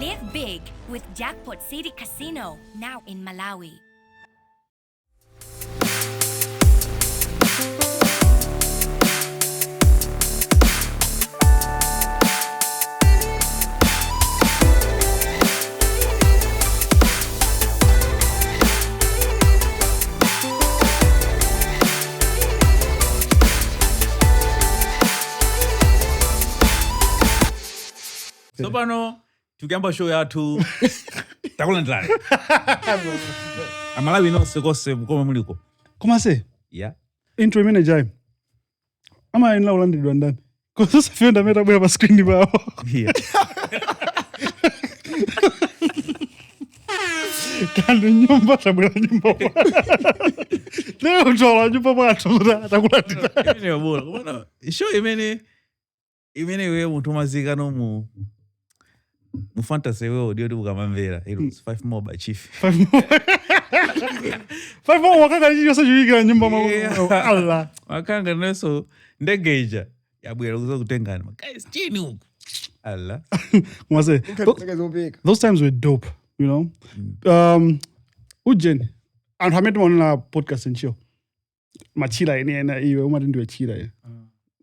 Live big with Jackpot City Casino, now in Malawi. So pano tukiamba show yathu takulandirani. Amalawi nonse konse komwe muliko. Koma se? Yeah. Intro imene jai. Ama ina ulandiridwa ndani. Kosa sifenda meta bwera pa screen bawo. Yeah. Kandi nyumba tabwera nyumba. Leo tola nyumba pathu takulandira. Imene wabula. Komana show imene wewe muntu mazika no mu fantasy wewe odiyo bukamamvera. It was 5 more by Chief. 5 more wakaka chiyo sachiwikira nyumba mwa. Allah. Wakanga neso ndegeja. Yabwera kuzokutengana. Guys, chini huko. Allah. Koma se? Those times were dope, you know. Ujen. And hametu mwana podcast and show. Machira ina iwe umati ndiwe chira ya.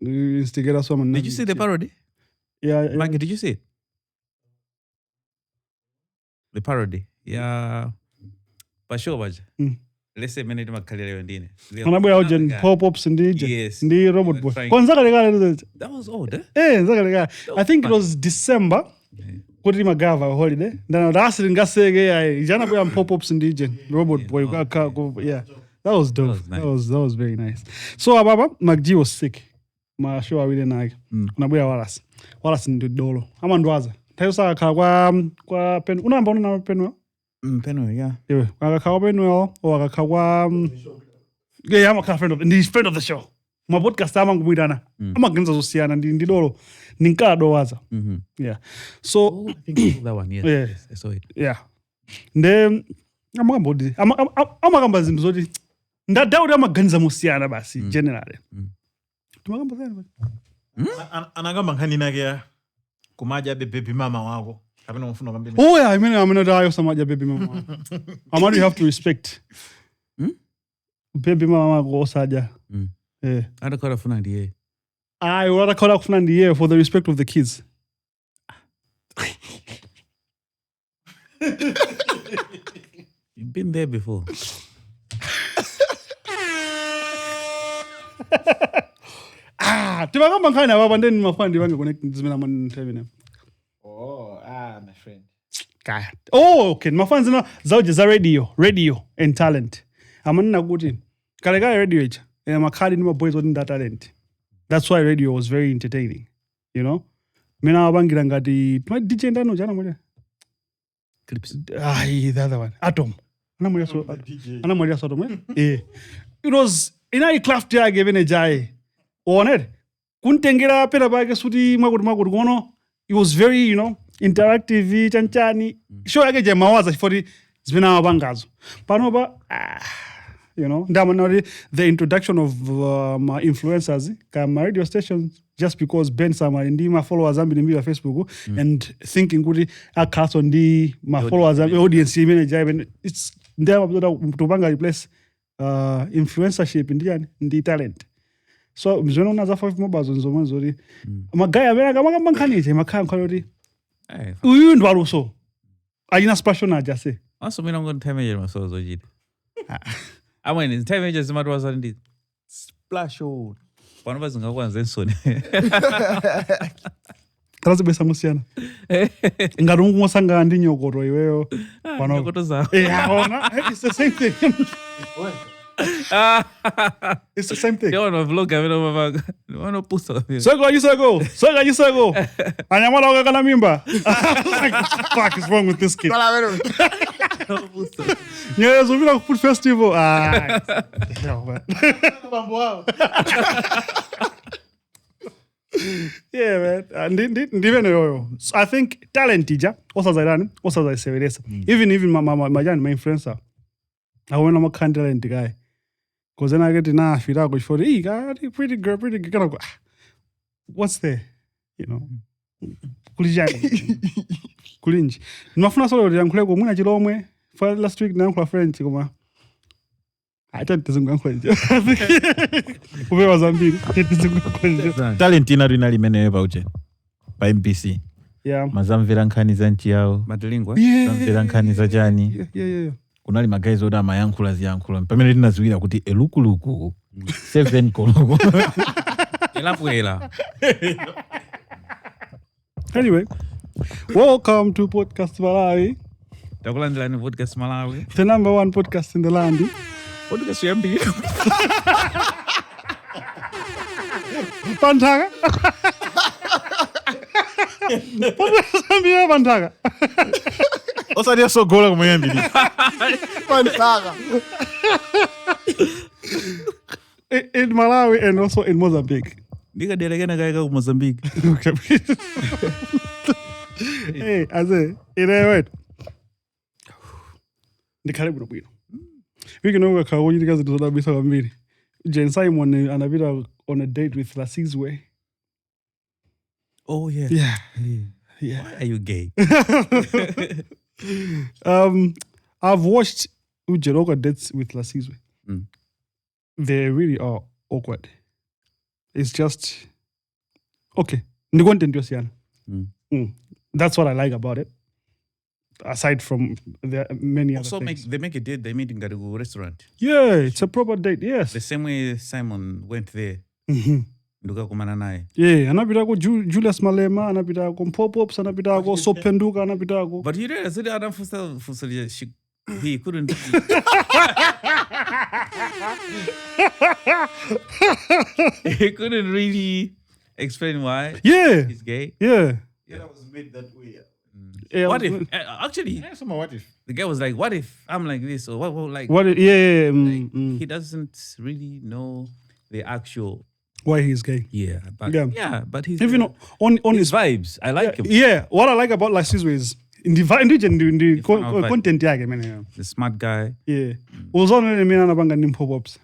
Instigate someone. Did you see the parody? Yeah. Maggie, did you see it? The parody. Yeah. Pasho baje. Let's say minute makalele wendine. Anabwera ujen pop-ups ndi Yes. Ndi robot boy. Kwanza kale. That was old, eh? Kale. I think it was December. Kuti magava holiday. Then last ngasege jana bwa pop-ups ndi robot boy. Yeah. That was dope. That was very nice. So ababa Magji was sick. Ma show awile nake. Unabwera Wallace ndi dolo. Ama ndwaza. Tayo sa kwa pen. Unamba una pen. Penwe, yeah. Yeah. Akakhawa penwe o akakhawa yeah, I'm a friend of the friend of the show. My podcast amangumwirana. Amagenza zosiyana ndi dolo. Ninkado waza. Yeah. So I think that one, yes. Yes, I saw it. Yeah. Then amakamba zinthu zoti ndadauti amaganiza musiyana basi generally. Tumakamba zani. Anagamba nkhani nake kumaja baby mama wako. Kapena mfuno kambini. Oh yeah, I mean dayo samaja baby mama. Amadu you have to respect. Baby mama wako osaja. Eh. Adakora funa ndiye. I rather call out from the year for the respect of the kids. You've been there before. Timakamba nkhani ababa then mafandi bange connect zimena man TV. My friend. Kaya. Oh, okay. Mafans na zauje za radio and talent. Amanina kuti kale radio echa. Makhali ni boys with that talent. That's why radio was very entertaining. You know? Mina abangira ngati DJ ndano jana moja. Clips. The other one. Atom. Ana so Atom. It was ina craft ya given a jai. Onet. Kuntengera pera bage suti magudu gono. It was very, you know, interactive chanchani. Show yake je mawaza for the zina abangazo. Panoba you know, the introduction of my influencers, my radio stations, just because Bensam and my followers on Facebook and thinking good I cast on my followers and audience it's there to bang replace influencership in the talent. So mzono naza 5 mobiles nzoma zori. Magaya bena kama kanije makaya kalori. Uyu ndwaru so. Ayina special na jase. Also mina ngone time je maso zojide. I mean, in time just matter was indeed splash old. One of us ngakwanza ensoni. Traze besa musiana. Ngarungu ngosanga ndi nyokoro iweyo. Nyokoto za. It's the same thing. It's the same thing. You want to vlog over mama. You want to post it. Soga yisago. Anyamala wakakala mimba. Like, fuck is wrong with this kid? Yeah, so we like food festival. Hell, man. Yeah, man. And I think talent teacher. Also say even my influencer. I went on my talent guy. Because then I get in feel out for the pretty girl. Kind of go, what's there? You know. kulinji nimafuna solo ndiyankhuleko mwina chilomwe for last week nayankhula French koma atantizungankhulanje upewa zambiri tizungankhulanje talent inali nalimeneyo pauche pa MPC yeah mazamvera nkhani za nchi yawo Madlingwa. zamvera nkhani za chani yeah kunali magayizi oti amayankhula ziyankhula pamene tinaziwira kuti elukuluku 7 koloko Elapwela. anyway welcome to Podcastmalawi, Takulandelani Podcastmalawi. the number 1 podcast in the land. Podcast yambiri. Pantaka. Pantaka. osati asogola kumuyambiri In Malawi and also in Mozambique. Ndikaderekena kaika ku Mozambique. Hey, aze, irewe. Ndikhale bwino. Wikinoka kawoyika zinthu zodabwitsa kwambiri. Jen Simon anapita on a date with Lasizwe. Oh yeah. Yeah. Yeah. Why are you gay? I've watched Ujeroka dates with Lasizwe. They really are awkward. It's just okay. That's what I like about it. Aside from the many other Also things. they make a date, they meet in Gugu restaurant. Yeah, it's a proper date. Yes. The same way Simon went there. Nduka kumana naye. Yeah, anapitako Julius Malema, anapitako Pop-Ups, anapitako Sopenduka, anapitako. But you realize that Adam Fussel he couldn't. He couldn't really explain why Yeah. he's gay. Yeah. that was made that way Yeah, What if actually what if the guy was like, "What if I'm like this?" Or what like? What? Yeah. He doesn't really know the actual. Why he's gay? Yeah, but Yeah. but he's If you know, on his his vibes. I like him. Yeah, what I like about Lasizwe is in the vibe. content yake man. The smart guy. Yeah. Uzone mina nabanga ni Pop-Ups.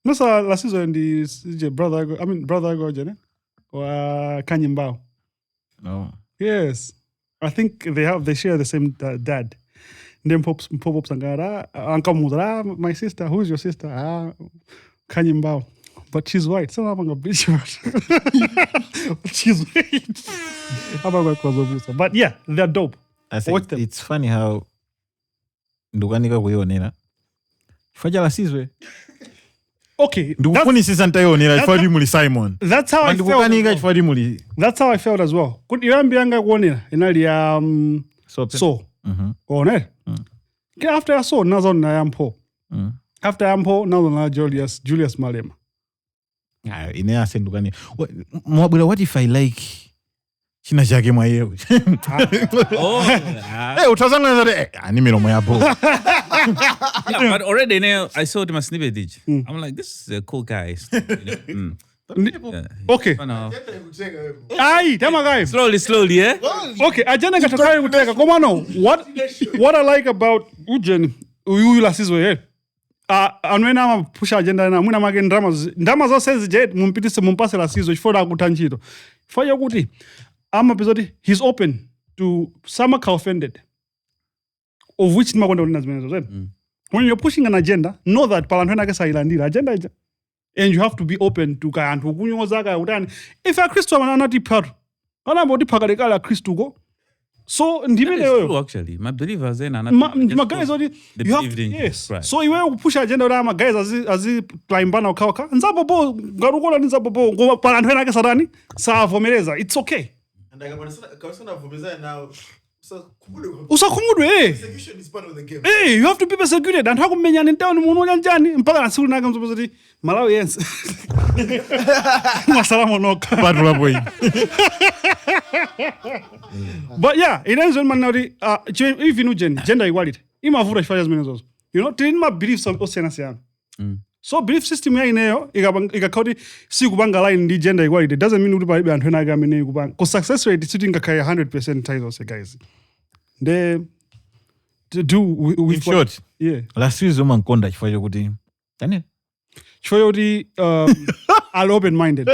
Nasa Lasizwe ndi brother go jene. Wa Kanyimbao. no Yes. I think they share the same dad. Then Pop-Ups angara Uncle Mudra, my sister, who's your sister? Kanyimbao. But she's white. So I'm a bitch. But she's white. But yeah, they're dope. I think Watch them. it's funny how ndukanika kuionera faja Lasizwe Okay. ndikufunisisa ntayionera chifukwa muli Simon That's how I felt. ndikukanika chifukwa muli That's how I felt as well. Kuti yambiyanga kuonera inali ya so. Onera. After I saw nazo na yampo. After yampo nazo na Julius Malema. ine asendukani mwabwera what if I like china chake mwayewe utazanga zati ani milomo yapo Yeah, but already now I saw the snippet. I'm like, this is a cool guy. Okay. Aye, tema guy. Slowly, yeah. Okay, ajana katokari kuteka. Koma no. What I like about Ujen uyu Lasizwe here. Anwena ama pusha agenda na mwina make ndrama zose zije mumpitise mumpase Lasizwe chifukwa akutanchito. Fanya kuti ama episode he's open to some offended. Of which makonda ulina zimenezo. When you're pushing an agenda, know that palantwena ke sailandira agenda ija. And you have to be open to kantu kunyoza ka utani. If a Christo anati part. Ana bodi pakalekala Christo go. So ndimene True, actually, my believers then are my guys already you have to, yes. Right. So iwe kupusha agenda ula ma guys azi climbana ukawaka. Nzabobo ngarukola nzabobo ngoba palantwena ke sarani savomereza. It's okay. And like kawasana vumeza now Usakhumudwe execution is part of the game. Hey, you have to be persecuted and hakumenya ntown umuntu onyanjani mpaka nasulu nake mzobozoti Malawi yense. Masalamu noka. patula boy But yeah, it ends when man now if you know gender equality. Imavura chifanya zimenezo. You know, tini ma beliefs osena siyana. So belief system ya ineyo ikakauti si kubanga line ndi gender equality doesn't mean kuti palibe anthu ena ake amene kubanga. Cause success rate sitting kakaya 100% titles guys. They to do with in short yeah. Lasizwe mankonda chifukwa chokuti Daniel Choyoti are open minded.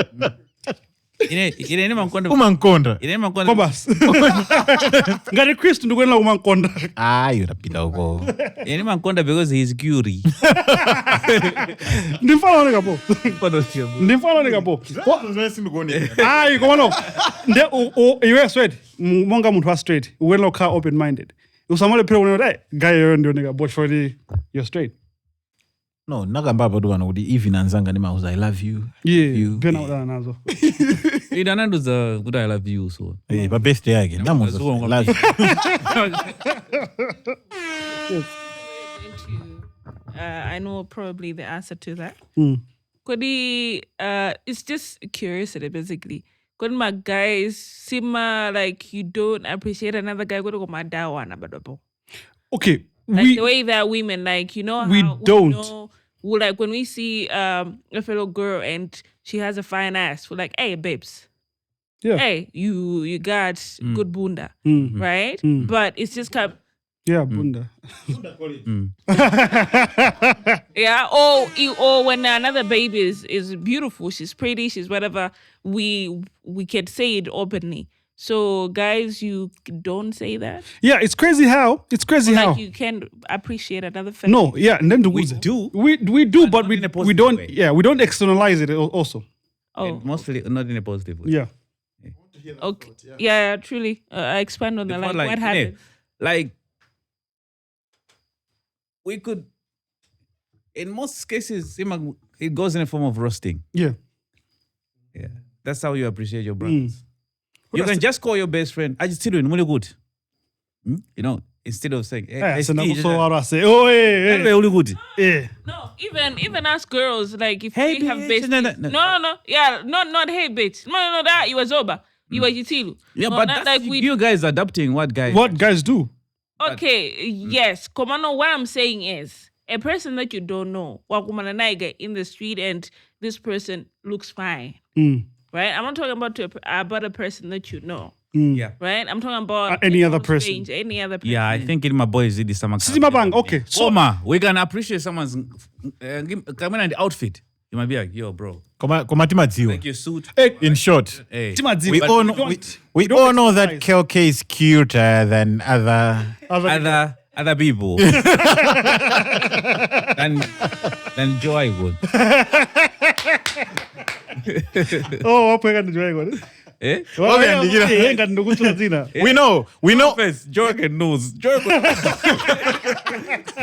ine mankonda umankonda ine mankonda Kobas. Ngati Kristu ndikuyenera kumankonda. urapita uko ine mankonda because he is curie. Ndimfana oneka po. Ndimfana oneka po. Ayi koma no. Iwe straight. Monga munthu wa straight. Uyenera kukhala open minded. Usamale phela kunena kuti guy yoyo ndioneka but for you're straight. no nakamba apa tukana kuti even anzanga ndimauza I love you. Yeah. Pena udana nazo. Idananduza kuti I love you so. Pa birthday yake ndamuza I love you. I know probably the answer to that. Mm. Kodi, it's just curiosity basically. Kodi my guys seem like you don't appreciate another guy. Kodi koma dawana badobo. Okay. Like the way that women, like, you know, we how don't. Like when we see a fellow girl and she has a fine ass, we're like, hey, babes. Yeah. Hey, you got good bunda, Mm. right? Mm. But it's just kind of, Yeah, bunda. yeah. Or when another baby is beautiful, she's pretty, she's whatever, we can say it openly. So guys, you don't say that? Yeah, it's crazy how. Like you can appreciate another fellow. No, yeah, and then We do. We do, but not we in a positive don't. way. Yeah, we don't externalize it also. Oh, Mostly not in a positive way. Yeah. okay. Yeah, truly. I expand on that. Before, Like, what happened? Like, we could, in most cases, it goes in a form of roasting. Yeah. Yeah, that's how you appreciate your brothers. You That's can just call your best friend. I just still doing really good. You know, instead of saying, Yeah, so Steve, so how do I say? Oh, hey, really good. hey. No, even as girls, like if Hey, we have bitch, besties. no. No. Yeah, not hey bitch. No, that you was over. You were Yitilu. Yeah, No, but not that's like we. you guys adapting what guys. What guys do? Okay, yes. Komano, what I'm saying is a person that you don't know, wakumananaiga in the street, and this person looks fine, Mm. right? I'm not talking about a person that you know, Yeah. right? I'm talking about Any other someone person. strange, any other person. Yeah, I think in my boys did some. Sisi mabang, okay. So, Soma, we can appreciate someone's coming in the outfit. You might be like, yo, bro, Koma timadziwa. like your suit. In short, Hey, Timadziwa, we but all don't- know, we all know that externalize. KLK is cuter than other. other people than Joy would. Oh, wapo eka ndio ego. Eh? Eka ndio kuchula zina. We know. First, Joy can knows. Joy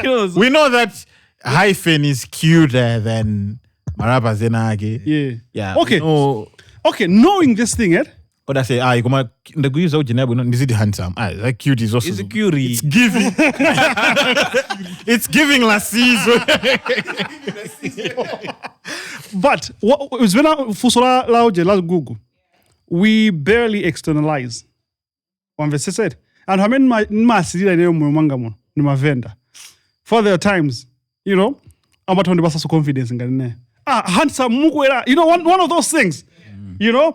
knows. We know that hyphen is cuter than Maraba Zenage. Yeah. Yeah. Okay. No. Okay, knowing this thing, But I say, koma ndakuiza ujenebu no ndizidi handsome. That cute is also. It's curie. It's giving. It's giving la season. but it's when fusora lauje la Gugu. We barely externalize. Wanvese said. And how many ma sidira leo mwanga mo ni mavenda. For their times, you know, amatondi basa so confidence ngane. Handsome mukwera, you know, one of those things. You know,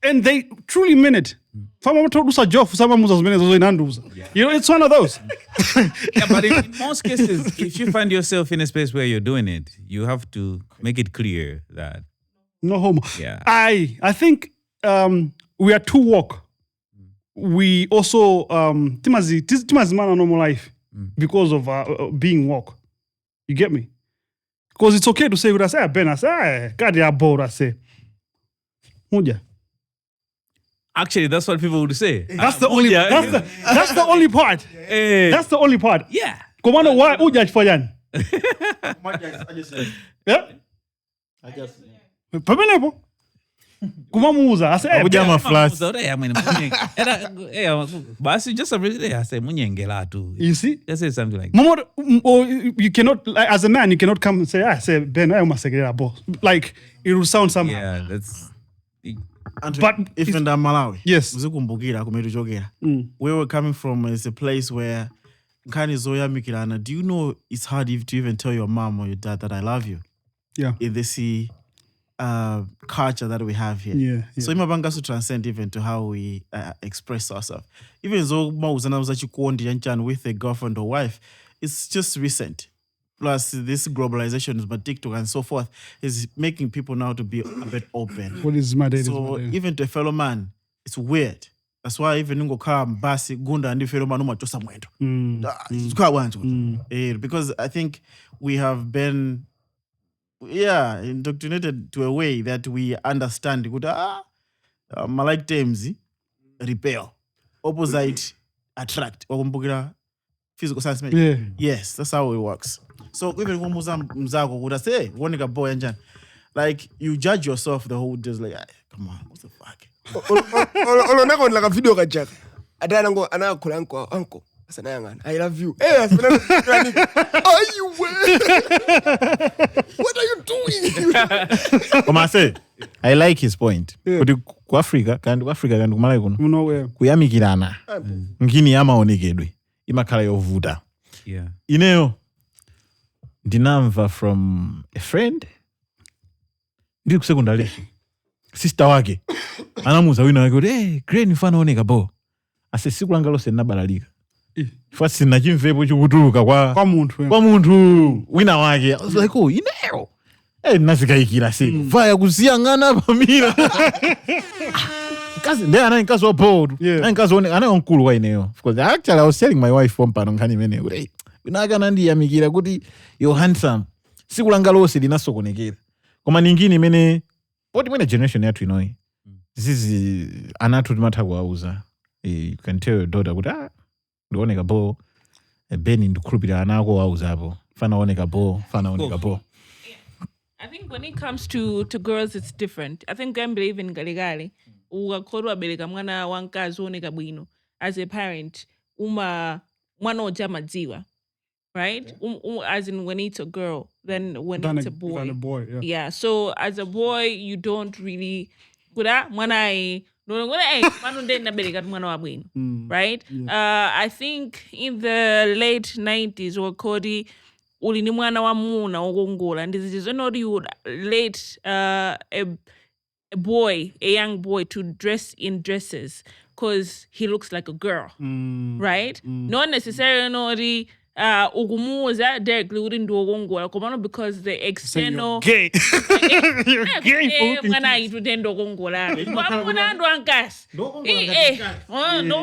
and they truly mean it. Fama matodusa Geoff sama muza zimene zozo inanduza. You know, it's one of those. Yeah, but in most cases, if you find yourself in a space where you're doing it, you have to make it clear that No homo. Yeah. I think we are too woke. We also timazi man a normal life because of being woke. You get me? Because it's okay to say what I say. Ben, I say, God, you're bored. I say, Muja. actually that's what people would say. That's the only. That's the only part. Eh, That's the only part. yeah. Komando, why Uja for Jan? I just said. Yeah. I just. Pamenepo. Kumamuza. I say, Ujama flats. But just I say munyengela tu. you see. Just say something like Momo, or you cannot, like, as a man, you cannot come and say, say, Ben, I must get a boss. Like, it will sound somehow. yeah, that's But Even the Malawi. Yes. Muzikumbukira kumetuchokera. Mm. Where we're coming from is a place where Nkani Zoya Mikirana, do you know it's hard to even tell your mom or your dad that I love you Yeah. in this culture that we have here? Yeah. So imabanga to transcend even to how we express ourselves. Even though mauzana was actually with a girlfriend or wife, it's just recent. plus this globalization but TikTok and so forth is making people now to be a bit open. What is mad? So even to a fellow man, it's weird. That's why even ngo car basi gunda and fellow man umachosa mwendo. It's quite one. Because I think we have been indoctrinated to a way that we understand Malike terms repel, opposite attract. Physical science. Yes, that's how it works. So even when mzako would say, "Wonika boy and like you judge yourself the whole day, like, come on, what the fuck?" Olonako like a video kajaka. Adana ngo anakula uncle. I love you. Hey, are you? What are you doing? Come on, say. I like his point. Kuti ku Africa kandi kumalawi kuno. Kuyamikirana. Ngini yamaonekedwe. Imakhala yovuta. Yeah. Ineyo ndinamva from a friend. Ndiri kusekondari. Sister wake. Anamuza wina wake kuti, "Hey, Green fana oneka bo." Ase siku langa lose nabalalika. Fasi nachimvepo chikutuluka kwa muntu wina wake. I was like, "Oh, ineyo." Nazikayikira se. Vaya kusiyangana pamira. Because there are nkazo board. Nkazo ana onkulu wa ineyo. Because actually I was telling my wife from Panongani mene. Unagana ndi yamikira kuti you're handsome. Siku langa lose linasokonekera. Koma ningini mene poti mene generation yathu inoi. Zizi anatu timata kuauza. You can tell your daughter kuti ndioneka bo. Beni ndikhulupira anako auza hapo. Fana oneka bo. I think when it comes to girls, it's different. I think I believe in galigali. Ugakorwa beleka mwana wankazi oneka bwino. As a parent, mwana oja madziwa. Right? As in when it's a girl, then when it's a boy. Than a boy, Yeah, so as a boy, you don't really... Right? I think in the late 90s, Wakodi ulini mwana wa muna ogongola, and this is not you would let a young boy to dress in dresses because he looks like a girl, right? Not necessarily ugumuza directly wouldn't do ogongola komano because the external gay. You're gay for when I do dendo ogongola. Mwana ndo ankas. No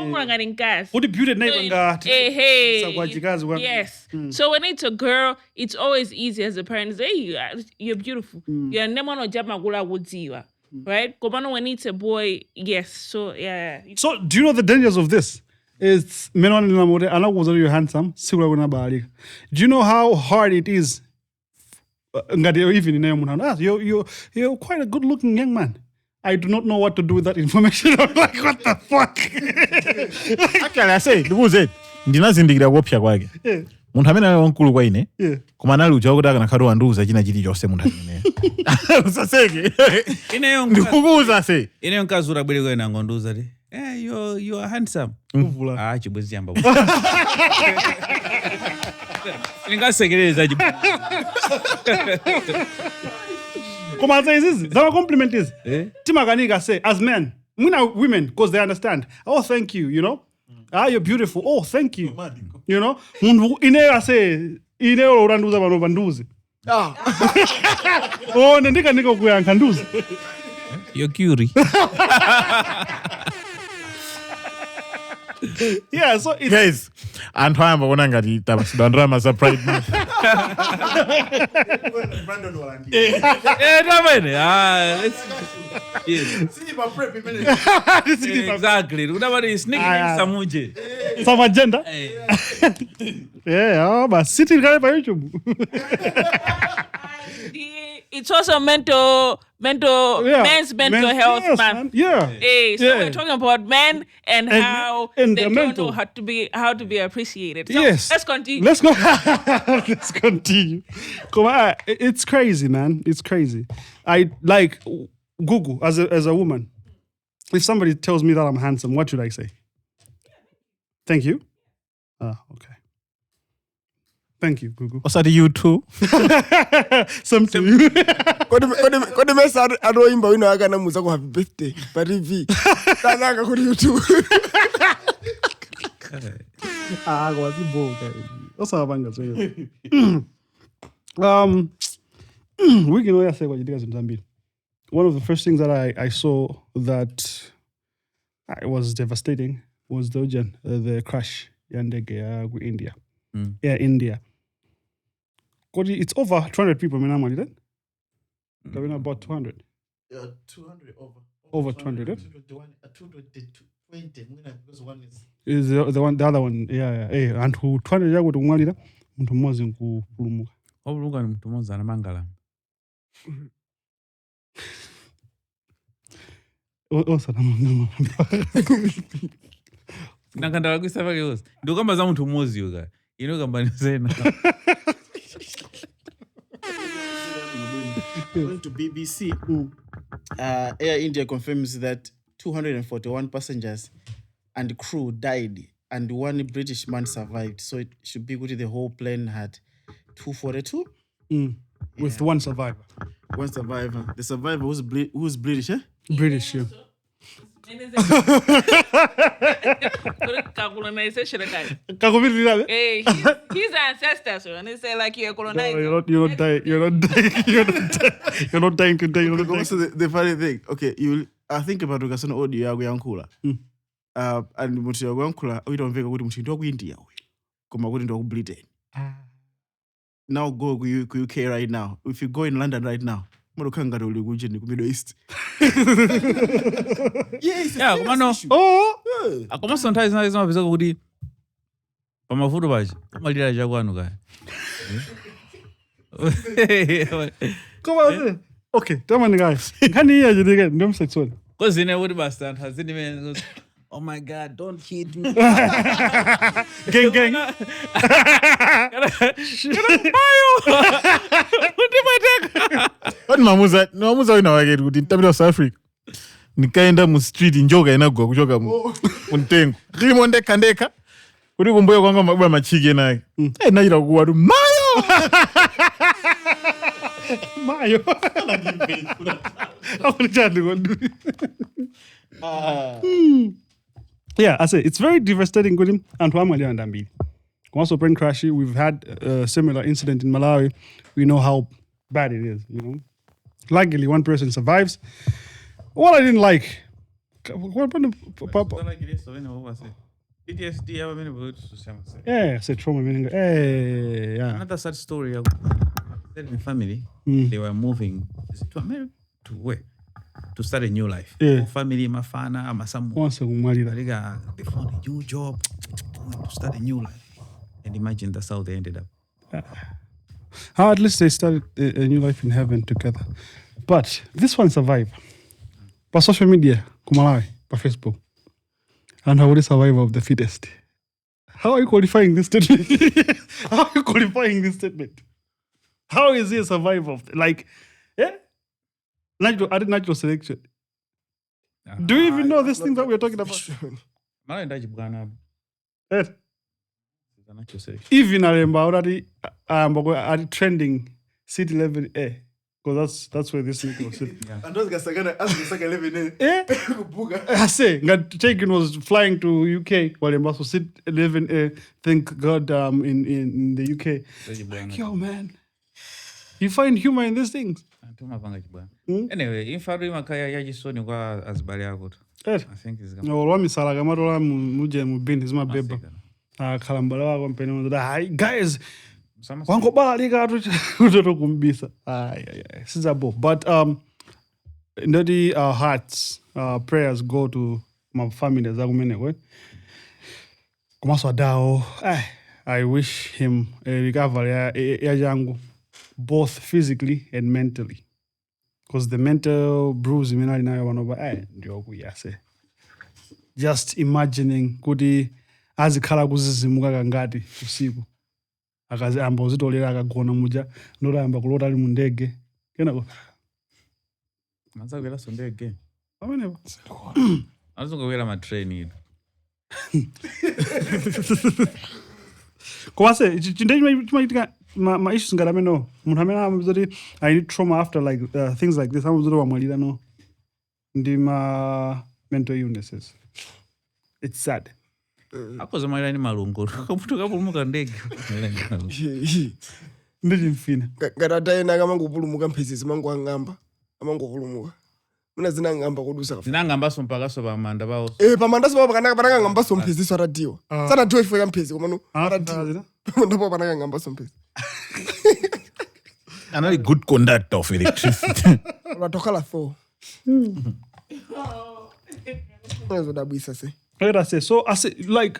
mwana nkas. What the beauty name that? Yes. So when it's a girl, it's always easy as a parent. Hey, you're beautiful. You're never no jama gula wudziwa. Right? Komano when it's a boy, yes. So yeah. So do you know the dangers of this? It's menon namore ana was you handsome sigura kuna bali. Do you know how hard it is ngadi even in munana you're quite a good looking young man. I do not know what to do with that information. I'm like, what the fuck? Actually I say dubuze ndinazindikira kopya kwake. Muntu amene ali wankulu kwa ine. Koma nali uja kuti akanakhala wanduza china chili chose muntu amene. Usaseke. Ineyo ndikukuza se. Ineyo nkazura bwere kwena ngonduza ti. Hey, you are handsome. Chibwezi yamba. Ningasekereza chibwezi. Come on, say this. That compliment is. Timakanika say as men, women, because they understand. Oh, thank you. You know. You're beautiful. Oh, thank you. You know. Ine say ine uranduza bano banduzi. Oh, ndika niko kuyankanduza. You're curie. Yeah, so it's guys, and why am I going to get drama surprise? Brandon Walandi. Exactly. Unabari sneaking samuje. Some agenda. Yeah, but sitting right by YouTube. It's also men's mental health, yes, man. Yeah. So we're talking about men and how and they the don't mental. know how to be appreciated. So Yes. let's continue. Let's go. Let's continue. Come on. It's crazy, man. It's crazy. I like Gugu as a woman. If somebody tells me that I'm handsome, what should I say? Thank you. Okay. Thank you, Gugu. What's that you too? Some to you. Kodi mesa aroimba wino akana muza ku happy birthday. Parivi. Tanaka kuri YouTube. Kwazi boka. Osabanga so. wiki ino yase kwachitika zinthu zambiri. One of the first things that I saw that it was devastating was the crash ya ndege ya ku India. Air India. It's over 200 people minamali then? About 200. 200 Over 200, eh? 220 because one is the other one. Yeah. Hey, and who 200 yago kumwalira muntu mmozi nkupulumuka. Obulunga ni mtu mmozi anamangala. Sana mama. Nakanda kwisa vake yose. Ndio kamba za mtu mmozi yoga. Kamba ni zena. According to BBC, Air India confirms that 241 passengers and crew died and one British man survived. So it should be good the whole plane had 242. With one survivor. One survivor. The survivor who's British, eh? British, yeah. His ancestors, and they say like you're colonized. You're not dying. You're not dying today. Also, the funny thing, okay, I think about ukasona audio yago yankula. And muti yago yankula, uitomveka kuti muti ndo ku India we. Koma kuti ndo ku Britain. Now go to UK right now. If you go in London right now, Morokanga uli kujeni ku Middle East. Yes. Yeah, mano. Akoma sometimes na izoma pesa kuti pamafuto baje. Malira jagwanu kaya. Come on. Okay, tell me guys. Can you hear you again? Don't say so. Cause in every bastard has any man. Oh my God! Don't hit me. Gang. What mamuza wina wake kuti tabira South Africa. Nikaenda mu street njoka inagwa kuchoka mu ntengo. Rimo ndeka. Kuti kumbuyo kwanga mabwa machike naye. Naira kuwa mayo. Mayo. Yeah, I say it's very devastating with him and Tuamali and Dambi. Also, plane crash. We've had a similar incident in Malawi. We know how bad it is. Luckily, one person survives. What I didn't like. Yeah, I said trauma. Hey, yeah. Another sad story. In family, they were moving to America to where? To start a new life. Yeah. Family, mafana, masamu. They found a new job to start a new life. And imagine that's how they ended up. At least they started a new life in heaven together. But this one survived. By social media, Kumalawi, by Facebook. And how would the survival of the fittest? How are you qualifying this statement? How is he a survivor of natural selection? Do you even know this thing that we're talking about? Even I remember already trending city level A. Because that's where this thing was sitting. And those guys are gonna ask the second level. I say, Taken was flying to UK while he must sit 11A. Thank God in the UK. Like, yo, man. You find humor in these things. Anyway, infari makaya yajisoni kwa azibali yako. I think it's gonna. No, wami salaga marola muje mubini zima beba. Kalambala wako mpeni guys. Wango bala liga utoto kumbisa. Sizabo. But our hearts, prayers go to my family as agumene. Kumaswa dao. I wish him a recovery ya jangu, both physically and mentally. Because the mental bruise just imagining kuti azikhala kuzizimuka kangati usiku akazihamba uzitolera akagona muja norayamba kulota ali mu ndege kenako manzakwera sondege pamenepo azongowera matrain ino kwase chimayitika ma issues ngarameno munhu amene amazoti I need trauma after like things like this amazoti wamwalira no ndi ma mental illnesses. It's sad. Akozomalira ni malungo kamutu kapulumuka ndege Ndijimfina. Ngatataena kamangopulumuka mphezezi mangwangamba. Amangopulumuka. Mina zinangamba kodusa. Zinangambaso mpakaso pamanda pawo. Pamandaso pawo pakanaka ngambaso mphezezi waradiwa. Sana ndiwe ifo ya mphezi komano. Aradiwa. Pamanda pawo pakanaka ngambaso mphezi. Another good conductor of electricity. Unatokala tho. Eso dabisa se. Let us say so. I say like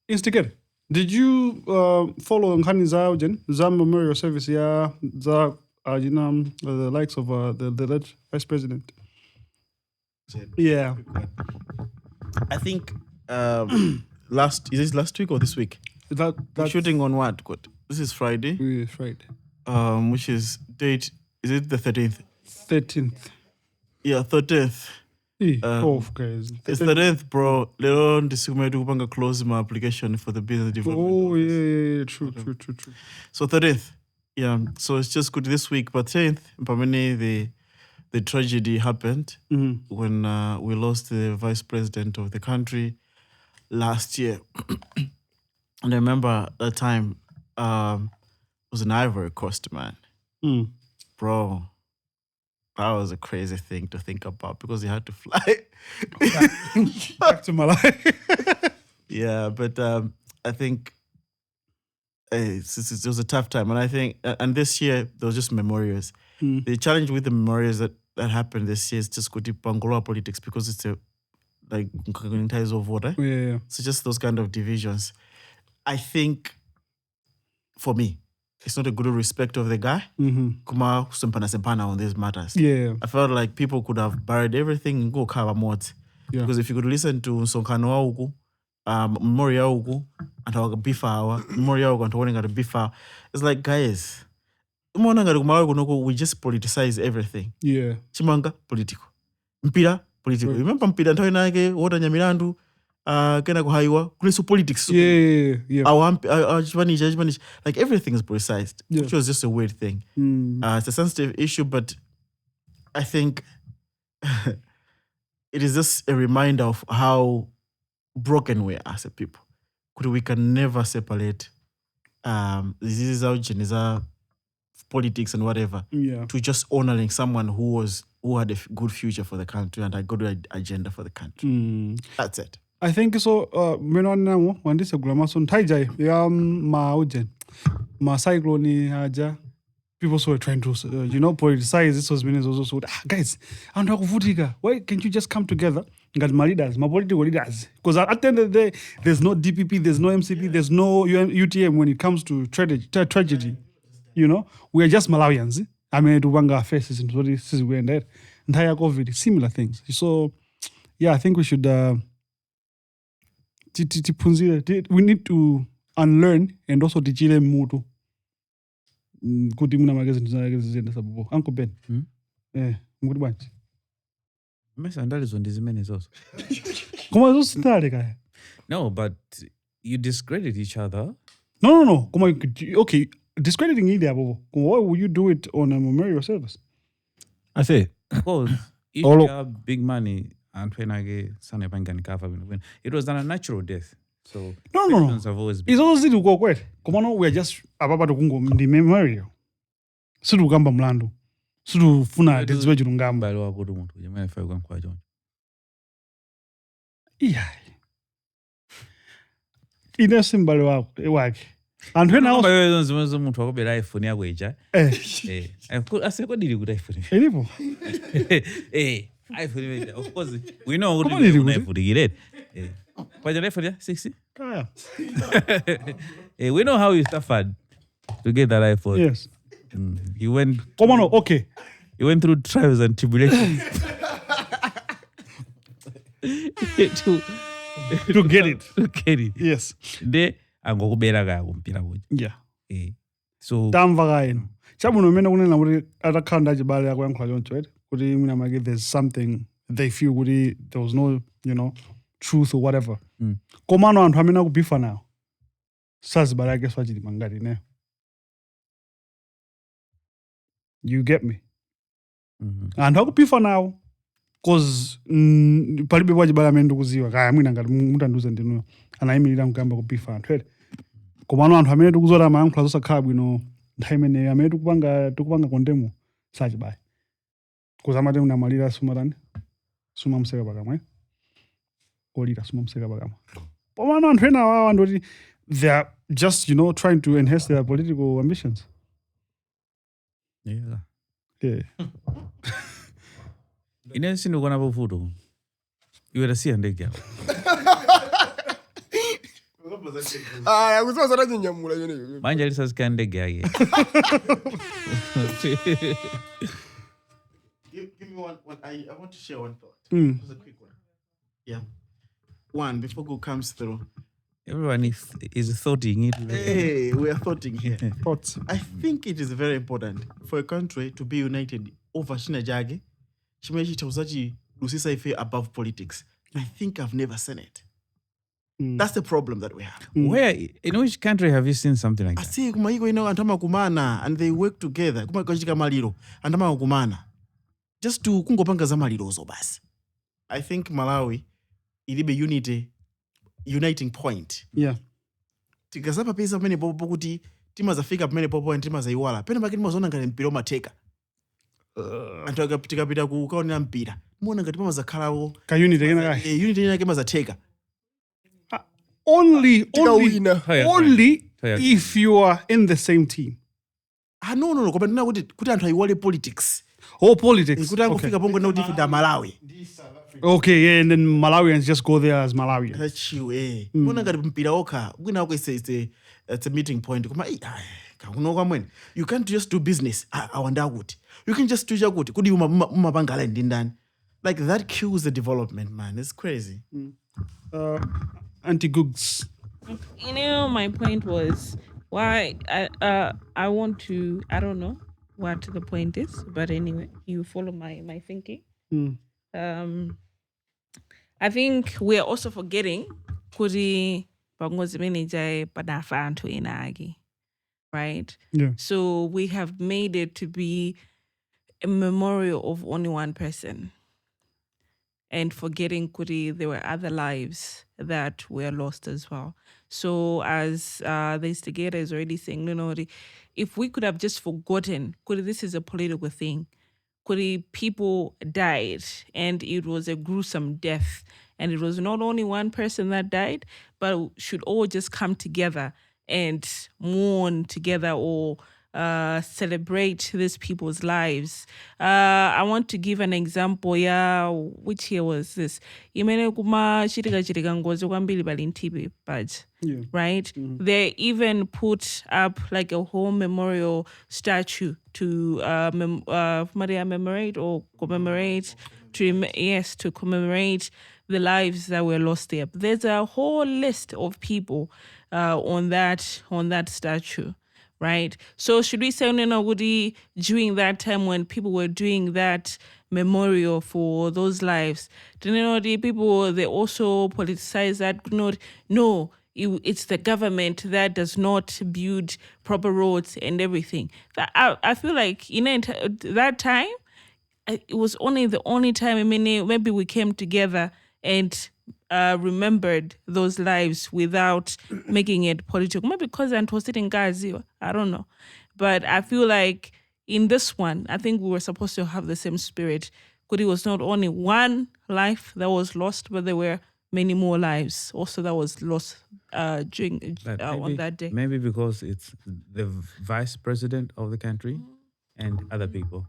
instigate. Did you follow Nkani Zaujen Zam Memorial Service? Yeah, the likes of the late Vice President. Yeah. I think last week or this week? That shooting on what? Good. This is Friday. Yeah, Friday. Which is date? Is it the 13th? 13th. Yeah, 13th. Guys. It's 13th, bro. Later on, this week close my application for the business development. Oh yeah, true. So 13th, yeah. So it's just good this week, but 10th, the tragedy happened when we lost the vice president of the country last year. And I remember that time it was an Ivory Coast, man. Bro, that was a crazy thing to think about because he had to fly back to Malawi. Yeah, but I think it was a tough time. And I think, and this year, there was just memorials. The challenge with the memorials that happened this year is just good Pangoloa politics because it's like ties of water. Yeah. So just those kind of divisions. I think, for me, it's not a good respect of the guy. Kuma sempana on these matters. Yeah. I felt like people could have buried everything and go cover more. Yeah. Because if you could listen to Sonkano Augu, Memory Augu, and our Bifa, Memory Augu, and warning at the Bifa, it's like, guys, we just politicize everything. Yeah. Chimanga, political. Mpira, political. Remember Mpira, Ntoinage, Wota Nyamilandu, Kena Kuhaiwa, Kulesu politics. Yeah. Spanish, like everything is politicized, which was just a weird thing. It's a sensitive issue, but I think it is just a reminder of how broken we are as a people. We can never separate diseases out, politics and whatever, to just honoring someone who had a good future for the country and a good agenda for the country. That's it. I think so. Menona one this gramason taijai maujen ma cyclone haja. People were trying to politicize this was means also guys. And why can't you just come together? Got my leaders, my political leaders. Because at the end of the day, there's no DPP, there's no MCP, there's no UTM when it comes to tragedy. We are just Malawians. I mean, to wanga faces and so this is where that entire COVID, similar things. So, yeah, I think we should. We need to unlearn and also teachile mutu. Kuti muna magazine sababu. Uncle Ben. Ngudi banchi. Mesa ndali zondi zimene zozo. Koma zosi ndali kaya. No, but you discredit each other. No. Koma okay, discrediting either abo. Why would you do it on a memorial service? I say, because if you have big money and when it was a natural death. So no. Have always been. It's always to go quiet. Come we are just ababa to kungo the memorial. Sudu gamba mlando. Sudu funa desweju ngamba lo wakudu muntu. Jamani fa kwa kwa John. Yeah. Ina simbalo wake. And when I was muntu wakobera iPhone yako ija. Aseko dili ku iPhone. Elipo. iPhone, of course, we know what to do iPhone to get it. What's your iPhone? 60? We know how you suffered to get that iPhone. Yes. You went. Come on, okay. You went through trials and tribulations to get it. To get it. Yes. De angokubera ka kumpira kuja. Yeah. So. Tamva kaino. Chabuno mena kunena kuti atakhanda chibale yako yankhola choncho, right? Kuti mina mage there's something they feel kuti there was no, truth or whatever. Komano anthu amene akubifa nawo. Sazibale yake swachili mangati ne. You get me? Anthu akubifa nawo cause palibe wachibale amene ndikuziwa kaya mwina ngati mutanduza ndinuyo anayimirira mkamba kubifa anthu, right? Komano anthu amene tikuzora amayankhula zosakhala bwino Ndaimene amene tukupanga kondemo sachibayi. Kuzamati unamalira sumatani. Suma mseka pakamwe. Kolira suma mseka pakamwe. Pomano anthu ena awawa ndoti they are just, trying to enhance their political ambitions. Yeah. Yeah. Ine sindikuona pavuto. Iwe tasiya ndege apo. Kusema sana chinyamula yone. Manje alisasika ndege yake. Give me one. I want to share one thought. Mm. Just a quick one. Yeah. One, before Gugu comes through. Everyone is thoughting it. Hey, we are thoughting here. Thoughts. I think it is very important for a country to be united over Shinajage. Chimechi chauzaji lusisa ife above politics. I think I've never seen it. That's the problem that we have. Where, in which country have you seen something like that? Asi kumaiko antama kumana and they work together. Kumaikochika maliro antama kumana. Just to kungopanga za malirozo basi. I think Malawi ilibe uniting point. Yeah. Tikazapa pesa pamene popo kuti timazafika pamene popo and timazaiwala. Pene pakiti mazona ngati mpira umatheka. Anthu tikapita kukaonera mpira. Muona ngati pamazakhalao. Ka unity kena kai. Unity yake mazatheka. Only Haya. if you are in the same team. No. Koma ndina kuti anthu ayiwale politics. Oh, politics. Kuti angofika pongo na kuti da Malawi. Okay, yeah, and then Malawians just go there as Malawians. That's you, eh. Muona ngati mpira okha. Kwina wako it's a meeting point. Koma kakunoka mwene. You can't just do business. Awanda kuti. You can just do chakuti. Kuti umapangala ndi ndani. Like that kills the development, man. It's crazy. Anti-Googs. My point was why I want to, I don't know what the point is, but anyway, you follow my thinking. I think we're also forgetting kuri pangozimene padafa antu inagi, right? Yeah. So we have made it to be a memorial of only one person. And forgetting kuri there were other lives that were lost as well. So as the instigator is already saying, if we could have just forgotten, kuri this is a political thing, kuri people died and it was a gruesome death. And it was not only one person that died, but should all just come together and mourn together or celebrate these people's lives. I want to give an example. Yeah, which year was this? Imene kuma chirika Ngozo kwambiri balintibe badge. Yeah. Right? Mm-hmm. They even put up like a whole memorial statue to commemorate the lives that were lost there. There's a whole list of people on that statue. Right. So should we say during that time when people were doing that memorial for those lives, the people they also politicize that? No, it's the government that does not build proper roads and everything. I feel like that time, it was the only time. Maybe we came together and remembered those lives without making it political. Maybe because I was sitting Gazi, I don't know. But I feel like in this one, I think we were supposed to have the same spirit. Because it was not only one life that was lost, but there were many more lives also that was lost during on that day. Maybe because it's the vice president of the country and other people.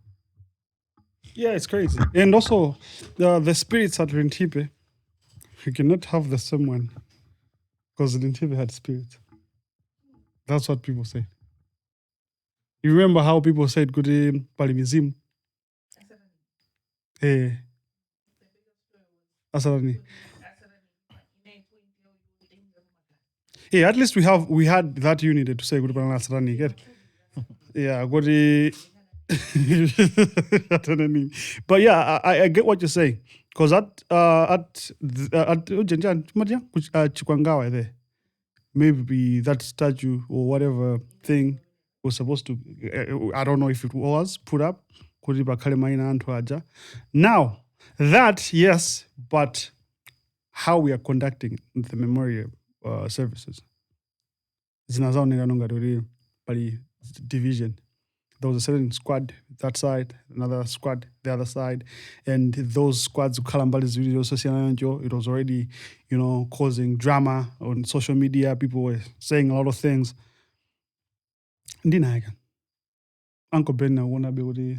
Yeah, it's crazy. And also, the spirits at Rintipe, you cannot have the same one because Rintipe had spirits. That's what people say. You remember how people said Kuti Palimizim? Asarani. Yeah, at least we had that unit to say Kuti Asarani. Get? Yeah, Kuti. But yeah, I get what you're saying. Because at Chikwangawa there, maybe that statue or whatever thing was supposed to, I don't know if it was put up. Now, that, yes, but how we are conducting the memorial services. division. There was a certain squad that side, another squad the other side, and those squads it was already, causing drama on social media. People were saying a lot of things. Ndinaga. Uncle Ben wanna be with the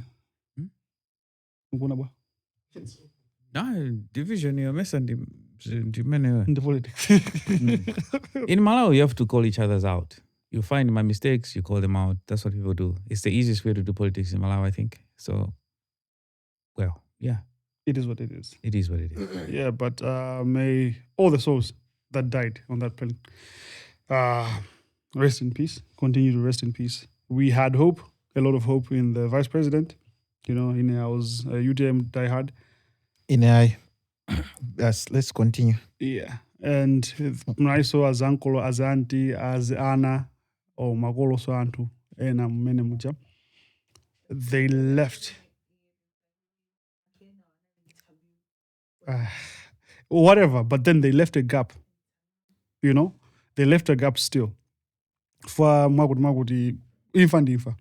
division you mess and in the politics. In Malawi, you have to call each other's out. You find my mistakes, you call them out. That's what people do. It's the easiest way to do politics in Malawi, I think. So, well, yeah. It is what it is. It is what it is. Yeah, but may all the souls that died on that plane rest in peace. Continue to rest in peace. We had hope, a lot of hope in the vice president. I was a UTM diehard. Let's continue. Yeah. And I saw as uncle, as auntie, as Anna, or Magolo so Antu, and Menemuja. They left. Whatever, but then they left a gap. They left a gap still. For Magudi, Infa.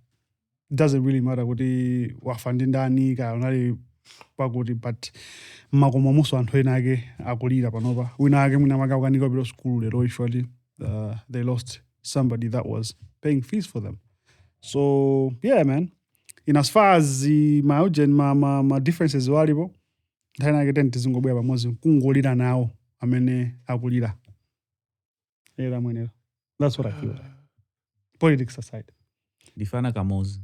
Doesn't really matter what the wafandindani ka pagodi, but magomamuso antwenage akolida panova. Winage munamaga ganigo bilo school usually they lost somebody that was paying fees for them. So yeah, man. In as far as the my differences walibo, then I get into zingobwe bamozi kungolida now amene akolida. That's what I feel. Politics aside. Difana kamozi.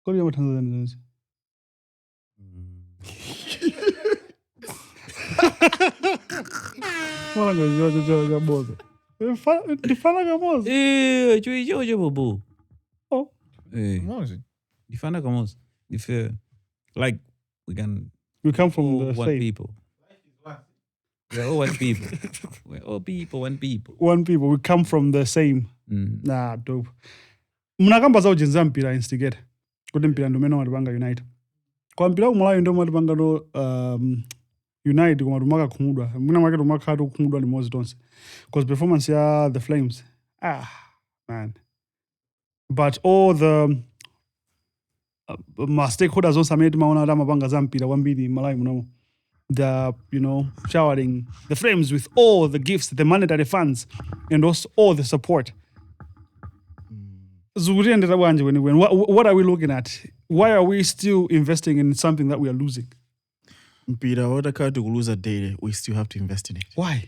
What are Tanzania? Difana kamozi. Like we come from the one same people. We're all one people. We're all people, one people. One people. We come from the same. Nah, dope. Mnakamba za ujenza mpira instigate. Kuti mpira ndo meno matipanga United. Kwa mpira kumalawi ndo matipanga do United kwa matumaka kumudwa. Mwina mwake tumaka hatu kumudwa ni mozi tonse. Because performance ya the Flames. Man. But all the my stakeholders also made maona da mapanga za mpira wambidi malawi munomo. They're, showering the Flames with all the gifts, the monetary funds, and also all the support. What are we looking at? Why are we still investing in something that we are losing? Mpira wotaka to lose a day, we still have to invest in it. Why?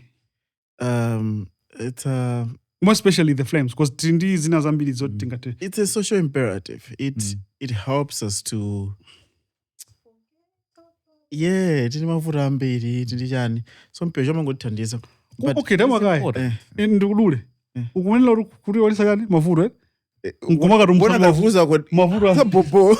It's more especially the Flames, because it's a social imperative. It helps us to tini mafuta mbili tini chani. So mpira chama ngotithandiza. Okay, ndamakaye. Ndikudule. Ukumenela kuti walisa kani mafuta Nkumaka mbona nafuza kwa mafuta popo.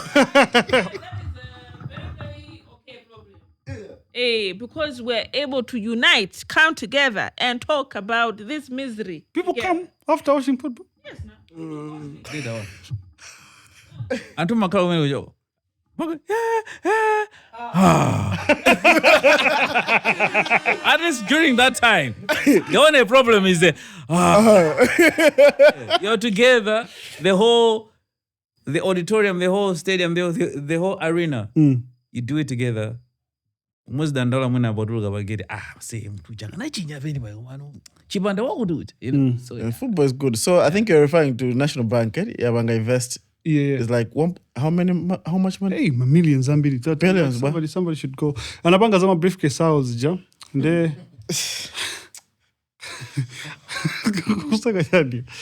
Because we're able to unite, come together, and talk about this misery. People come after watching football. Yes, no. Antu makao meno yo. At least during that time, the only problem is that you're together, the auditorium, the whole stadium, the whole arena. You do it together. Most dandala muna bodruga bagere say mtu janga na chinya veni ba umano chibanda wa do it. So football is good. So I think you're referring to National Bank. Yabanga Invest. Yeah. It's like how much money? Hey, millions, billions. Somebody should go. And abanga zama briefcase house, ja.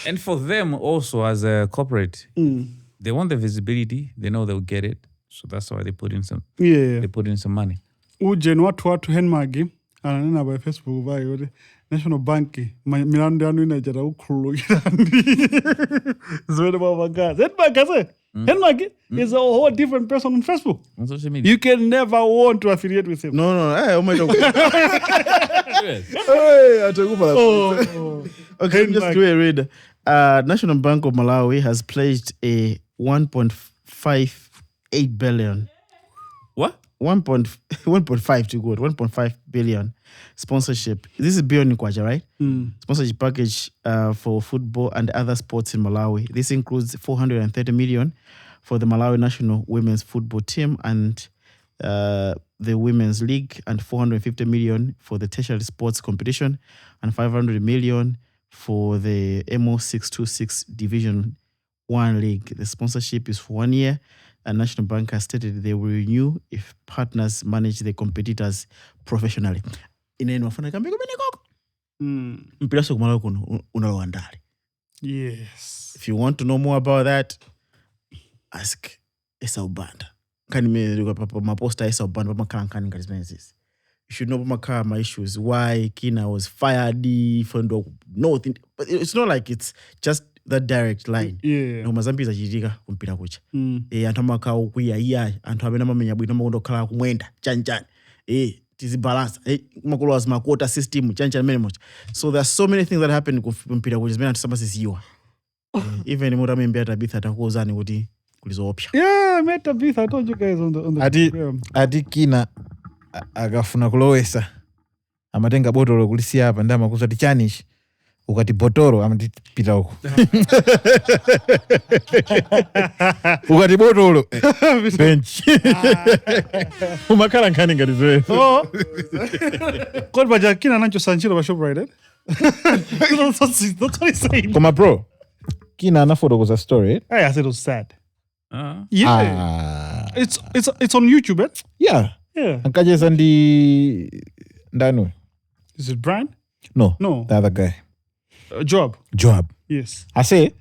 And for them also as a corporate, they want the visibility. They know they'll get it, so that's why they put in some. Yeah. They put in some money. Ujen watu henmagi ananena by Facebook by yote National Bank mirando yanu inajara ukulu zwede baba gaza henmagi is a whole different person on Facebook. On social media. You can never want to affiliate with him. No. Hey, oh my God. Okay, just do a read. National Bank of Malawi has pledged a 1.58 billion. What? 1.5 to good, 1.5 billion sponsorship. This is beyond Kwaja, right? Sponsorship package for football and other sports in Malawi. This includes 430 million for the Malawi national women's football team and the women's league, and 450 million for the tertiary sports competition, and 500 million for the MO626 Division 1 league. The sponsorship is for 1 year, and National Bank has stated they will renew if partners manage the competitors professionally. Yes. If you want to know more about that, ask Esa Ubanda. You should know my issues. Why Kina was fired from the north. But it's not like it's just that direct line. Yeah. No mazambiza chiritika kumpira kucha. Anthu amakhala kuya iya, anthu amene amamenya bwino amakondokhala kumwenda chanchan. Tizibalance. Makolo azimakota system chanchan mene mocha. So there's so many things that happen kumpira kucha zimene anthu samasiziwa. Even mutamembea Tabitha atakuuzani kuti kulizoopsha. Yeah, I met Tabitha. I told you guys on the program. Ati Kina akafuna kulowesa amatenga botolo kulisia hapa ndama kusati chanish ukati botoro amatipita huko ukati botolo bench umakala nkani ngati zoe Kwa baja Kina nancho sanchiro wa shop right? That's what he's saying. Koma bro Kina anafoto kuza story. I said it was sad. Yeah. It's on YouTube, eh? Yeah. Yeah. Ankajeza ndi ndanu. Is it Brian? No. The other guy. Job. Yes. I say,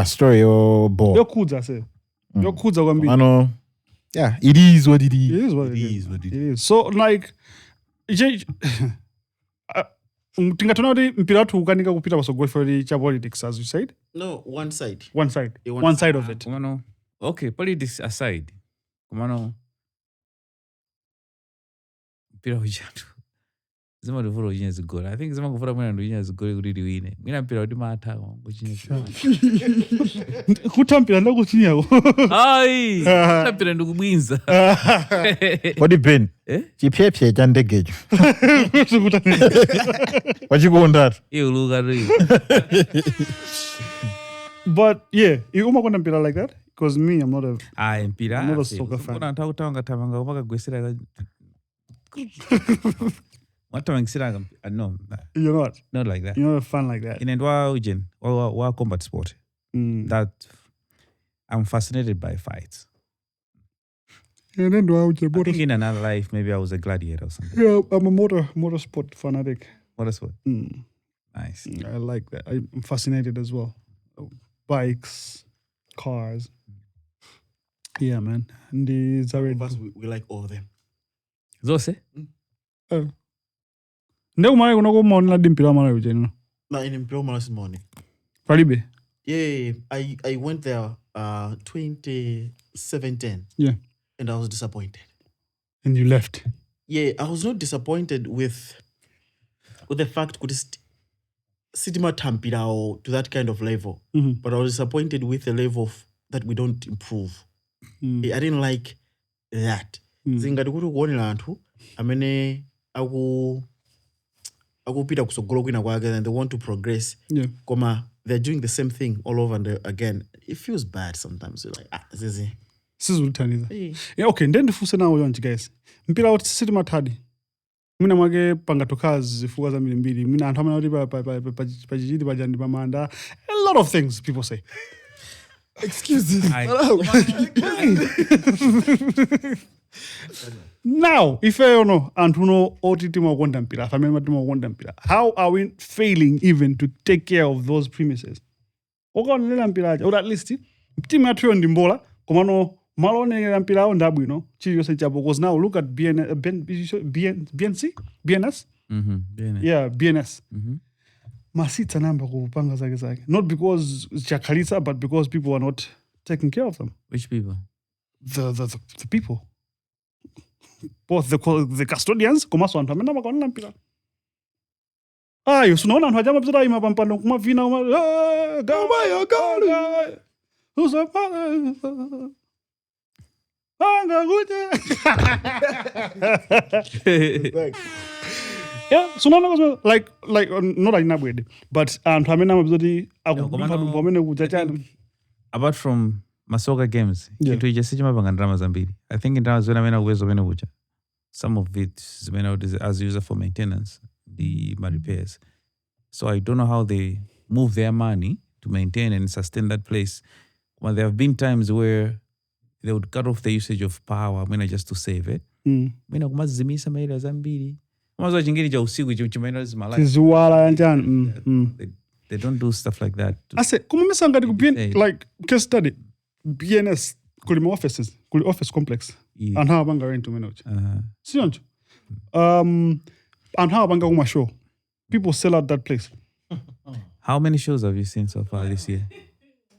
story yo bo. Yo kudza, I say. Yo kudza kwambi. Ano. Yeah, it is what it is. It is what it is. So like tingatona kuti mpira wathu ukanika kupita pasogolo for cha politics, as you said. No, one side. One side of it. Kumano. Okay, politics aside. Kumano. Mpira uchatu. Zima dufuro ujine zigora. I think zima kufura mwena ujine zigora kuti liwine. Mina mpira uti maata kwa ujine zigora. Kutampira ndo kuchini yako. Ai! Kutampira ndo kubwinza. What Ben? Chipyepye cha ndegejo. Wachikuondatu. Iyo luga rui. But yeah, you umakonda mpira like that? Because me, I'm not a soccer fan. Kuna nataka kutanga tamanga upaka gwesira. No. You're not like that. You're not a fan like that. In combat sport. That I'm fascinated by fights. And then I think in another life maybe I was a gladiator or something. Yeah, I'm a motorsport fanatic. Motorsport. Nice. I like that. I'm fascinated as well. Bikes, cars. Yeah, man. And these are we like all of them. Zose? Ndeko mwana kuna ko mwana dimpira mwana uje no. Na in mpira this morning. Palibe? Yeah, I went there 2017. Yeah. And I was disappointed. And you left? Yeah, I was not disappointed with the fact that Sitima Tampirao to that kind of level. But I was disappointed with the level that we don't improve. I didn't like that. Zinga dukuru kuonela anthu amene akupita kusogolo kwina kwake and they want to progress. Yeah. Koma they're doing the same thing all over and again. It feels bad sometimes. You're like, zizi. Sizulitaniza. Yeah, okay, ndifuse nawo yonke guys. Mpira woti Sitima Thadi. Mina mwake pangatokazi zifuka za mbili. Mina anthu amene oti pachijidi pajandi pamanda. A lot of things people say. Excuse me. Now, if you know, Antuno Otitimo Wondampira, Famema Wondampira, how are we failing even to take care of those premises? Or at least, Timatrio and Dimbola, Comano, Malone and Pirao and Dabuino, Chio Sechabo, because now look at BNS? BNS. Yeah, BNS. Masita number of not because Chakalisa, but because people are not taking care of them. Which people? The people. Both the custodians, como são também não vão nampira. Isso não não hajama bzira ima pampano kuma vina uma Yeah, so no, like not like Nabwede, but Pamena Mabzodi, Apart from masoka games, Yeah. kitu ijasijima panga ndrama zambiri. I think in terms when uwezo wena uja. Some of it is when as user for maintenance, the repairs. So I don't know how they move their money to maintain and sustain that place. Well, there have been times where they would cut off the usage of power, just to save it. Mina kumazimisa maila zambiri. Kumazo chingiri cha usiku chimaila zimala. Tizuwala njani. They don't do stuff like that. Ase, kumamisa ngati like case study, BNS, kuli offices, kuli office complex. And how banga rent to manage. Sionjo. And how banga uma show. People sell out that place. How many shows have you seen so far this year?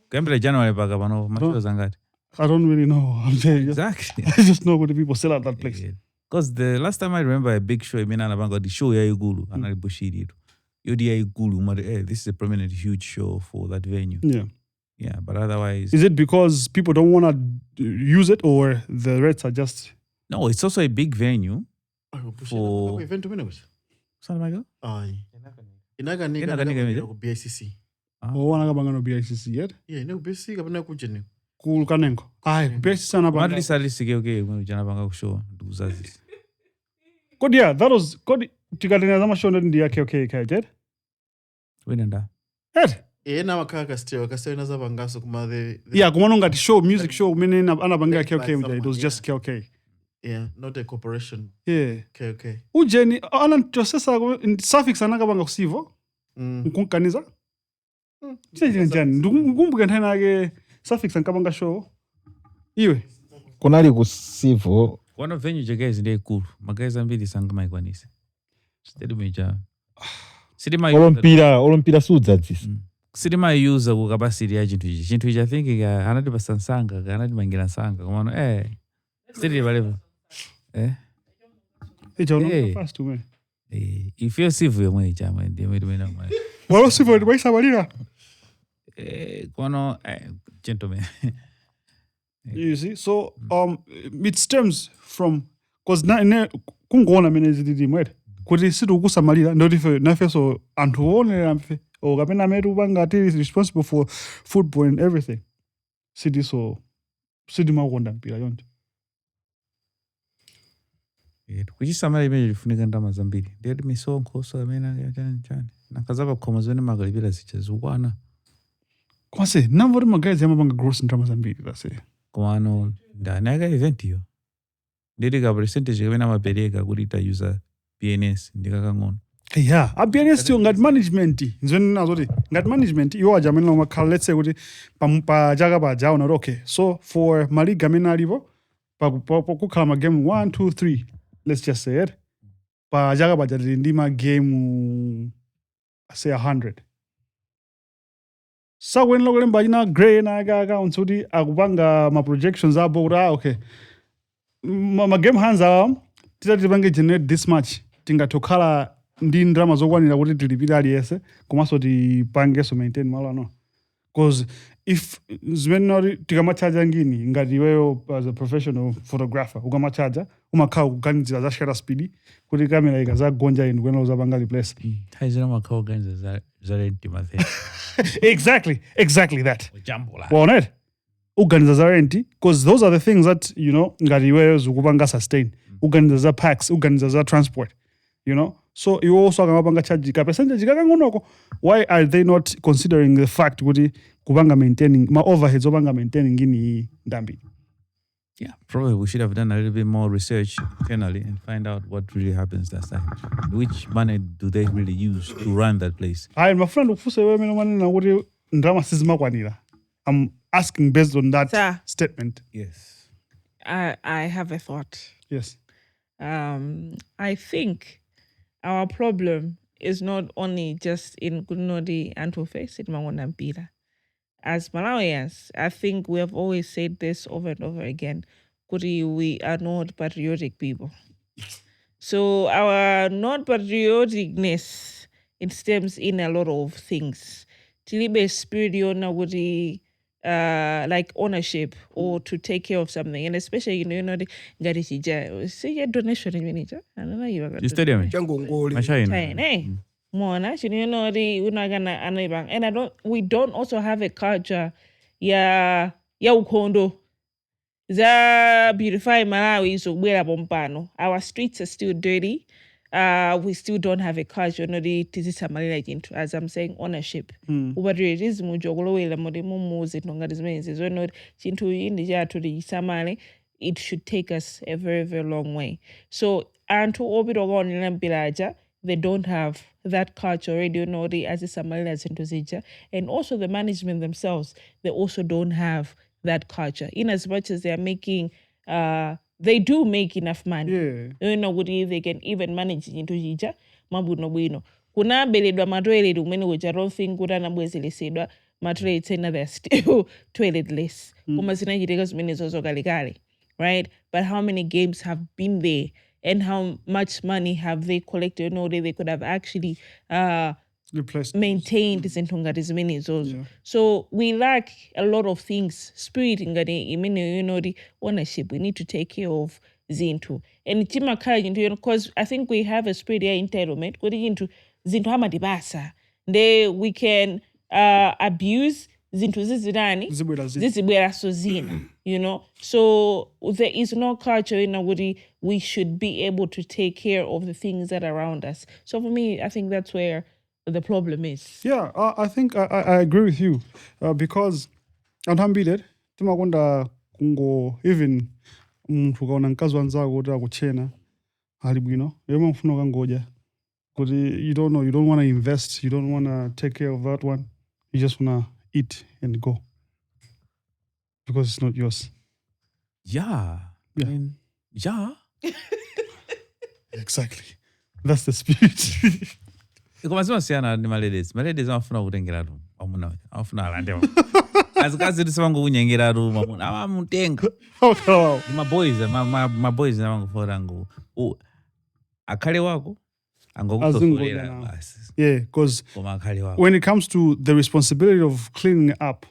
Kembele January baga bano shows angati. I don't really know. I'm saying Exactly. I just know the people sell out that place. Because the last time I remember a big show, I mean, the show ya Igulu, and Bushiri. Yodi ya Igulu, this is a prominent, huge show for that venue. Yeah. Yeah, but otherwise. Is it because people don't want to use it, or the rates are just? No, it's also a big venue. For event Son my God. BICC. Oh, wana kabanga no BICC yet? Yeah, no BICC kabana kujene. Cool kanengo. Aye, BICC sana banga. Madly sadly okay, when jana banga show do zazi. Kodi yeah, that was kodi tikatena zama show ndi yake okay yet? Winenda. Yet? Na makaka still na zabangaso kuma the Yeah, kumano ngati show, music show, meaning anabanga yake okay, it was just okay. Yeah, not a corporation. Yeah. Okay. Ujeni anantosesa suffix anakabanga kusivo. Nkunkaniza. Chanje njani. Ngumbuke nthena yake suffix ankabanga show. Iwe. Kunali kusivo. One of venue jagezi ndiye cool. Mageza mbili sanga maikwanise. Steady meja. Sidima Olimpira sudza dzisi. Sidima user ku capacity ya chintu ichi. Chintu ichi I think anati basansanga, anati mangira sanga. Kumano steady whatever. Fast to me. If you're civil, mwe chama ndiye mwe. Walo civil ndi baisa balira. Kono gentleman. You see, so it stems from because na kungona mene zididi mwete. Kuti situ kusamalira ndotife nafe so antuone amfe o kapena metu bangati is responsible for football and everything. Sidi makonda mpira yonke. Kuchisamala imene lifunika ndama zambiri. Ndiyati misonkho so amene chani. Nakazaba khoma zone magalipira zichazukwana. Kwase nambori magazi amapanga gross ndama zambiri basi. Komano ndanaga event yo. Ndiri ka percentage kamene amapereka kuti ta user PNS ndikakang'ono. Yeah, a PNS tio ngati management. Nzweni nazoti ngati management iwo ajamene lomakhala let's say kuti pa jaga pa jaona okay. So for maliga amene alipo pa kukhala ma game 1 2 3 let's just say it. Pa jaga pa jati ndima game say 100. So when lokole mbajina gray na aga unsuti akupanga ma projections abo kuti okay. Ma game hands titati bange generate this much. Tingatokhala ndi ndrama zokwanira kuti tilipira aliyese komanso tipangeso maintain malo no. Because if zimene tikamachaja ngini ngati iweyo as a professional photographer ukamachaja umakhala kuganizira za shutter speed kuti kamera ikazagonja inu kwena uzapanga replace. Haizina makhala kuganizira za rent mathe. Exactly that. Ujambola. Well, uganiza za rent because those are the things that ngati iweyo zikupanga sustain. Uganiza za packs, uganiza za transport. So you also akamapanga charge ka percentage kakang'onoko. Why are they not considering the fact kuti kupanga maintaining ma overheads opanga maintaining ngini ndambi? Yeah, probably we should have done a little bit more research internally and find out what really happens that time. Which money do they really use to run that place? My friend ufuse wewe mena manena kuti ndrama sizimakwanira. I'm asking based on that statement. Yes. I have a thought. Yes. I think our problem is not only just in Kunodi and Tofe, Sidmawona Mpira. As Malawians, I think we have always said this over and over again. We are not patriotic people. So our not patrioticness, it stems in a lot of things. Tilibe spirit yona kuti like ownership or to take care of something, and especially you know the ngati chija see your donation manager I don't know you are Stadium. Changongole. Mashine. Mona, you know the unagana anibang, and we don't also have a culture ya ukondo. Za beautify Malawi so where bompano. Our streets are still dirty. We still don't have a culture. No, the into as I'm saying ownership. But it is mujogolo wela modemo moses no ngadizmenzi. So no chintu indija to the samale. It should take us a very very long way. So and to obidogon in Blage, they don't have that culture already. No, the as a samale as into zija, and also the management themselves. They also don't have that culture. In as much as they are making, they do make enough money. Yeah. You know, what if they can even manage into jija, mambu no bueno. Kuna beledwa matwele umene which I don't think kuna na bwezi lesedwa matwele tena they're still toiletless. Kuma zina jiteka zimene zozo galikali, right? But how many games have been there and how much money have they collected? No, they could have actually maintained zintungati zozo. So we lack a lot of things. Spirit ingati imene you know the ownership. We need to take care of zintu. And chima kala into because I think we have a spirit here entitlement. Go into zintu hamadibasa. Then we can abuse zintu zizidani. Zizibwera so zina. You know, so there is no culture in Awudi. We should be able to take care of the things that are around us. So for me, I think that's where the problem is. Yeah, I think I agree with you because antambile timakonda kungo even mtu kaona nkazi wanzako kuti akuchena ali bwino yomwe mfuna kangoja kuti you don't know, you don't want to invest, you don't want to take care of that one, you just want to eat and go because it's not yours. Yeah. I mean, yeah. Exactly, that's the spirit. Komazima siyana ni maladies amafuna kutengera tu amuna amafuna alande azikazi tisabango kunyengera tu mamuna amamutenga my boys nabango forango akhale wako angokutofolera basi. Yeah, because when it comes to the responsibility of cleaning up,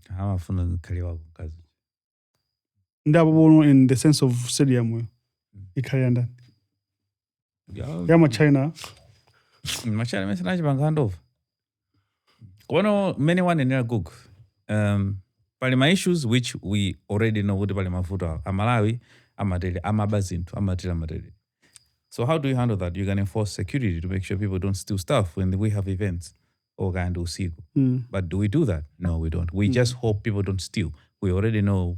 amafuna akhale wako kazi ndabo in the sense of stadium ikhale ndani yama China. Machana mesanaji bangando. Kono many one in Gugu. Palima issues which we already know what palima futa. Malawi, amadeli, amabazinto, amadeli. So how do you handle that? You can enforce security to make sure people don't steal stuff when we have events or can do sigo. But do we do that? No, we don't. We just hope people don't steal. We already know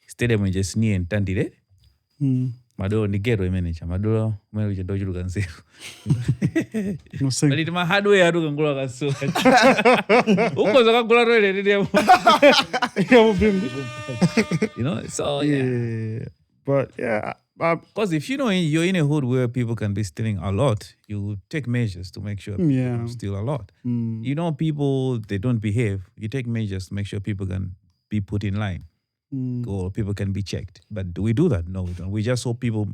stadium is just near and tandire. Maduro ni ghetto manager. Maduro manager doju kanzero. Bali tuma hardware adu kangola kaso. Uko zaka gola role ndio. You know, so yeah. But yeah, because if you know you're in a hood where people can be stealing a lot, you take measures to make sure people don't steal a lot. You know, people they don't behave. You take measures to make sure people can be put in line. Or people can be checked. But do we do that? No, we don't. We just hope people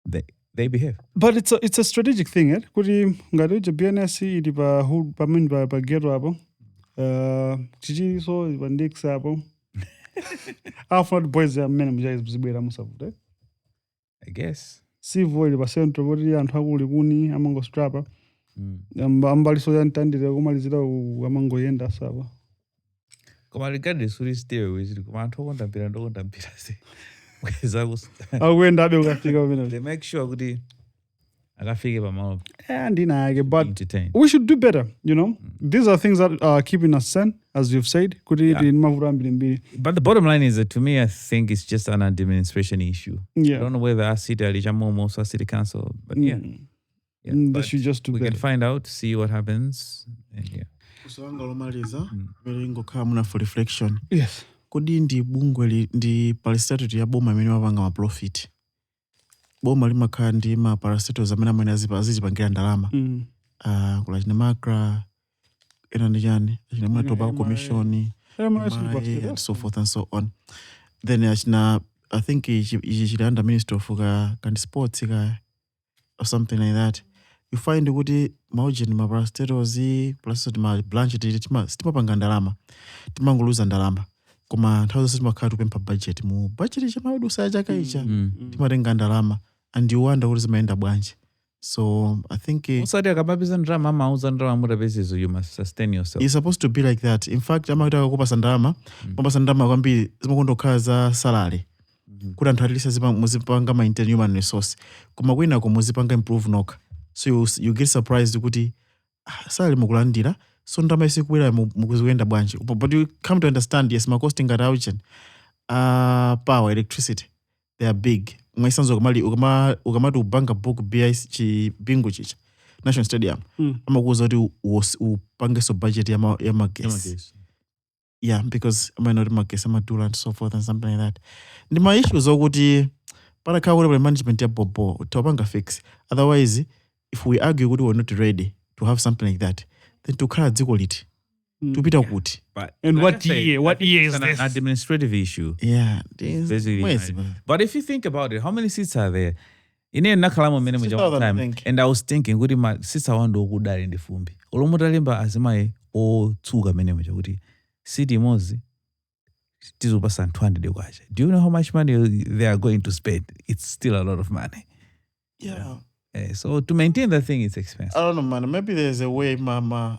they behave. But it's a strategic thing, eh? Kuri ngari je BNC di ba hood ba min ba gero abo. Chichi so ba ndix abo. After the boys are men mjais bzibera musavude. I guess. Si void ba centro bodi anthu akuli kuni amango strapa. Ambali so yantandire kumalizira amango yenda saba. Koma regardless uri stay with koma anthu okondampira ndokondampira se. Awenda be ukafika wena. They make sure kuti akafike pamalo. Ndinake, but we should do better, you know. These are things that are keeping us sane, as you've said. But the bottom line is that to me, I think it's just an administration issue. Yeah. I don't know whether our city or city council, but they should just do better. We can find out, see what happens. And Kusowangalomaliza mbere ngokhala muna for reflection. Yes. Kodi ndi bungwe ndi parastatute ya boma imene mapanga ma profit. Boma limakhala ndi ma parastatutes amene amene azipangira ndalama. Kula chine makra ena ndi chani, chine ma tobacco commission, and so forth and so on. Then I think ichi under Minister of Sports or something like that. You find kuti maujeni maparastatos plus Blage timapanga ndalama timangoluza ndalama koma nthawi zonse timakhala tipempha budget mu budget chamaudusa chaka icha timatenga ndalama and you wonder kuti zimayenda bwanji. So I think usati akamapisa ndalama amauza ndalama mutapesizo you must sustain yourself. It's supposed to be like that. In fact amakutaka kupasa ndalama mapasa ndalama kwambiri zimakondokhala za salary kuti anthu atilisa muzipanga maintain human resource koma kwinako muzipanga improve noka. So you get surprised kuti salary mukulandira so ndalama isikuwera mukuziyenda bwanji. But you come to understand, yes, ma costing at auction power, electricity, they are big. Mwaisanzo ukamati ubanga book BIC chibingu chicha National Stadium amakuza kuti upange so budget ya magas. Yeah, because I might not magas amadula and so forth and something like that. Ndi ma issues okuti para kawo management ya bobo topanga fix. Otherwise if we argue kuti we're not ready to have something like that, then tukhala dziko liti tupita kuti. And what year is an this? administrative issue. Yeah, Basically, right. But if you think about it, how many seats are there? Ine nakalamo mene mja one time, and I was thinking kuti ma seats awando okudali ndi fumbi. Olomudalimba azimaye otsuka mene mja kuti city mozi tizopasa 200 kwacha. Do you know how much money they are going to spend? It's still a lot of money. Yeah. So to maintain the thing, it's expensive. I don't know, man. Maybe there's a way ma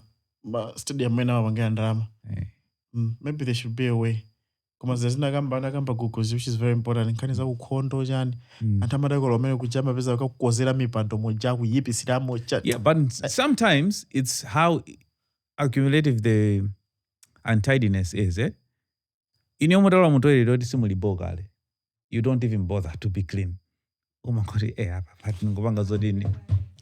stadium mena wangea ndalama. Maybe there should be a way. Kama zazina kamba Gugu, which is very important. Nkani za ukhondo jani. Antamada kolomene kujama pesa wakakukozera mipando moja kuyipi siramo chat. Yeah, but sometimes it's how accumulative the untidiness is, eh? Inyomotala mutoile doti simulibokale. You don't even bother to be clean. Umakoti hapa ngobanga zodini.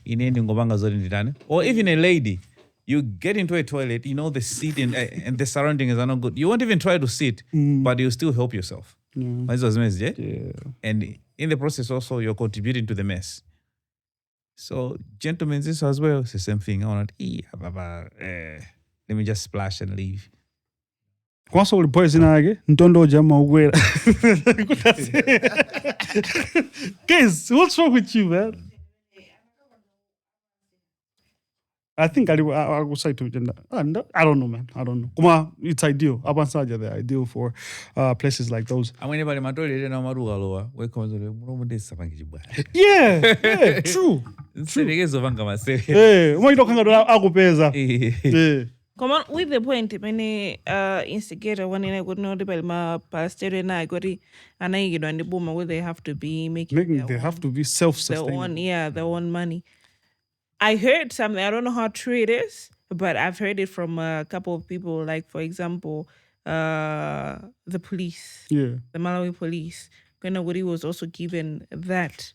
Inendi ngobanga zodini tane. Or even a lady, you get into a toilet, you know the seat and the surroundings are not good. You won't even try to sit, but you still help yourself. Yeah. And in the process also, you're contributing to the mess. So, gentlemen, this as well, it's the same thing. Let me just splash and leave. Kwanza ulipoezi nage ntondo jama ugwera. Guys, what's wrong with you, man? I think I will say to you, I don't know, man. I don't know. Kuma, it's ideal. Abansaja, they're ideal for places like those. Yeah, true. Come on with the point. Many instigator one in a good note about my pastor and I got it, and I get on the boom where they have to be making they have to be self-sustaining. Their own money. I heard something, I don't know how true it is, but I've heard it from a couple of people, like, for example, the police, the Malawi police. Kanaguri was also given that.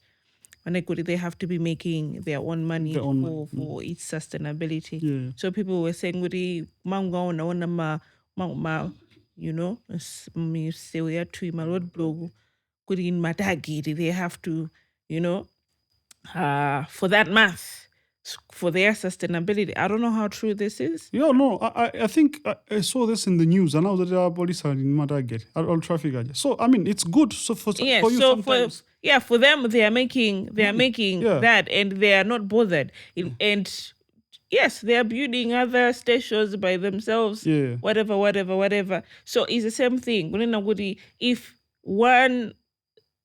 They have to be making their own money for its sustainability. Yeah. So people were saying, you know, they have to, you know, for that math, for their sustainability. I don't know how true this is. Yeah, no, I think I saw this in the news, and now that the police are in Madagascar, all traffic. So I mean, it's good. So for you sometimes. For them, they are making that, and they are not bothered. And yes, they are building other stations by themselves. Yeah. Whatever. So it's the same thing. If one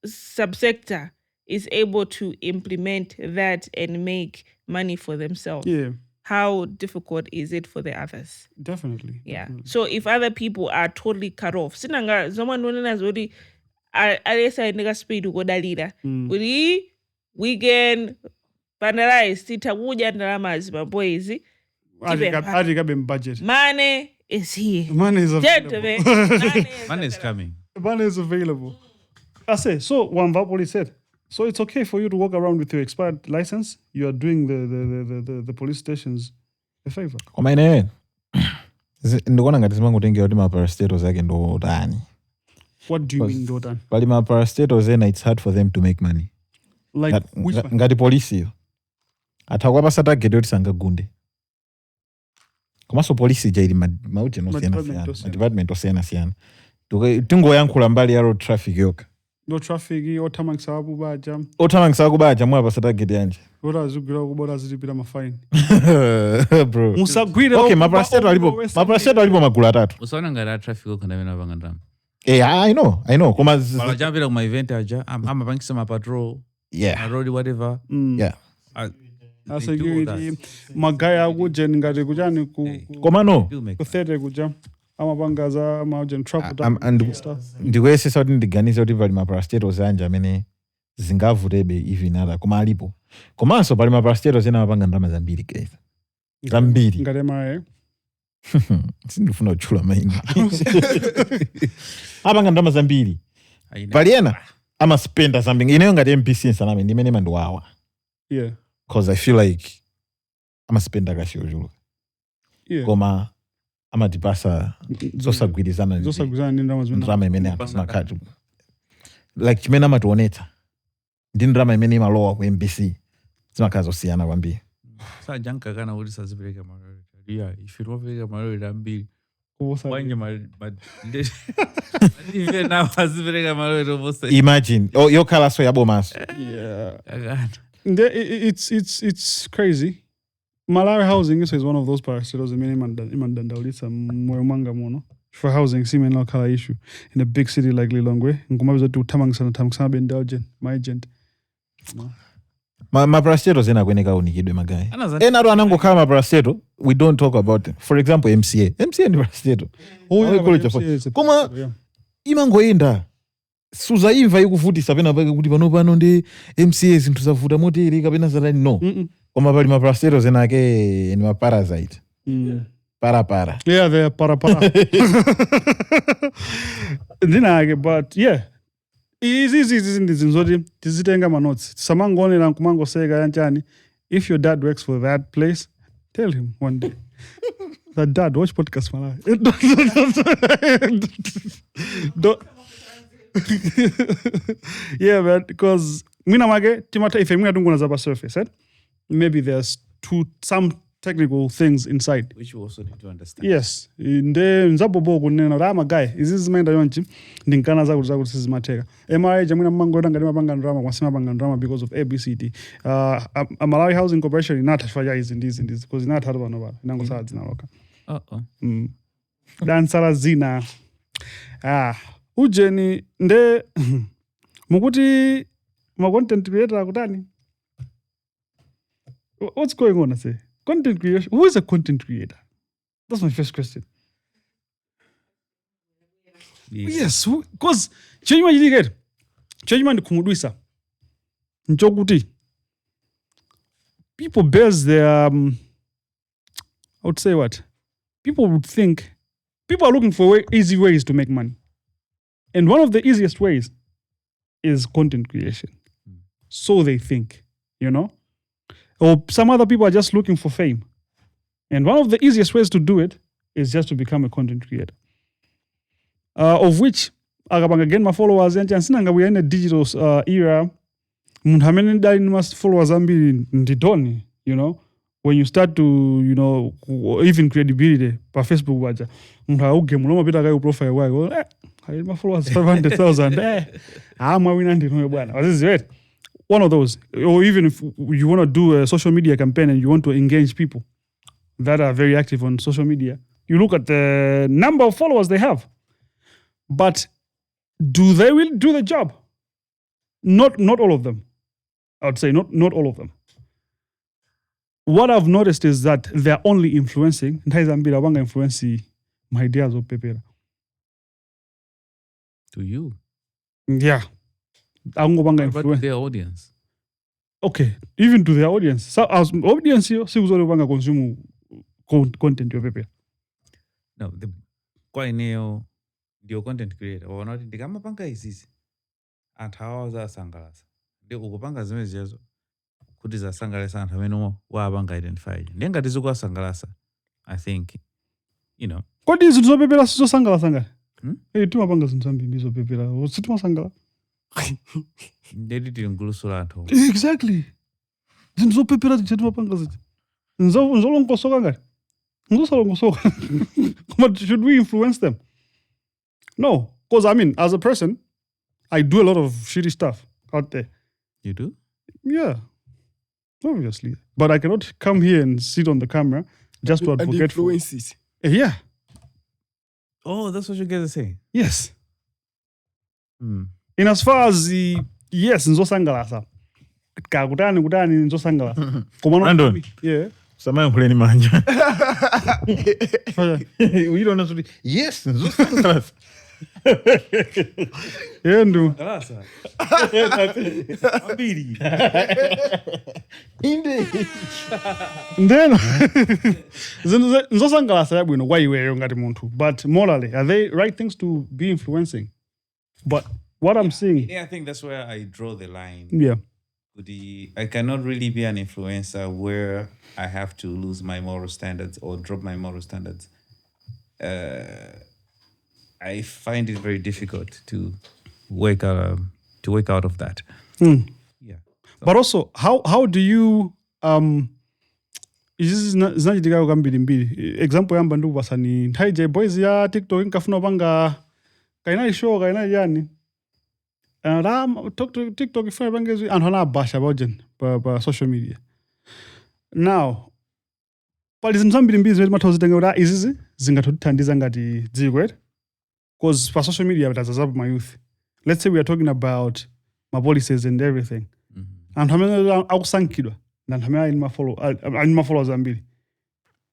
subsector is able to implement that and make money for themselves, how difficult is it for the others? Definitely. Yeah. Definitely. So if other people are totally cut off, sinanga someone known as already alesa nigga speed uko dalida. We can panelize sitakuja ndalama zimabwezi. Budget. Money is here. Money is available. Money is coming. Money is available. I say, so Wamba police said, so it's okay for you to walk around with your expired license. You are doing the police stations a favor. Komaine, ndikona ngati simangotenga kuti ma parastatals ake ndo tani. What do you mean ndo tani? Pali ma parastatals then it's hard for them to make money. Like which one? Ngati police. Atakwa pasata gede kuti sangagunde. Komaso police jaili mauje no siyana. Department osiyana. Tungoyankhula mbali ya road traffic yoka. no traffic othamangisa kubaja othamangisa kubaja mwapa satageti yanje otazigwira kubora zilipira mafine bro musagwire okay maprasteto alipo magulu atatu usaona ngati a traffic okhanda amene apanga ndalama I know koma malachapita kuma event aja amapangisa mapatrol road whatever yeah asecurity magaya akujeni ngati kuchani koma no kuthete kuja amapangaza amaujeni trap ndikuyesesa kuti ndiganize kuti pali maprastetos anje amene zingavutebe even ala koma alipo komanso pali maprastetos ena amapanga ndalama zambiri guys zambiri ngati mae sindifuna kutchula maina apanga ndalama zambiri pali ena amaspenda something ineyo ngati MPC nsaname ndimene mandiwawa yeah because I feel like amaspenda kashiochuluka koma amatipasa zosagwirizana ndrama imene apasinakati like chimene amationetsa ndi ndrama imene imalowa ku MPC zimakhala zosiyana kwambiri sajankakana kuti sazipereka malori ife timapereka malori ambiri wanje nawazipereka malori oposa imagine yokhalaso yabomaso it's crazy. Malawi housing is one of those parastatals imandandaulitsa moyo mwanga muno for housing seeming no color issue in a big city like Lilongwe ngumabiza kuti uthamangisana bendalgen my agent maprasteto zena kweneka unikidwe magayi ena atu anangokhala maprasteto we don't talk about it. For example MCA ndi prasteto koma imangoyenda suzaimva ikuvutisa pena pake kuti pano ndi MCA zinthu zavuta moteri kapena zatani no koma pali maprastetos ena ake ni maparasite para yeah they are para ndinake but yeah izi ndizoti tizitenga manotsi tisamangonera nkumangoseka yanchani if your dad works for that place tell him one day that dad watch Podcastmalawi yeah man because mina make timata ife mina tungona zapa surface maybe there's some technical things inside which you also need to understand yes nde nzabobo kunena rama guy izi zimaenda yonchi ndinkana zakuti sizimatheka MRA jamuna mangora ngati mapanga drama kwasima panga drama because of ABCD a Malawi Housing Corporation inathafa izi ndizi because inathatha pano pano inango sala dzina loka dansala zina ujeni nde mukuti ma content creator akutani what's going on say content creation who is a content creator that's my first question yes because chanyuma chidikete chanyuma ndikhumudwisa nchokuti people base their I would say what people would think people are looking for easy ways to make money and one of the easiest ways is content creation so they think you know or some other people are just looking for fame. And one of the easiest ways to do it is just to become a content creator. Of which, again, my followers, and we are in a digital era. How many must followers nditoni, you know? When you start to, you know, even credibility, by Facebook, waja. Profile, my followers 500,000. I'm a winner. What is it? One of those, or even if you want to do a social media campaign and you want to engage people that are very active on social media, you look at the number of followers they have. But do they really do the job? Not all of them. I would say not all of them. What I've noticed is that they're only influencing. My ideas of paper. To you? Yeah. But their audience. Okay, even to their audience. So as audience here, si uzuri wanga consume content yo pepe. No, the kwa eneo ndio content creator. Wanati ndikama panga izizi. And how za sangalasa. Ndio kukupanga zimwe ziyezo. Kuti za sangalasa anthu amene wa panga identify. Ndenga tizuko sangalasa. I think you know. Kodi izi zopepera sizo sangalasa ngati? Tuma panga zinthambi mizo pepera. Sitima sangala. Ndedi nguluso anthu. Exactly. Zinthu zopepera tichetima panga ziti. Nzolongosoka ngati. Nzosalongosoka. But should we influence them? No, because I mean, as a person, I do a lot of shitty stuff out there. You do? Yeah, obviously. But I cannot come here and sit on the camera just to And advocate for. influences. Yeah. Oh, that's what you guys are saying. Yes. Hmm. In as far as the yes, nzosangalasa. Kutani nzosangalasa. Brandon. Yeah. Samaya mkuleni manja. You don't know what yes. Yeah, no. Then nzosangalasa yabwino why you ngati muntu. But morally, are they right things to be influencing? But what I'm seeing, Yeah, I think that's where I draw the line. yeah. I cannot really be an influencer where I have to lose my moral standards or drop my moral standards. I find it very difficult to wake out of that. Yeah. But also, how do you zinachitika kambirimbiri example yamba ndikupasa ni nthawi boys ya TikTok inkafuna panga kainali show kainali yani TikTok ifuna pangezwi anthu anabasha baujeni pa social media. Now pali zinthu zambirimbiri zimene timatha kuzitenga kuti izizi zingatithandiza ngati dziko because pa social media batazazapo my youth. Let's say we are talking about my policies and everything. Anthu amene akusankhidwa na anthu amene ali ma followers ambiri.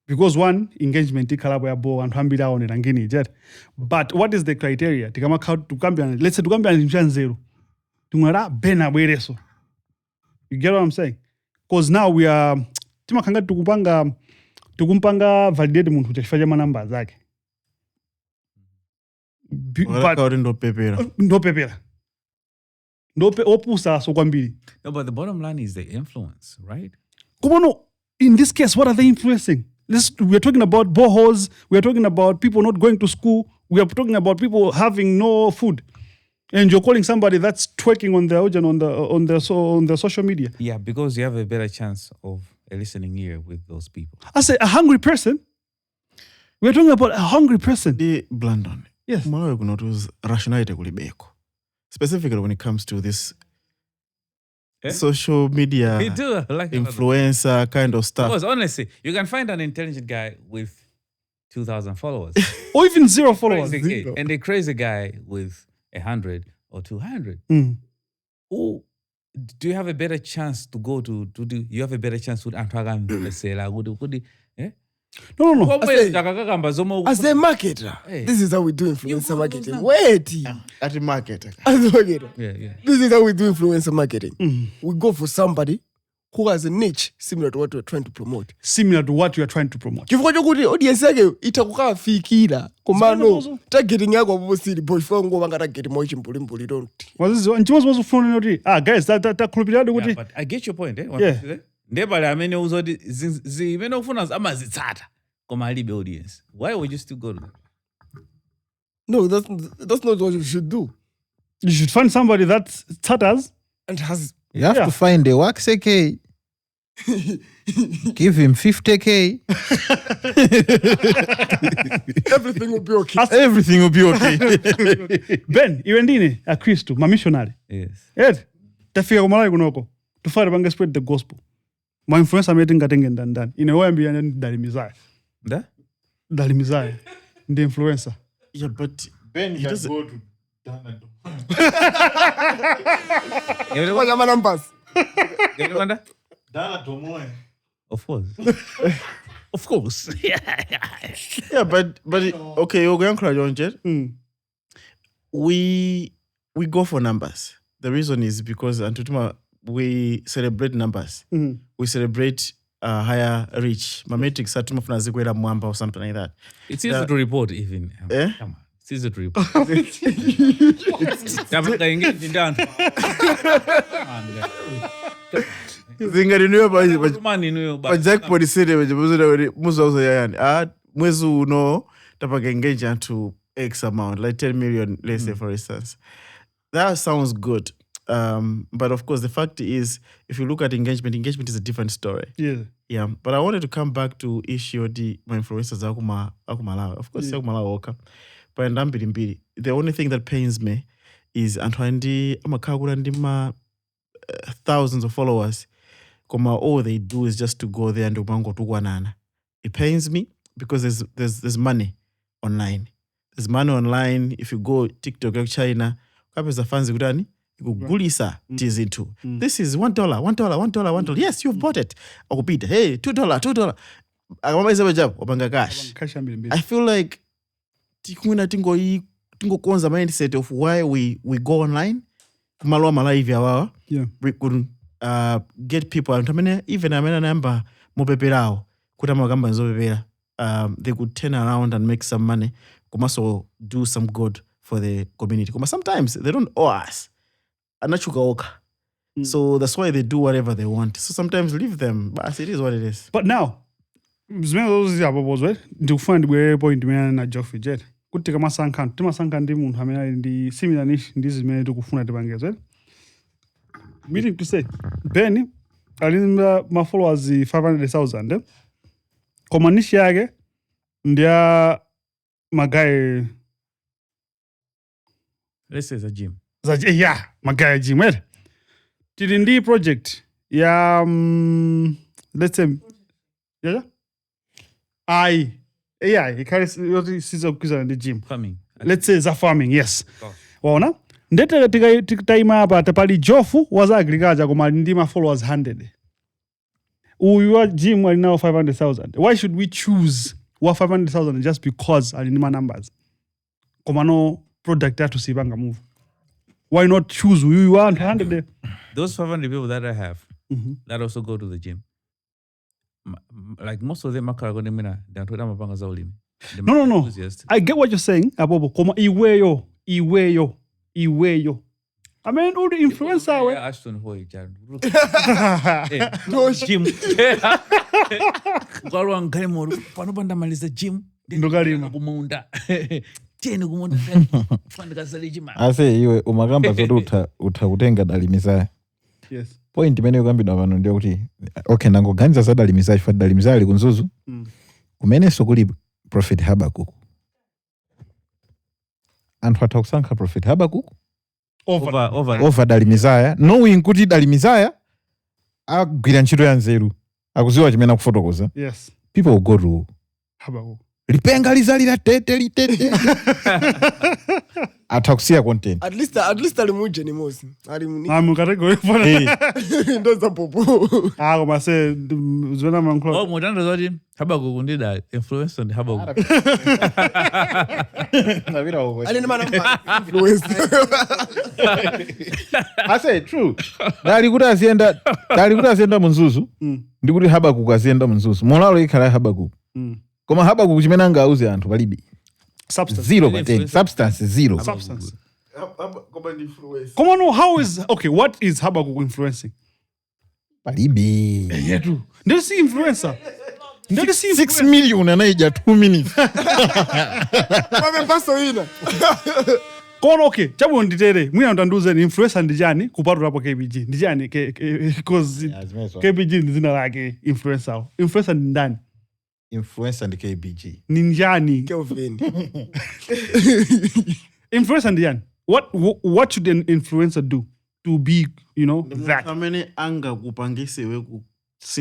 Because one, engagement ikhalapo yabo anthu ambiri aonera ngini jet. But what is the criteria? Let's say tukambirana mchanzero. Tumara bena bwereso. You get what I'm saying? Because now we are timakhanga tukumpanga validate munthu chifukwa cha namba zake. But ndopepera. Opusa so kwambiri. No, but the bottom line is the influence, right? Kubono, in this case, what are they influencing? We are talking about boreholes. We are talking about people not going to school. We are talking about people having no food. And you're calling somebody that's twerking on their social media. Yeah, because you have a better chance of a listening ear with those people. I say a hungry person. We're talking about a hungry person. Blandon. Yes. Malawi kunotuza rationality kulibeko. Specifically when it comes to this social media They do like influencer kind of stuff. Because honestly, you can find an intelligent guy with 2,000 followers. Or even 0 followers. And a crazy guy with 100 or 200. Oh, do you have a better chance to go to do? You have a better chance with Antagan. No. As a marketer, this is how we do influencer marketing. Wait. At the market. As a marketer. Yeah. This is how we do influencer marketing. We go for somebody who has a niche similar to what we're trying to promote. Similar to what you are trying to promote. Chifukwa chokuti audience yake itakukafikira komano targeting yako aposiri boyfriend ngo vanga target mochi mpulimpuli don't. Nchimozimozo ufuna kuti guys takhulupirira kuti But I get your point, eh? Yeah. Ndebale amene uzoti zimene ufuna amazitsata koma alibe audience. Why would you still go to them? No, that's not what you should do. you should find somebody that stutters And has You have to find a wax AK. Give him 50K. everything will be okay. Everything will be okay. Ben iwe ndine a Kristu ma missionary. Yes. Tafika kumalawi kunoko tufare bange spread the gospel. Ma influencer amete ngatenge ndani ine wayambia ndalimizayo. Ndalimizayo ndi influencer. Yeah, but Ben he doesn't go to Ghana. What are my numbers? Of course. Of course. yeah, but okay, you're going to we go for numbers. The reason is because Antutuma we celebrate numbers. We celebrate higher reach. My metrics are tuma funazi kwera mwamba or something like that. It's easy to report even. Eh? Come on. It's easy to report. Jackpot city muzo yani mwezi uno tapaka engage into X amount, like 10 million, let's say for instance. That sounds good. But of course the fact is, if you look at engagement is a different story. Yeah. But I wanted to come back to issue my influencers akumalawi. Of course, akumalawi oka. But the only thing that pains me is anthu amakhala kuti ndi ma thousands of followers koma all they do is just to go there and umangotukwanana. It pains me because there's money online. There's money online. If you go TikTok like China, kapeza fans kutani ikugulisa tizinthu. This is $1. Yes, you've bought it. Akupita, hey, $2. Akamaiza jabu wapanga cash. I feel like tikuna tingokonza mindset of why we go online. Kumalowa Malawi awawa. Yeah. We could get people even amena namba mopeperawo kuti amakamba nzopepera. They could turn around and make some money. Kuma also do some good for the community. Kuma sometimes they don't owe us. Anachuka oka. So that's why they do whatever they want. So sometimes leave them. But it is what it is. But now, zimene zozizi apopozo ndikufuna ndibwerere point imene na Geoff jet kuti timasankha ndi munthu amene ali ndi similar niche ndi zimene tikufuna tipangezo. Meaning to say, Ben ali ma followers 500,000 koma niche yake ndiya magayi. Let's say it's a gym. Yeah, magayi gym. Tili ndi project ya let's say yeah. Ikali siza kukiza ndi gym. Farming. Let's say za farming, yes. Waona? Ndete tikataima apa tapali Geoff was agriculture koma ndi ma followers 100. Uyu gym ali now 500,000. Why should we choose 500,000 just because ali ndi ma numbers? Koma no product yathu sipanga move. Why not choose who you want 100? Those 500 people that I have that also go to the gym. Like most of them are going to mapanga za ulimi. No. I get what you're saying, Abobo. Koma iweyo. I mean, all the influencer we. Ashton Hoy, Gym. Galwa ngalimo panopanda maliza gym. Ndogalima kumunda. Tena kumunda. Fandika salijima. Ase iwe umakamba zoti utakutenga dalimizaya. Yes. Point imene ukambidwa pano ndio kuti okay ndangoganiza za dalimizaya chifukwa dalimizaya ali kunzuzu. Kumenenso kuli Prophet Habakkuk. Anthu atakusankha Prophet Habakkuk over dalimizaya, knowing kuti dalimizaya agwira ntchito ya nzeru akuziwa chimene akufotokoza. Yes. People will go to Habakkuk. Lipenga lizalira tete. Atakusia content. At least alimuje ni mosi. Mukatego yefona. Ndoza popo. Koma se zwena manklo. Mutanda zoti Habakkuk ndida influence on Habakkuk. Ali mana influence. I say true. Dali kuti azienda munzuzu. Ndikuti Habakkuk azienda munzuzu. Molalo ikhala Habakkuk. Koma Habakkuk chimene angauze anthu palibe. Substance. 0%. Substance 0. Substance. Come on, how is what is Habakkuk influencing? Palibe. Yeah, true. There's the influencer. 6 million anaija 2 minutes. Mame paso ina. Kono okay, chabu nditere. Mwina ndanduze ni influencer ndijani kupatu rapo KBG. Ndijani because KBG ndizina lake influencer. Influencer ndani. Influencer and KBG. Ninjani. Kelvin. Influencer ndijani. What should an influencer do to be, that? Amene anga kupangise we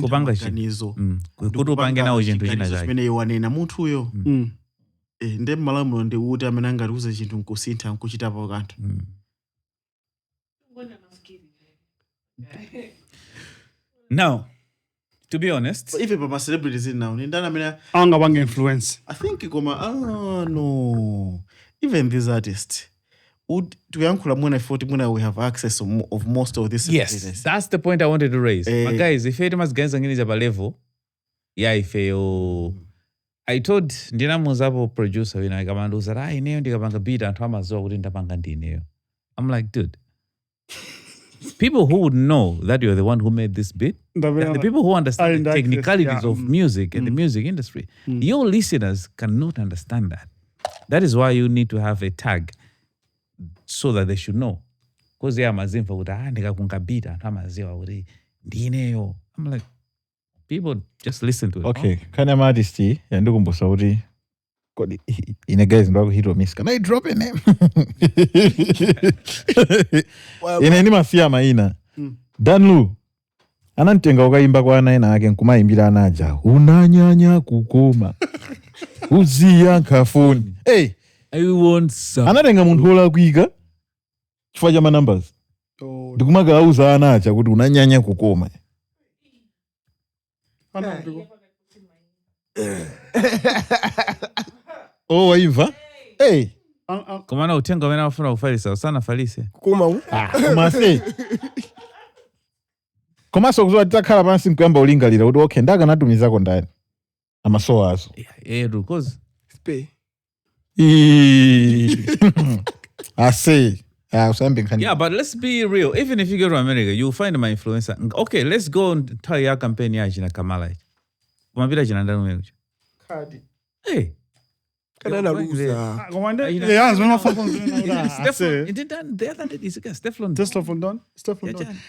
Kupanga ganizo. Kuti upange nawo chinthu china chake. Chimene iwanena munthu uyo. Nde malamulo ndi kuti amene angatiuze chinthu nkusintha nkuchitapo kanthu. Now, to be honest, But even for my celebrities in now, ndana amene Anga banga influence. I think no. Even these artists tuyankhula mwena ifoti mwena we have access of most of these yes, celebrities. that's the point I wanted to raise. My guys, if you must guys ngini jaba level, yeah, if you I told ndina muzapo producer wina akamanduza ra ineyo ndikapanga beat anthu amazowa kuti ndapanga ndineyo. I'm like, dude. People who would know that you're the one who made this beat, the people who understand the technicalities of music and the music industry, your listeners cannot understand that. That is why you need to have a tag so that they should know. Because they are mazimfa kuti ndikakunga beat anthu amaziwa kuti ndineyo. I'm like, people just listen to it. Okay, kana artist yandikumbusa kuti ine guys ndo hit or miss. Can I drop a name? Ine ni mafia maina. Danlu. Anantenga ukaimba kwa ana ake nkumaimbira anaja. Unanyanya kukoma. Uzia kafuni. Hey, I want some. anatenga muntu hola kuiga. Chifukwa cha numbers. Ndikumaga auza anacha kuti unanyanya kukoma. Oh, waimva? Hey. Kumana utenga wena wafuna ufalisa. Sana falise. Kuma. Kumase. Komaso kuzoa titakhala pansi mkuyamba ulingalira kuti okay ndaga natumizako ndani. Amaso aso. Cause Spay. I say. Yeah, but let's be real. Even if you go to America, you'll find my influencer. Okay, let's go and tell your campaign ya jina Kamala. Kumabila jina ndani mwe. Cardi. Hey. Kana na ruza. Stefan.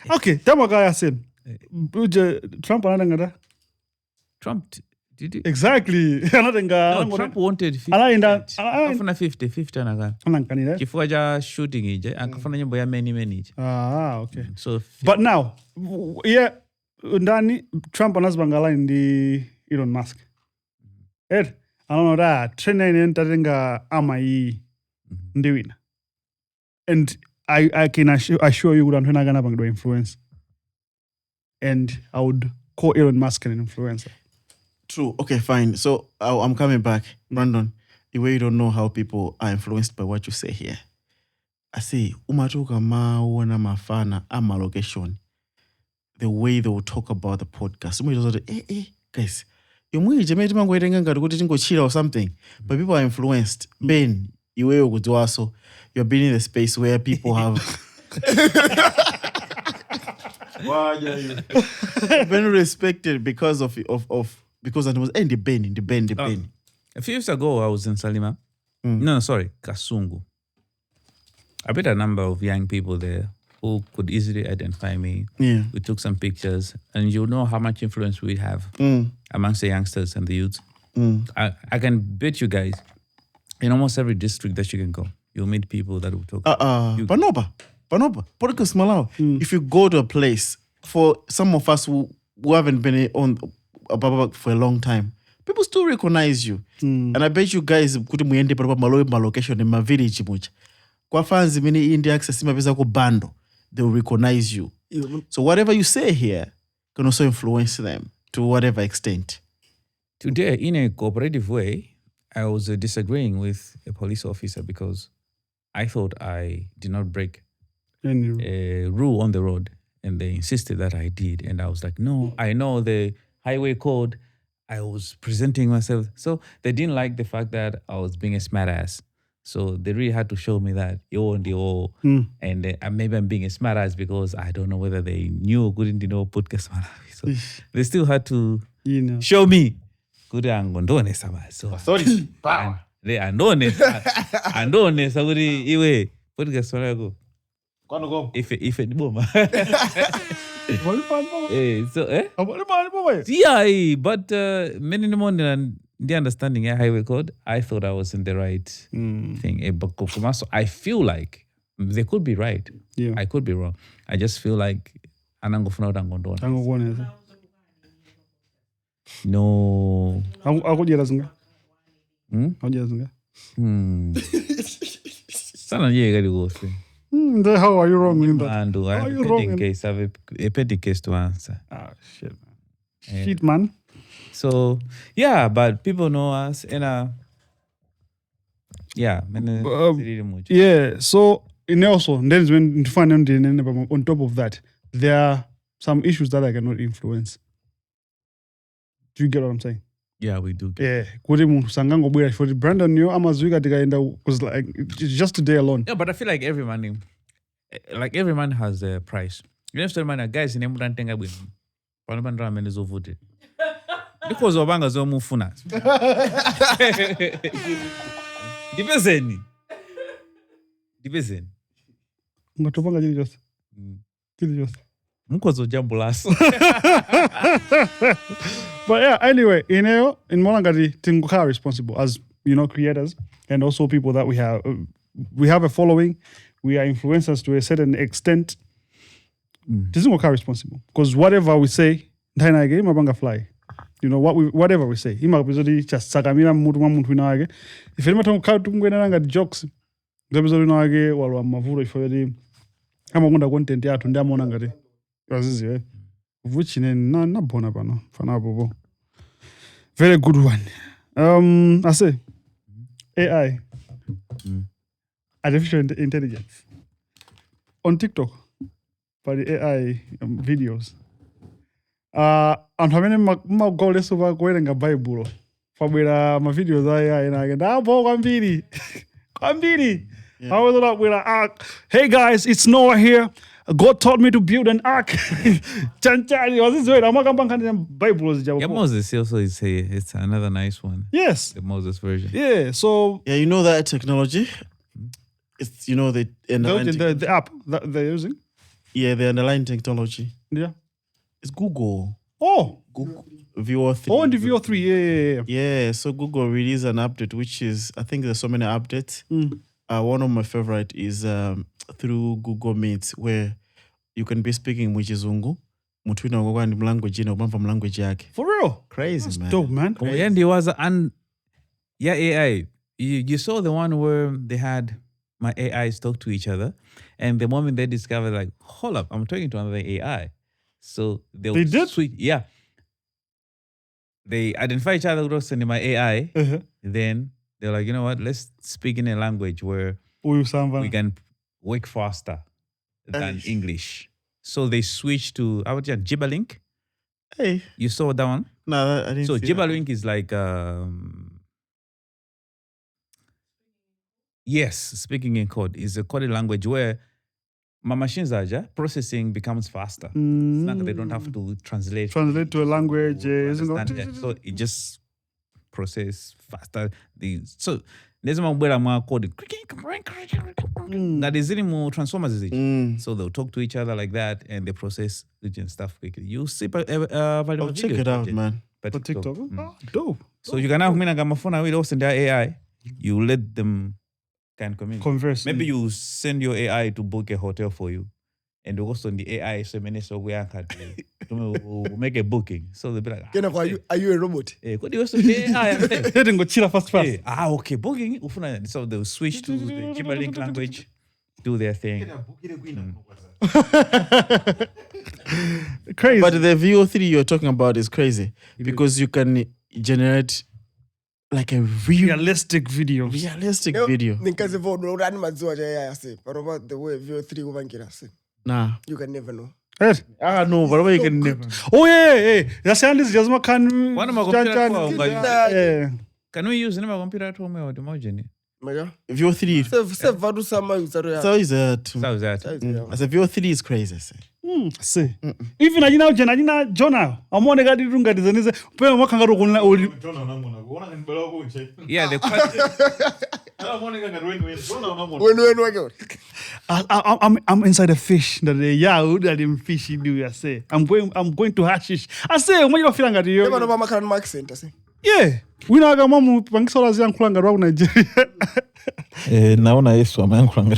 Okay, tell guy I said. Trump another. Trump did it? Exactly. No, Trump wanted 50. Akafuna 50 anagana. Kifua ja shooting ije, akafuna nyimbo ya many. Okay. So but now, yeah, ndani Trump anazibangala ndi Elon Musk. Ed, I don't know that. Trend ntatenga ama hii ndiwina. And I can assure you that we're going to influence. And I would call Elon Musk an influencer. True. Okay, fine. So I'm coming back. Brandon, the way you don't know how people are influenced by what you say here. I say, umatuka mawana mafana ama location. The way they will talk about the podcast. Guys, or something. But people are influenced. Ben, you're being in the space where people have been respected because of because it was in the Ben. A few years ago, I was in Salima. No, sorry, Kasungu. I met a number of young people there who could easily identify me. Yeah. We took some pictures, and you know how much influence we have amongst the youngsters and the youth. I can bet you guys, in almost every district that you can go, you'll meet people that will talk. Panopa, Podcastmalawi. If you go to a place, for some of us who haven't been on for a long time, people still recognize you. And I bet you guys kuti muende pa Malawi location in my village much. Kwa fans mini India access mapesa ko bando, they will recognize you. So whatever you say here can also influence them to whatever extent. Today, in a cooperative way, I was disagreeing with a police officer because I thought I did not break a rule on the road, and they insisted that I did. And I was like, no, I know the highway code. I was presenting myself. So they didn't like the fact that I was being a smartass. So they really had to show me that and maybe I'm being a smartass because I don't know whether they knew or couldn't know Podcastmalawi. So they still had to show me. So sorry. They andone saguri iwe Podcastmalawi. If it boma. So yeah, but many in the morning and the understanding highway code, I thought I was in the right thing. So I feel like they could be right. Yeah. I could be wrong. I just feel like anangofuna utangondona. No. Sana yeye gari gose. How are you wrong in that? And How are you wrong in case? I have a petty case to answer. Shit, man. Shit, man. So yeah, but people know us and yeah, yeah. So in also then when you find on top of that, there are some issues that I cannot influence. Do you get what I'm saying? Yeah, we do. Yeah, for Brandon, was like just today alone. Yeah, but I feel like every man has a price. You have to remind guys in Emudantenga with Parliament is voted. Because Obanga zo mufuna. Dipezeni. Ngatopanga just. Mkozo jambo laso. But yeah, anyway, in Molangati, Tinguka responsible as creators and also people that we have a following. We are influencers to a certain extent. This is not responsible because whatever we say, mabanga fly. Whatever we say, just sakamira muntu inawage. If any matter how jokes, episode inawage walwa mavuro ifodi. Amagunda content ya tundia mona ngati. Wazizi which na bona bano fana bobo. Very good one. I say AI, artificial intelligence on TikTok for the AI videos. And how many goal is over going a Bible for my videos? I Kwambiri. I was up with an ark. Hey guys, it's Noah here. God taught me to build an ark. Chanchari was this way. I'm not Bible. Yeah, Moses also is here. It's another nice one. Yes, the Moses version. Yeah. So yeah, that technology. It's the app that they're using. Yeah, the underlying technology. Yeah. It's Google. Oh. Google VO3. Oh, and the VO3, yeah. Yeah, so Google released an update, which is, I think there's so many updates. One of my favorite is through Google Meet, where you can be speaking Mwichizungu. Mutwina gogo and language from language yake. For real? Crazy, that's man. Dope, man. Crazy. And there was AI. You saw the one where they had my AIs talk to each other, and the moment they discovered, like, hold up, I'm talking to another AI. So they did? Switch, yeah. They identify each other with my AI. Then they're like, you know what? Let's speak in a language where we can work faster than English. So they switched to Gibberlink. Hey, you saw that one? No, I didn't. So see Gibberlink is like yes, speaking in code is a coded language where my machines are processing becomes faster. It's not that they don't have to translate to a language. So it just process faster. So there's more code. That is any more transformers. So they'll talk to each other like that, and they process and stuff quickly. You see, check it out, man. But TikTok, dope. So you can have my phone with us and their AI. You let them can converse. Maybe you send your AI to book a hotel for you, and they go on the AI so we are to make a booking. So they'll be like, are you a robot? What do you say? AI? Then go chill fast. Okay, booking. So they'll switch to the Gibberlink language, do their thing. Crazy. But the VO3 you're talking about is crazy because you can generate like a realistic video. Because of what the way VO3 uvangira. Nah. You can never know. No, but you can never. Oh yeah. That's just my can. One of my computer. Can we use my computer at home or the VO3. So is that. As a VO3 is crazy. See. Even I Jonah. I'm one guy doing that. Yeah, I'm inside a fish that the fish do. I say I'm going to hashish. I say when you're feeling at you. Yeah. We know ga mamu pangisola zya nkulanga rwa Nigeria. Naona Yesu ameankulanga.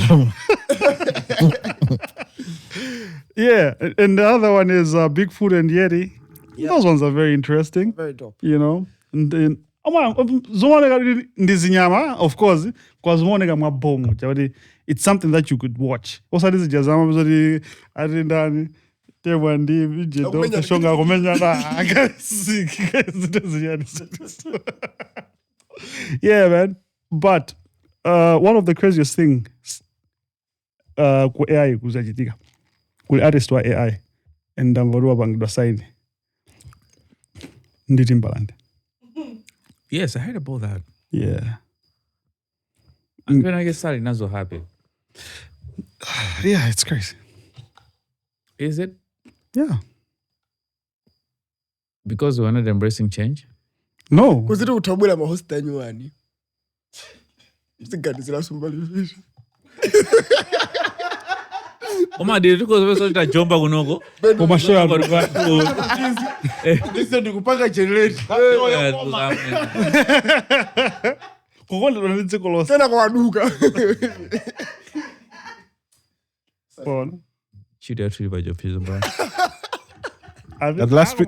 Yeah, and the other one is Bigfoot and Yeti. Yeah. Those ones are very interesting. Very dope. And then ndizinyama, of course, because it's something that you could watch. Also, this is jazama yeah, man. But one of the craziest things AI kuzajitika. Kuli artist wa AI and ndamvorua bangidwa sign ndi Timbaland. Yes, I heard about that. Yeah. I'm when I get started, not so happy. Yeah, it's crazy. Is it? Yeah. Because we're not embracing change? No. Because it would trouble my host anyone. You think God is the last one. Oma did because we saw jomba kunogo. Oma show Listen to kupanga generate. kukondedwa ndi dziko lonse tena kwaduka bona Chidi actually by Geoff is bad.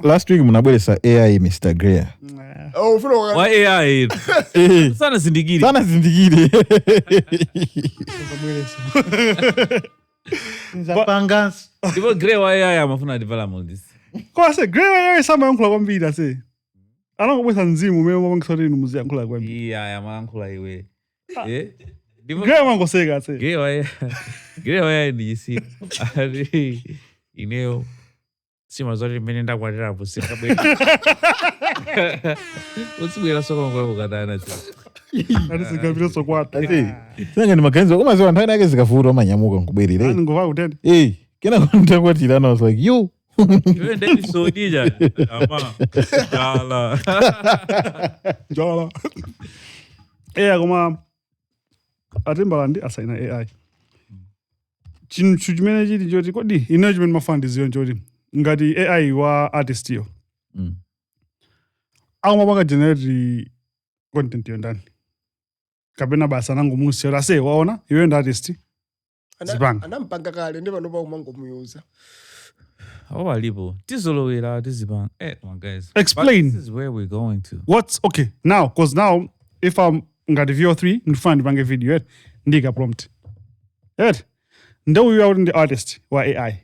last week munabweresa AI Mr. Greer. oh ufuna kwa Why AI? Sana sindikiri. Sana zindikire. Nzapangas. Ndipo Grey why AI amafuna development this. kwase grewe sama yankhula kwambiri ase anangobwesa mzimu meme mwangisoti ni muzi yankhula kwambiri Yeah, amalankhula iwe. Eh? Ndipo grewe mangoseka ase Grey why ndisi. Ari ineo simazoti mene ndakwatira apo sikabwera. Usibwera soko ngolo kukatana tu. atisikapire sokwata Sanga ni makanzo koma zo anthu ake zikafuta manyamuka nkubwerere. ngova kutende Kena kuntakwatira na was like yo. Iwe ndi sodija. Ama. Jala. njala koma atimbala ndi asaina AI chinthu chimene chili choti kodi ine chimene mafandiziyo choti ngati AI wa artist yo akumapanga generate content yo ndani kapena basa nangomusiyora ase waona iwe ndi artist zipanga anampanga kale ndi pano pa umangomuyuza Alipo. Tizolowera tizipanga. Come on guys. Explain. But this is where we're going to. what's okay now because now if I'm ngati VO3 ndifuna ndipange video yet ndika prompt yet ndo uyu out the artist wa AI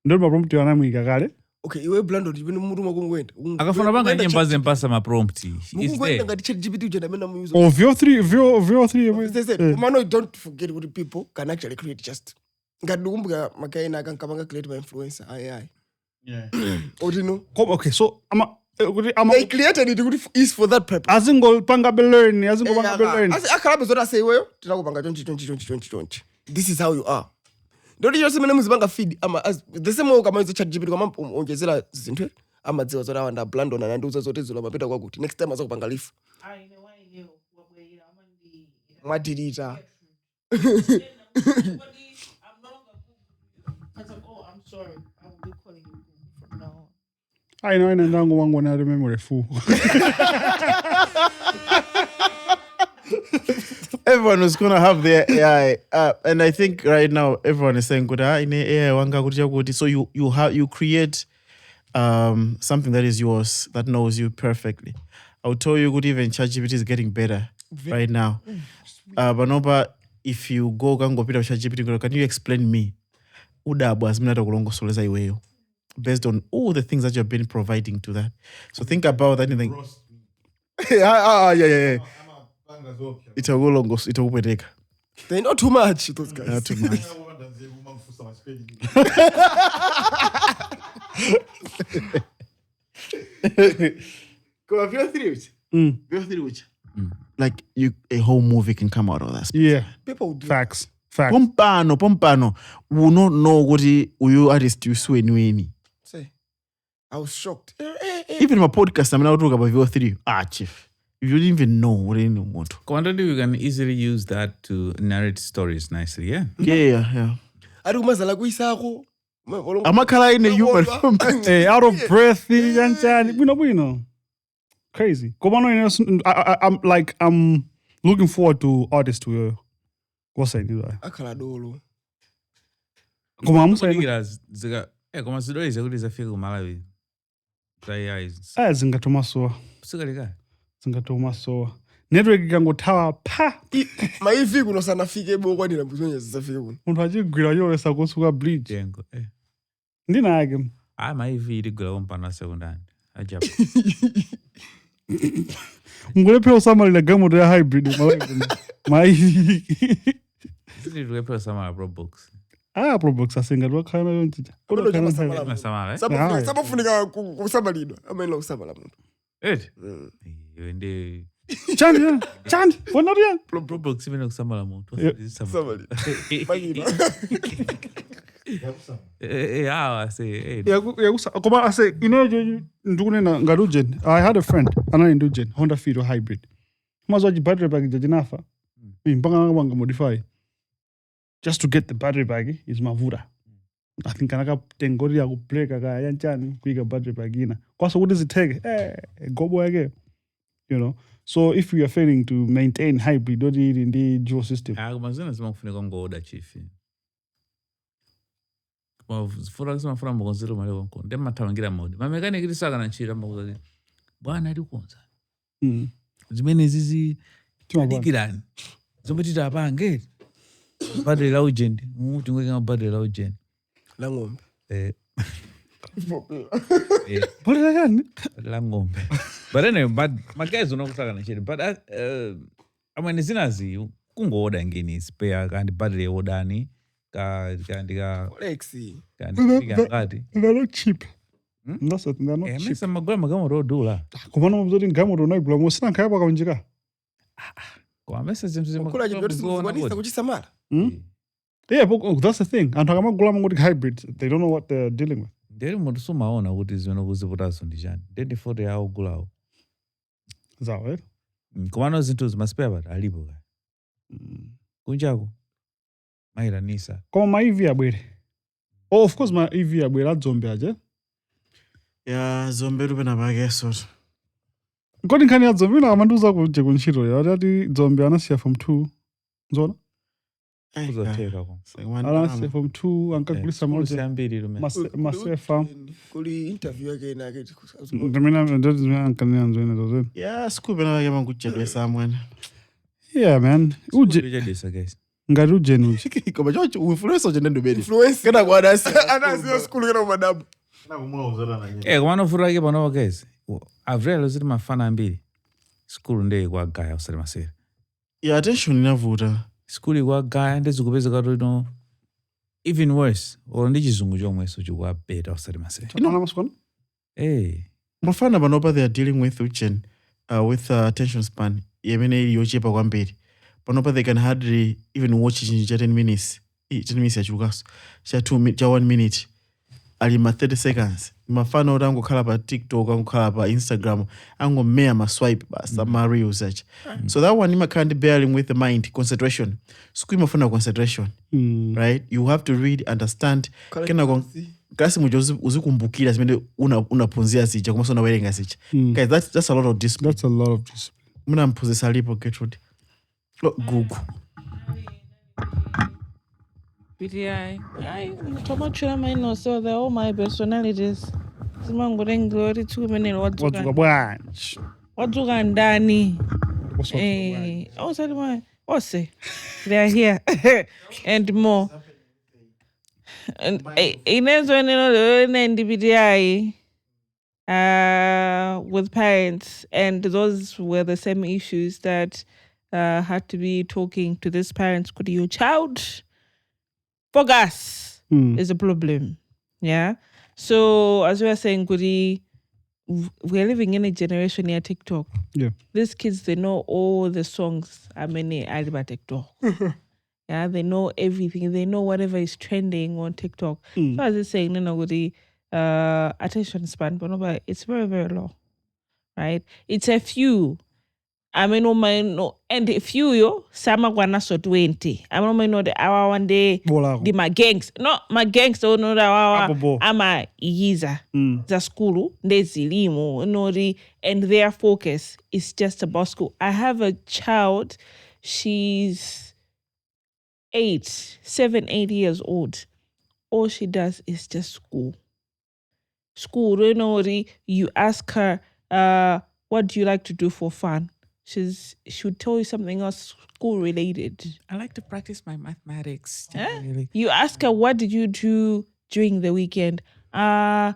ndo prompt yana mwika kale okay iwe blando tipene mutu makungwenda Akafuna banga nyimba zempasa ma prompt. Is mukungwenda there? ngati ChatGPT ujenda amene amuyuza oh VO3 They said, Mano, don't forget what people can actually create just. Ngati ndikumbuka makaina akankapanga create by influencer AI. Odino. okay so They created it is for that purpose. azingopanga learn learn Akhalabe zoti ase iweyo tinakupanga 2020. This is how you are. Ndoti yose mene muzipanga feed the same way kama izo ChatGPT kama ongezera zinthu amadziwa zoti awanda blando na ndiuza zoti zilo mapita kwakuti next time azakupanga lifu. Mwadirita. I'm sorry. I will be calling you from now on. I know ndango wangu na memory full Everyone was gonna have their AI, and I think right now everyone is saying, "Good, in AI wanga kuti." So you create something that is yours that knows you perfectly. I'll tell you, good even ChatGPT is getting better right now. But if you go kango pita ChatGPT, can you explain me? Udabo azimnata kulongosoleza iweyo based on all the things that you've been providing to that. So think about that. Yeah. Itagulongos. They're not too much, those guys. Not too much. Go have your theory. Like a whole movie can come out of that. yeah People do. facts Pompano. We don't know what you artist you swear any. Say, I was shocked. Even my podcast, I'm now talking about VO3. Chief. You didn't even know what you want. Commander, you can easily use that to narrate stories nicely, yeah? Yeah. Arikumazala kuisako. Amakala in a human. out of breath yanchani bwino crazy koma no I'm looking forward to artists to what's I do Akhala dolo. koma amusa Koma sidori zakuti zafika ku Malawi. zingatomasowa Sikalika. zingatomasowa network ikangothawa pa Maivi kuno sanafike bokwanira mbuzonye zisafike kuno. munthu achigwira yolesa kusuka Blage Jengo. ndinake Maivi iligula kompana sekundani. Ajabu. ngulephera usamalira gamoto ya hybrid maivi Tulipewa sama Roblox. Probox asenga lwakhala yonchita Samara, Sabafunika kusabalidwa. Amene usabala muntu. Wende chandi vonaria Roblox imene kusamala muntu. Sabali. Bagina. koma ase ineyo ndikunena ngati ujeni I had a friend anali ndi ujeni Honda Fit or hybrid mazo battery pack jajinafa mpaka nakapanga modify just to get the battery pack is mavuta I think anakatenga kuti akubreka kaya yanchani kuika battery pack ina kwaso kuti zitheke gobo yake you know So if we are failing to maintain hybrid in the dual system. Mazina zimakufunika ngoda chief. Fura kusema fura mkonziro mali konko. Ndema tawangira mode. Mamekani kiti saka na nchira mkonziro. Bwana ali konza. Zimene zizi adikirani. Zombetita apange. Badre la ujende. Mutu ngweka badre la ujende. La ng'ombe. Badre la gani? La ng'ombe. But anyway, my guys don't know kusaka shit. But I mean, zinazi kungoda ngeni spare kandi badre odani kandi ka Lexi. kandi ngati. They're not cheap. That's it. They're not cheap. Misa magama rodula. Kumana mzuri ngamo ndo naigula musina kaya baka njika. Kwa mesa zimzima. Kula jibu yote kuchisamara. Yeah, but that's the thing. And talking about gula hybrids, they don't know what they're dealing with. Nderi muntu sumaona kuti zino kuziputaso ndijani. Ndende foto yawo gulawo. Zawo, Kumano zinthu zimaspare but alipo ka. Kunjako. Maira nisa. Koma ma EV abwere. Oh, of course ma EV abwere adzombe aje. Ya zombe rupena pakeso. Kodi nkhani ya dzombe na amanduza kuje kunchiro ya ati dzombe anasiya from 2. Nzona? Kuzoteka ko. Anasiya from 2 ankagulisa moja. Sambiri lume. Masefa. Kuli interview yake na kiti. Ndimina ndozimina ankania nzona zozo. Ya sikupena pake manguchedwe samwena. Yeah man. Uje Ujadisa guys. ngari uje nuji. Koma chocho influencer je ndendo bedi. Influence kana kwa anasi school kana madabu. Na kumwa uzora na nyene. Kumano furake pano guys. I've realized kuti mafana ambiri. School ndeye kwa gaya usali masere. Ya attention inavuta. School kwa gaya ndezikupeza kato no even worse. Or ndi chizungu chomwe so chikwa beta usali masere. Ana maskona? Mafana panopa they are dealing with with attention span. Yemene ili yochepa kwambiri. Panopa they can hardly even watch chinji cha 10 minutes. 10 minutes ya chukaso. Cha 1 minute. Alima 30 seconds. Mafana orango khala pa TikTok, ango khala pa Instagram, ango mea ma swipe basa ma reels such. So that one ima can't bearing with the mind, concentration. Siku imafuna concentration. Right? You have to read, understand. Kena kasi mujo uzikumbukira simende unapunzia sicha kuma sona werenga sicha. Guys, that's a lot of discipline. That's a lot of discipline. Muna mpuzisa lipo Gertrude. Gugu. Tomachura maino, so they're all my personalities. Simangure glory 2 minutes. Watu branch. Watu ndani. Oh, sorry, my. Ose. They are here. And more. And Inez when NDBDI with parents, and those were the same issues that had to be talking to these parents. Could your child focus is a problem? Yeah. So as we were saying, Guri, we're living in a generation near TikTok. Yeah. These kids, they know all the songs. I mean, about TikTok. Yeah, they know everything. They know whatever is trending on TikTok. So as I was saying, Guri, attention span, but it's very, very low. Right? It's a few. I mean, no, and a few yo, sama kwana so 20. I mean, no, the hour one day, the my gangs, no, my gangs don't know the hour. Ama igiza, the school, they zilimo, no, and their focus is just about school. I have a child, she's 7, 8 years old. All she does is just school. School, you know, you ask her, what do you like to do for fun? She would tell you something else school related. I like to practice my mathematics. You ask her, what did you do during the weekend? I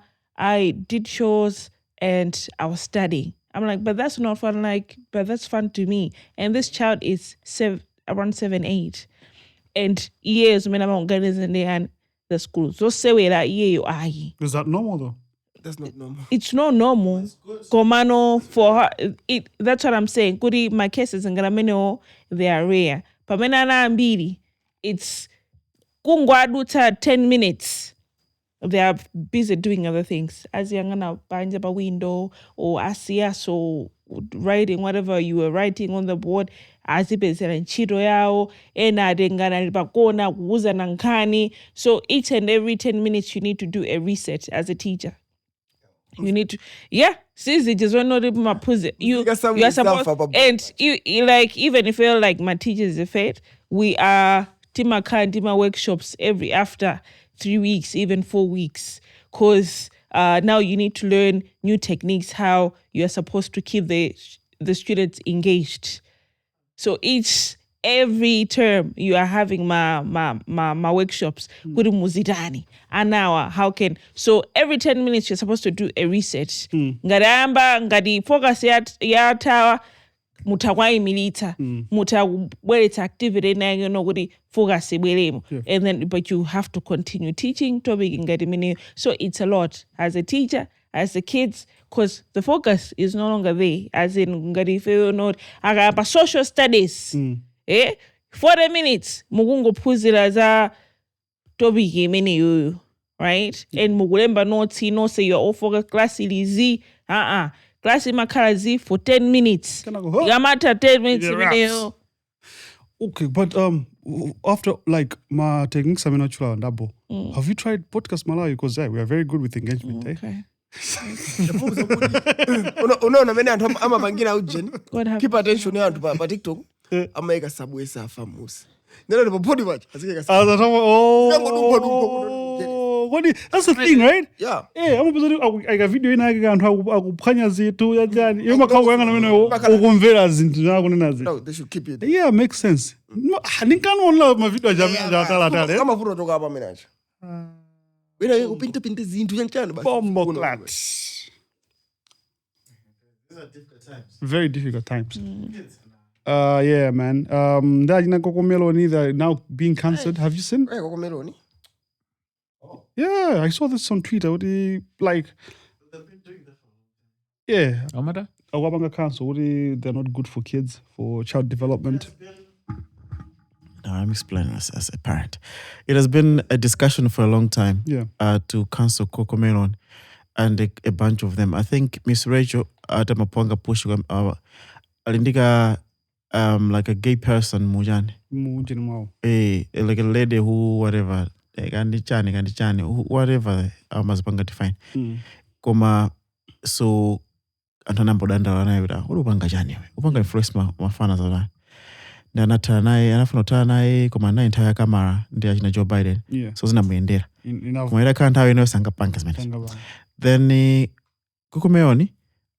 did chores and I was studying. I'm like, but that's not fun. Like, but that's fun to me. And this child is around 7, 8. And years when I'm organizing the school. So say we that year you are. Is that normal though? That's not normal. It's not normal. Komano for her, that's what I'm saying. Kuri my cases in Grameno, they are rare. Pamena na ambiri, it's kungwaduta 10 minutes. They are busy doing other things. As yangana banja ba window or asia so writing whatever you were writing on the board. Azibezela nchito yao ena dengana libakona kuuza nankani. So each and every 10 minutes you need to do a reset as a teacher. You need to, sisi just not my pussy. You are supposed, and you like, even if you're like my teachers are fed, we are Tima workshops after 3 weeks, even 4 weeks, because now you need to learn new techniques, how you're supposed to keep the students engaged. So every term you are having my workshops, kuri muzidani, an hour, so every 10 minutes you're supposed to do a research. Ngadi focus ya tawa, mutawaimilita, mutaweleta activity na kuri focus ibelemo. And then, but you have to continue teaching topic ngadi mini. So it's a lot as a teacher, as the kids, because the focus is no longer there. As in ngadi feel not agapa social studies. 40 minutes mugungo phuzira za topic imene yoyo, right? And mugulemba notes, no say you're all focused class ilizi class imakhala zi for 10 minutes yamata 10 minutes imene. Okay, but after like my techniques I'm not sure double. Have you tried Podcastmalawi? Because we are very good with engagement. Okay. Unaona mene anthu amapangira ujeni. Keep attention ya anthu pa TikTok. Amaika sabwe safa musi. Nero ndipo body watch. That's the thing, right? Yeah. I'm supposed to video ina anthu akuphwanya zithu yachani. Yoma kawo yanga namene ukumvera zinthu zako nenazi. No, they should keep it. Yeah, makes sense. Ndinkanona ma video atala. Kama funo toka hapa mena acha. Wena upinte zinthu yanchani basi. Bombo clat. Very difficult times. Yeah, man. That COSOMA they're now being cancelled. Have you seen? COSOMA. Yeah, I saw this on Twitter. Like, yeah. Awabanga cancel. They're not good for kids, for child development. Now I'm explaining as a parent. It has been a discussion for a long time. Yeah. To cancel COSOMA and a bunch of them. I think Miss Rachel Adamapanga push alindika like a gay person mujani. Like a lady who whatever gandichani whatever mazipanga define. Koma so antanambo dandala naye wita ulupanga chani we upanga influence mafana za ndanatana naye anafuna naye koma naye nthawi kamera ndi achina Joe Biden. So zinamuyendera koma ira kha nthawi ino sangapanga zimene. Then COSOMA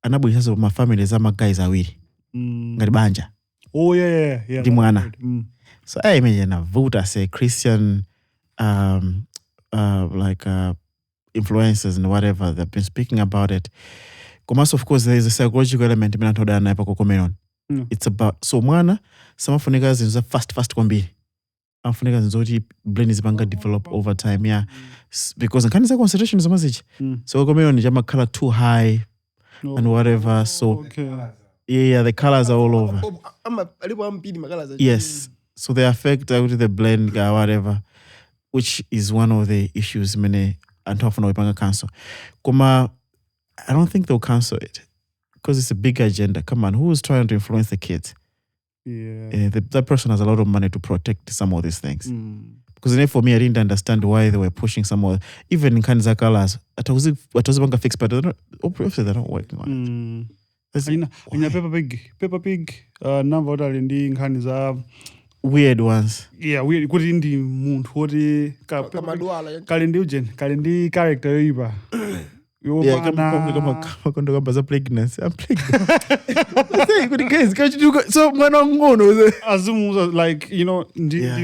anabwisaso ma families ama guys awiri ngati banja. Oh yeah. Ndi mwana. So imagine navuta say Christian influencers and whatever, they've been speaking about it. Commerce, of course, there is a psychological element in COSOMA. It's about so mwana some funigas is a fast kwambiri. Funigas nzoti brain is banga develop over time, yeah. Because kind of concentration is a message. So COSOMA is color too high and whatever. So yeah, the colors are all over. Yes. So they affect the blend or whatever, which is one of the issues many and often we cancel. Kuma, I don't think they'll cancel it because it's a big agenda. Come on, who is trying to influence the kids? Yeah. That person has a lot of money to protect some of these things. Because for me, I didn't understand why they were pushing some of even in Kanza colors. What was banga fixed, but obviously they're not working on it. In Peppa Pig, number in Kanza. Weird ones. Yeah, weird. Kuti ndi munthu woti kalindi ujeni, kalindi character yoipa. Yeah, kama kamba za pregnancy. I'm pregnant. Say, kuti guys, can't you do so mwana ngono. Assume like, the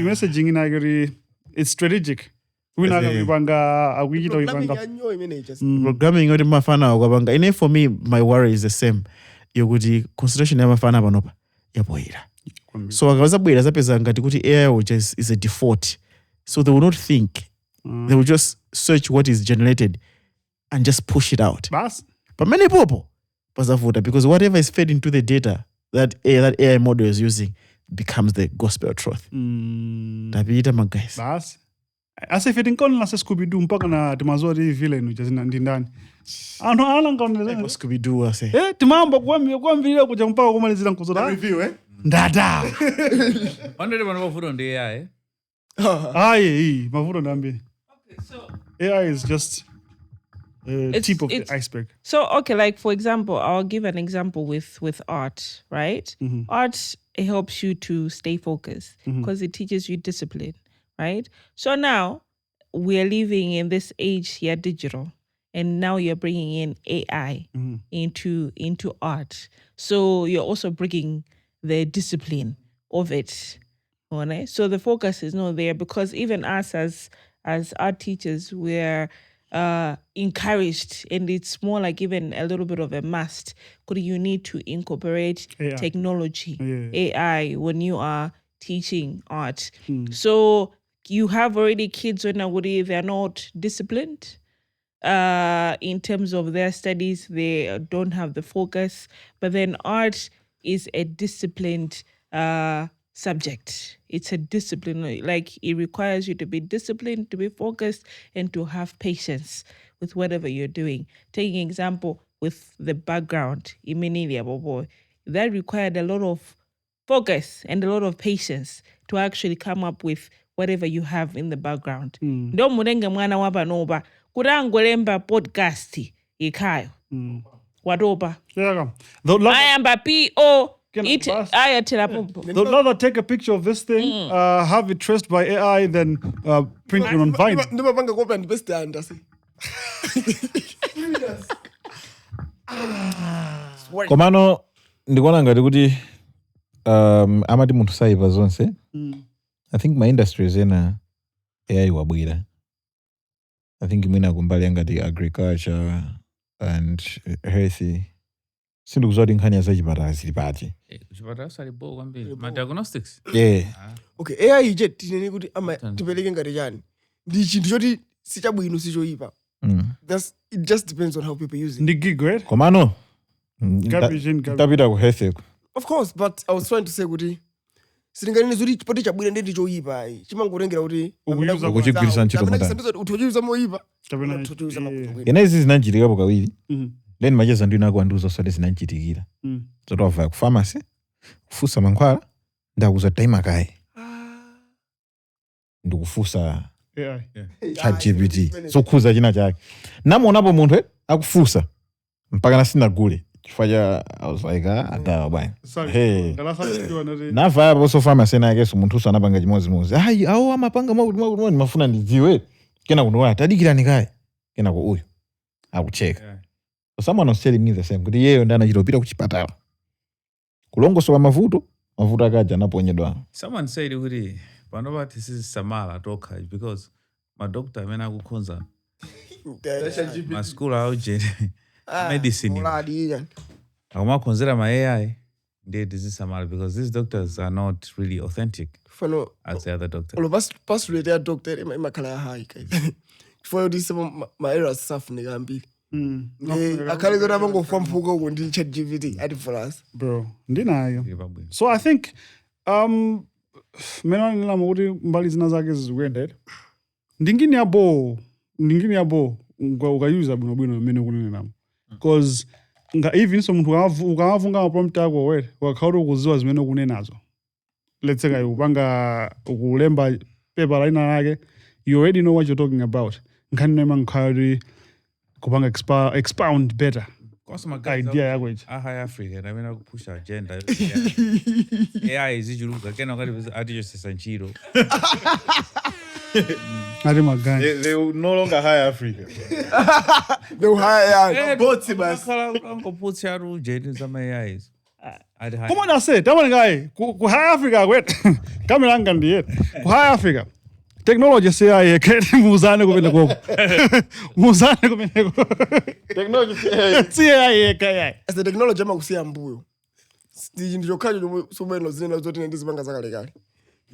messaging in agri, it's strategic. Wibanga awikita wibanga. Programming oti mafana wabanga. And for me, my worry is the same. Yokuti consideration ya mafana banopa. Yapoira. So akawazabwera zapeza ngati kuti AI is a default. So they will not think. They will just search what is generated and just push it out. But many people pazavuta because whatever is fed into the data that AI model is using becomes the gospel truth. Tapita my guys. Bas. Asa fitting kon la Scooby-Doo mpaka na timazori villain which is ndindani. Ano alanga oneleza Scooby-Doo ase. Timamba kwamvira kuja mpaka kumalizira nkuzoda. Review Ndada. Wandere bana mafuta ndi AI. Mafuta ndambi. Okay, so AI is just tip of the iceberg. So, okay, like for example, I'll give an example with art, right? Art, it helps you to stay focused because it teaches you discipline, right? So now we're living in this age here, digital, and now you're bringing in AI into art. So you're also bringing the discipline of it. Right? So the focus is not there because even us as art teachers, we're encouraged, and it's more like even a little bit of a must. Because you need to incorporate AI. technology, AI, when you are teaching art. So you have already kids when they're not disciplined. In terms of their studies, they don't have the focus. But then art is a disciplined subject. It's a discipline, like it requires you to be disciplined, to be focused, and to have patience with whatever you're doing. Taking example with the background, that required a lot of focus and a lot of patience to actually come up with whatever you have in the background. Ndo murenga mwana wapa noba kurangolemba podcast ikayo watopa ayamba po it ayatela pompo. They'd rather take a picture of this thing, have it traced by AI, then print it on Vine. ndimapanga copy and paste anda komano ndikuona ngati kuti amati munthu saiva zonse. I think my industries ena AI wabwira. I think mwina kumbali ngati agriculture and healthy. Sindikuzoti nkhani ya zachipatala zili pati. Chipatala salibo kwambiri. Ma diagnostics. Yeah. Okay, AI ije tinene kuti ama tipeleke ngati chani. Ndi chinthu choti sichabwino sichoyipa. It just depends on how people use it. The gig, right? Komano. Garbage in, garbage. Tapita ku health. Of course, but I was trying to say kuti silingalini zuri chipoti chabwino ndi choyipa chimangorengera kuti ukuchigwirisa ntchito mutani uthojuza moyipa ena izi zinanchitika kawiri then macheza ndi inako andiuza soti zinanchitikira zotova ku pharmacy kufusa mankhwala ndakuza time kaye ndikufusa ChatGPT sokhuza china chake namuonapo munthu akufusa mpaka nasinagule chifukwa I was like agawa bwana hey nava yapo so pharmacy nake so munthu sanapanga chimozimozi hayi awo amapanga mwakuti mafuna ndidziwe kena kunowa tadikirani kaye kena ku uyu akucheka so someone was telling me the same kuti yeyo ndana chitopita ku chipatala kulongosowa mavuto akaja naponyedwa. Someone said kuti panopa tisisamala tokha because madoctor amene akukhonza maskulu aujeni medicine akumakhonzera ma AI ndiye tisisamala because these doctors are not really authentic as the other doctors. Pastorate ya doctor imakhala ya high guys. For this my errors stuff nigambili. Akale zona bangofa mphuka uko ndi ChatGPT at for us. Bro, ndinayo. So I think mena nilama kuti mbali zina zake zikuenda. Ndingini yabo ukayuza bwino mene kunene namo. Because even so munthu ukavunga prompt yako were wakhauri ukuziwa zimene kunenazo. Let's say upanga ukulemba paper line lake, you already know what you're talking about. Nkhani nema nkhari kupanga expound better. COSOMA idea yako ichi. High Africa na mena kupusha agenda. AI izichuluka kena ngati artificial sanchiro. They will no longer hire Africa. They will hire both bas. Angoputsa rujeni za AI. Come on, I said, that one guy, ku hire Africa, wait. Kamera ndiye. Ku hire Africa. Technology say muzane kumene koko. Muzane kumene koko. Technology say as the technology amakusiya mbuyo. Ndicho khacho someno zina zoti ndizibanga zakalekale.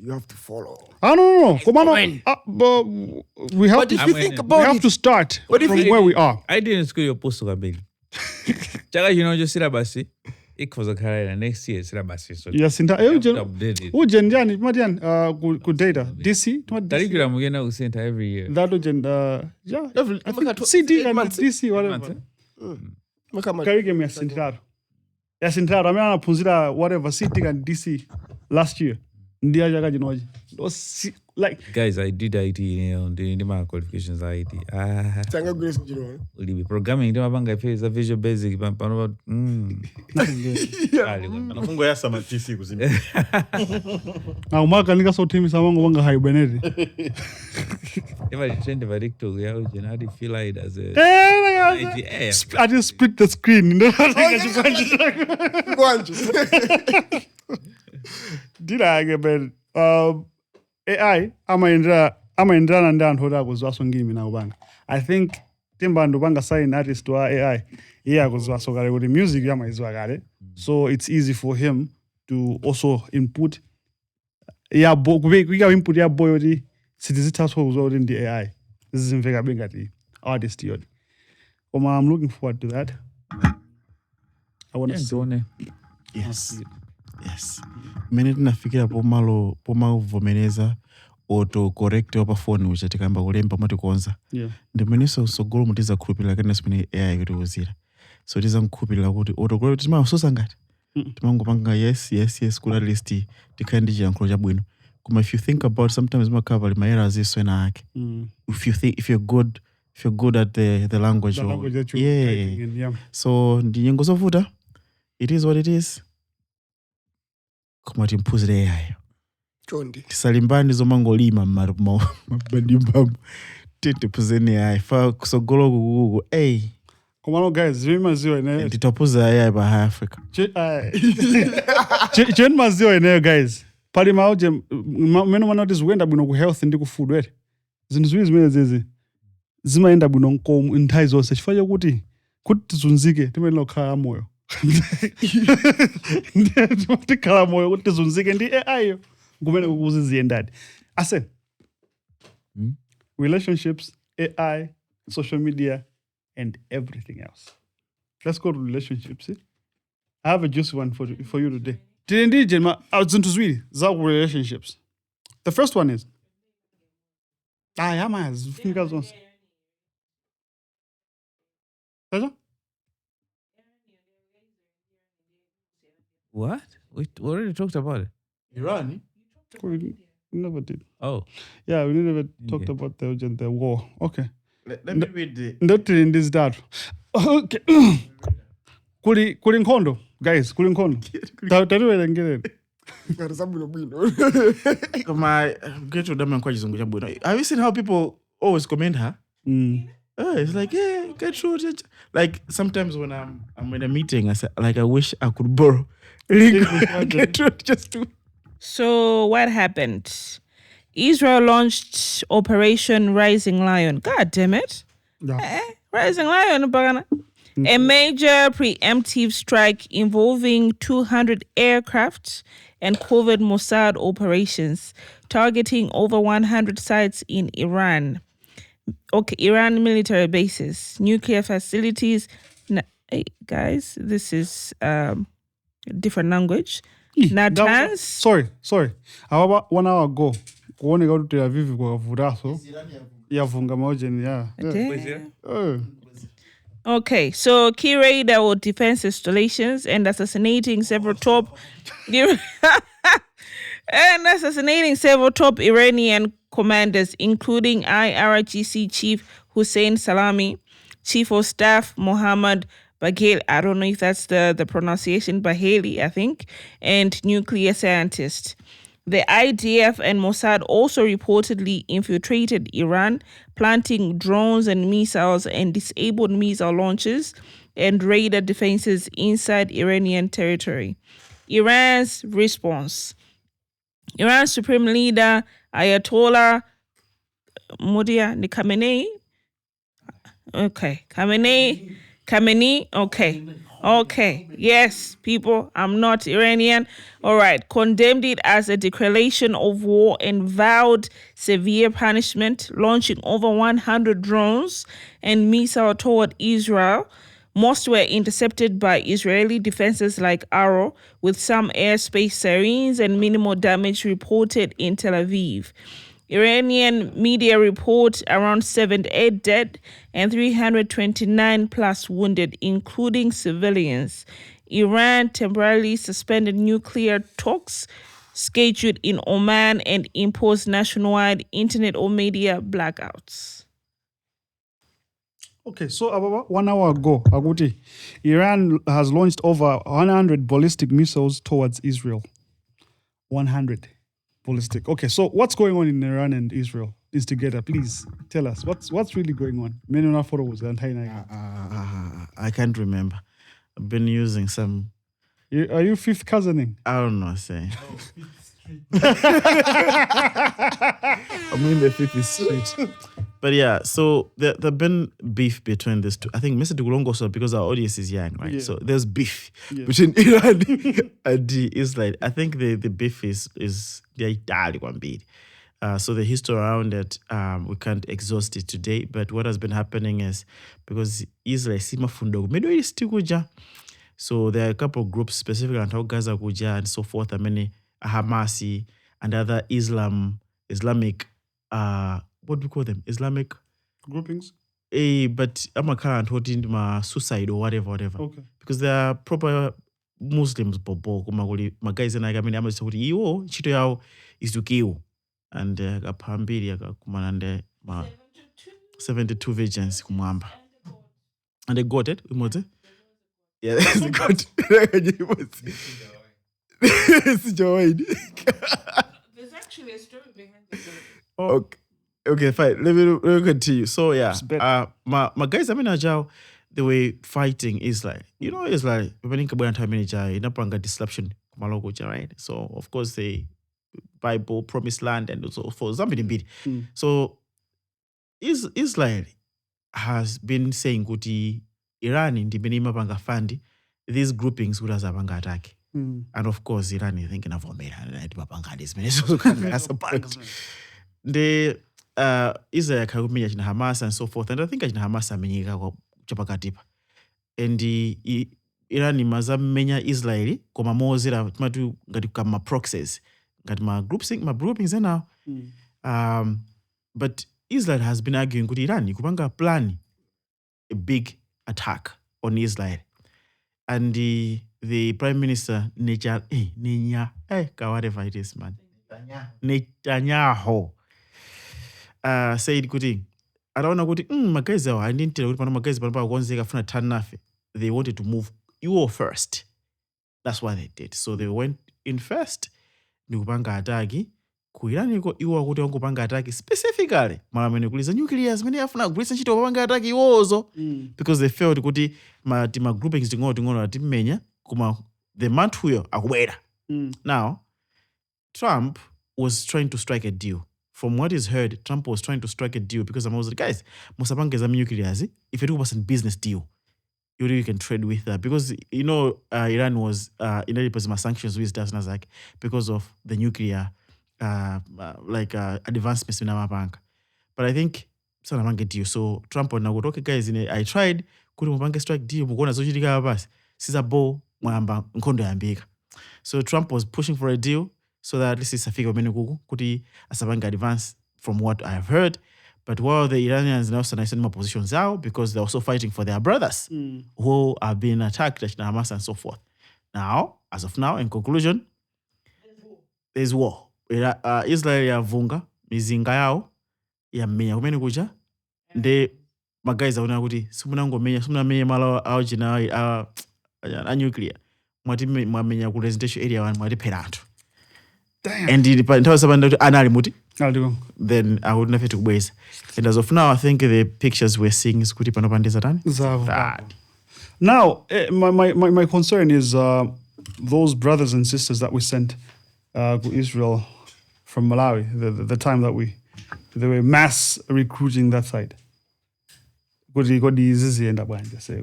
You have to follow. No. Come on. We have but if you think about we have to start from where we are. I didn't school your post kabili. Chaka just syllabus ikoza khala next year syllabus so. Yes, ujen jani madian ku data DC curriculum ugena usenta every year. That ujen CD and DC whatever. Curriculum ya sentaro. Ya sentaro amena whatever CD and DC last year. Ndiye chaka chinochi like Guys, I did IT, the my qualifications are IT. Tanga grace chino. Ulibi programming ndio mabanga ife Visual Basic pano Anafungo ya samatisi kuzima. na umaka nika so team sawango wanga hibernate. Never trend by TikTok ya uje how do you feel like as a I just split the screen. Kwanju. Dilage but AI amaendra na ndani hoda kuzwaso ngimi na ubanga. I think timbandu banga sign artist wa AI yeah kuzwaso kale with music yama izwa kale. So it's easy for him to also input kuika input ya boy odi citizens kuzwa in the AI. This is mveka benga the artist yodi. I'm looking forward to that. I want to see. Yes. Mene tunafikira pomavomereza autocorrect pa phone uchatikamba kulemba mati konza. Yeah. Ndimeneso usogolo mutiza khulupirira kana simene AI kuti uzira. So tiza nkhulupirira kuti autocorrect timasosa ngati. Timangopanga yes kula list tikandi chiyankhulo chabwino. Koma if you think about sometimes makava ma errors iso ena ake. If you're good at the language. The language that you're typing in, yeah. So ndinyengo zovuta. It is what it is. Koma timpuzire AI. Chondi. Tisalimbani zomangolima mabadimbamu. Titipuzeni AI. Fa kusogolo Gugu. Hey. Come on, guys. Maziwa ene. Titapuza AI by Africa. Chen maziwa ene, guys. Pali mauje meno manotice wenda bwino ku health ndi ku food wet. Zinthu ziwiri zimene zizi zimaenda bwino nkomo nthawi zonse chifukwa kuti tizunzike timenera kukhala moyo. Tikhala moyo kuti tizunzike ndi AI yo kumene kuziziyendadi. Ase relationships, AI, social media and everything else. Let's go to relationships. I have a juicy one for you today. Tilindije zinthu ziwiri za relationships. The first one is yama zifunika zonse. Sasa? What? We already talked about it. Iran? We never did. Oh. Yeah, we never talked about the war. Okay. Let me read the... Not in this that. Okay. Kuli nkhondo, guys, kuli nkhondo. Tariwe ngere. Ngarisabuno bwino. Koma get to them kwa chizungu chabwino. Have you seen how people always comment her? It's like, yeah, get through it. Like sometimes when I'm in a meeting, I say, like, I wish I could borrow. Get through it just to... So what happened? Israel launched Operation Rising Lion. God damn it. Yeah. Rising Lion, bagana. A major preemptive strike involving 200 aircraft and covert Mossad operations targeting over 100 sites in Iran. Okay, Iran military bases, nuclear facilities. Hey, guys, this is different language. Natanz. Sorry. About 1 hour ago, kuone go to Tel Aviv kwa vuraso. Yavunga maojeni, yeah. Okay, so key radar or defense installations and assassinating several top Iranian commanders, including IRGC Chief Hussein Salami, Chief of Staff Mohammad Bagheli, I don't know if that's the pronunciation, Bagheli, I think, and nuclear scientist. The IDF and Mossad also reportedly infiltrated Iran, planting drones and missiles and disabled missile launches and radar defenses inside Iranian territory. Iran's response. Iran's Supreme Leader Ayatollah Khamenei. Okay, Khamenei. Okay. Yes, people, I'm not Iranian. All right. Condemned it as a declaration of war and vowed severe punishment, launching over 100 drones and missiles toward Israel. Most were intercepted by Israeli defenses like Arrow, with some airspace sirens and minimal damage reported in Tel Aviv. Iranian media report around 78 dead and 329 plus wounded, including civilians. Iran temporarily suspended nuclear talks scheduled in Oman and impose nationwide internet or media blackouts. Okay, so about 1 hour ago, Aguti, Iran has launched over 100 ballistic missiles towards Israel. 100 ballistic. Okay, so what's going on in Iran and Israel? Instigator, please tell us what's really going on. I can't remember. I've been using some. Are you fifth cousining? I don't know, say. I'm in the 50th Street. But yeah, so there been beef between these two. I think Mr. Dugulongo, because our audience is young, right? Yeah. So there's beef between Iran and Israel. I think the beef is the Italian one beat. So the history around it, we can't exhaust it today. But what has been happening is because Israel Middle East kuja. So there are a couple of groups specifically on Gaza kuja and so forth. I mean, Hamasi and other Islamic, what do we call them? Islamic Groupings? But I'm a current holding my suicide or whatever. Okay. Because they are proper Muslims, bobo. My guys and I mean, I'm just holding you. Chito yao is to kill. And Pambiri kumanande 72 virgins kumwamba. And they got it. Yeah, that's the God. It's Joanne. There's actually a story behind this. Okay, fine. Let me continue. So yeah, my guys, I mean, they were fighting Israel. You know, Israel. Inapanga disruption, right? So of course they Bible promised land and so for something bit. So Israel has been saying kuti Iran in the Benima Fandi, these groupings would have a attack. And of course, Iran is thinking of the Israel Kagumia in Hamas and so forth. And I think in Hamas amenyika chapakatipa. And the Iran mazamenya Israeli koma mozira tumatu ngati kama proxies. Ngati ma groupings now. But Israel has been arguing with Iran kupanga plan a big attack on Israel. And the Prime Minister whatever it is, man. Netanyahu said kuti araona kuti magazi awo andintira kuti pana magazi panapa kukonzeka funa tanafe. They wanted to move you first. That's what they did. So they went in first. Nikupanga ataki kuiraniko iwo kuti wangopanga ataki specifically malamene kuliza nuclears mene afuna kugulisa ntchito kupanga ataki iwozo because they felt kuti ma groupings tingono atimenya kuma the month huyo akubwera. Now Trump was trying to strike a deal. From what is heard, Trump was trying to strike a deal because I'm also guys, musapangeza nuclears. If you do a business deal, you can trade with that because you know Iran was in the sanctions with Nasdaq because of the nuclear advancements in our bank. But I think it's not a deal. So Trump on now okay guys, I tried couldn't bank strike deal. Mugona zochitika basi. Sisa bo mwamba nkondo yambika. So Trump was pushing for a deal so that at least it's a figure menu Gugu kuti asabanga advance from what I have heard. But while the Iranians now stand in my positions out because they're also fighting for their brothers who have been attacked at Hamas and so forth. Now, as of now, in conclusion, there's war. Israel yavunga mizinga yao ya menya kumene kuja nde magayiza kuna kuti simunamenya malo awo jina a nuclear mwati mwamenya ku residential area one mwati peranto. Damn. And nthawi sapanda kuti anali muti. Then I wouldn't have to waste. And as of now, I think the pictures we're seeing is kuti panopandeza tani. Now, my concern is those brothers and sisters that we sent to Israel from Malawi, the time that they were mass recruiting that side. Kodi zizienda bwanje say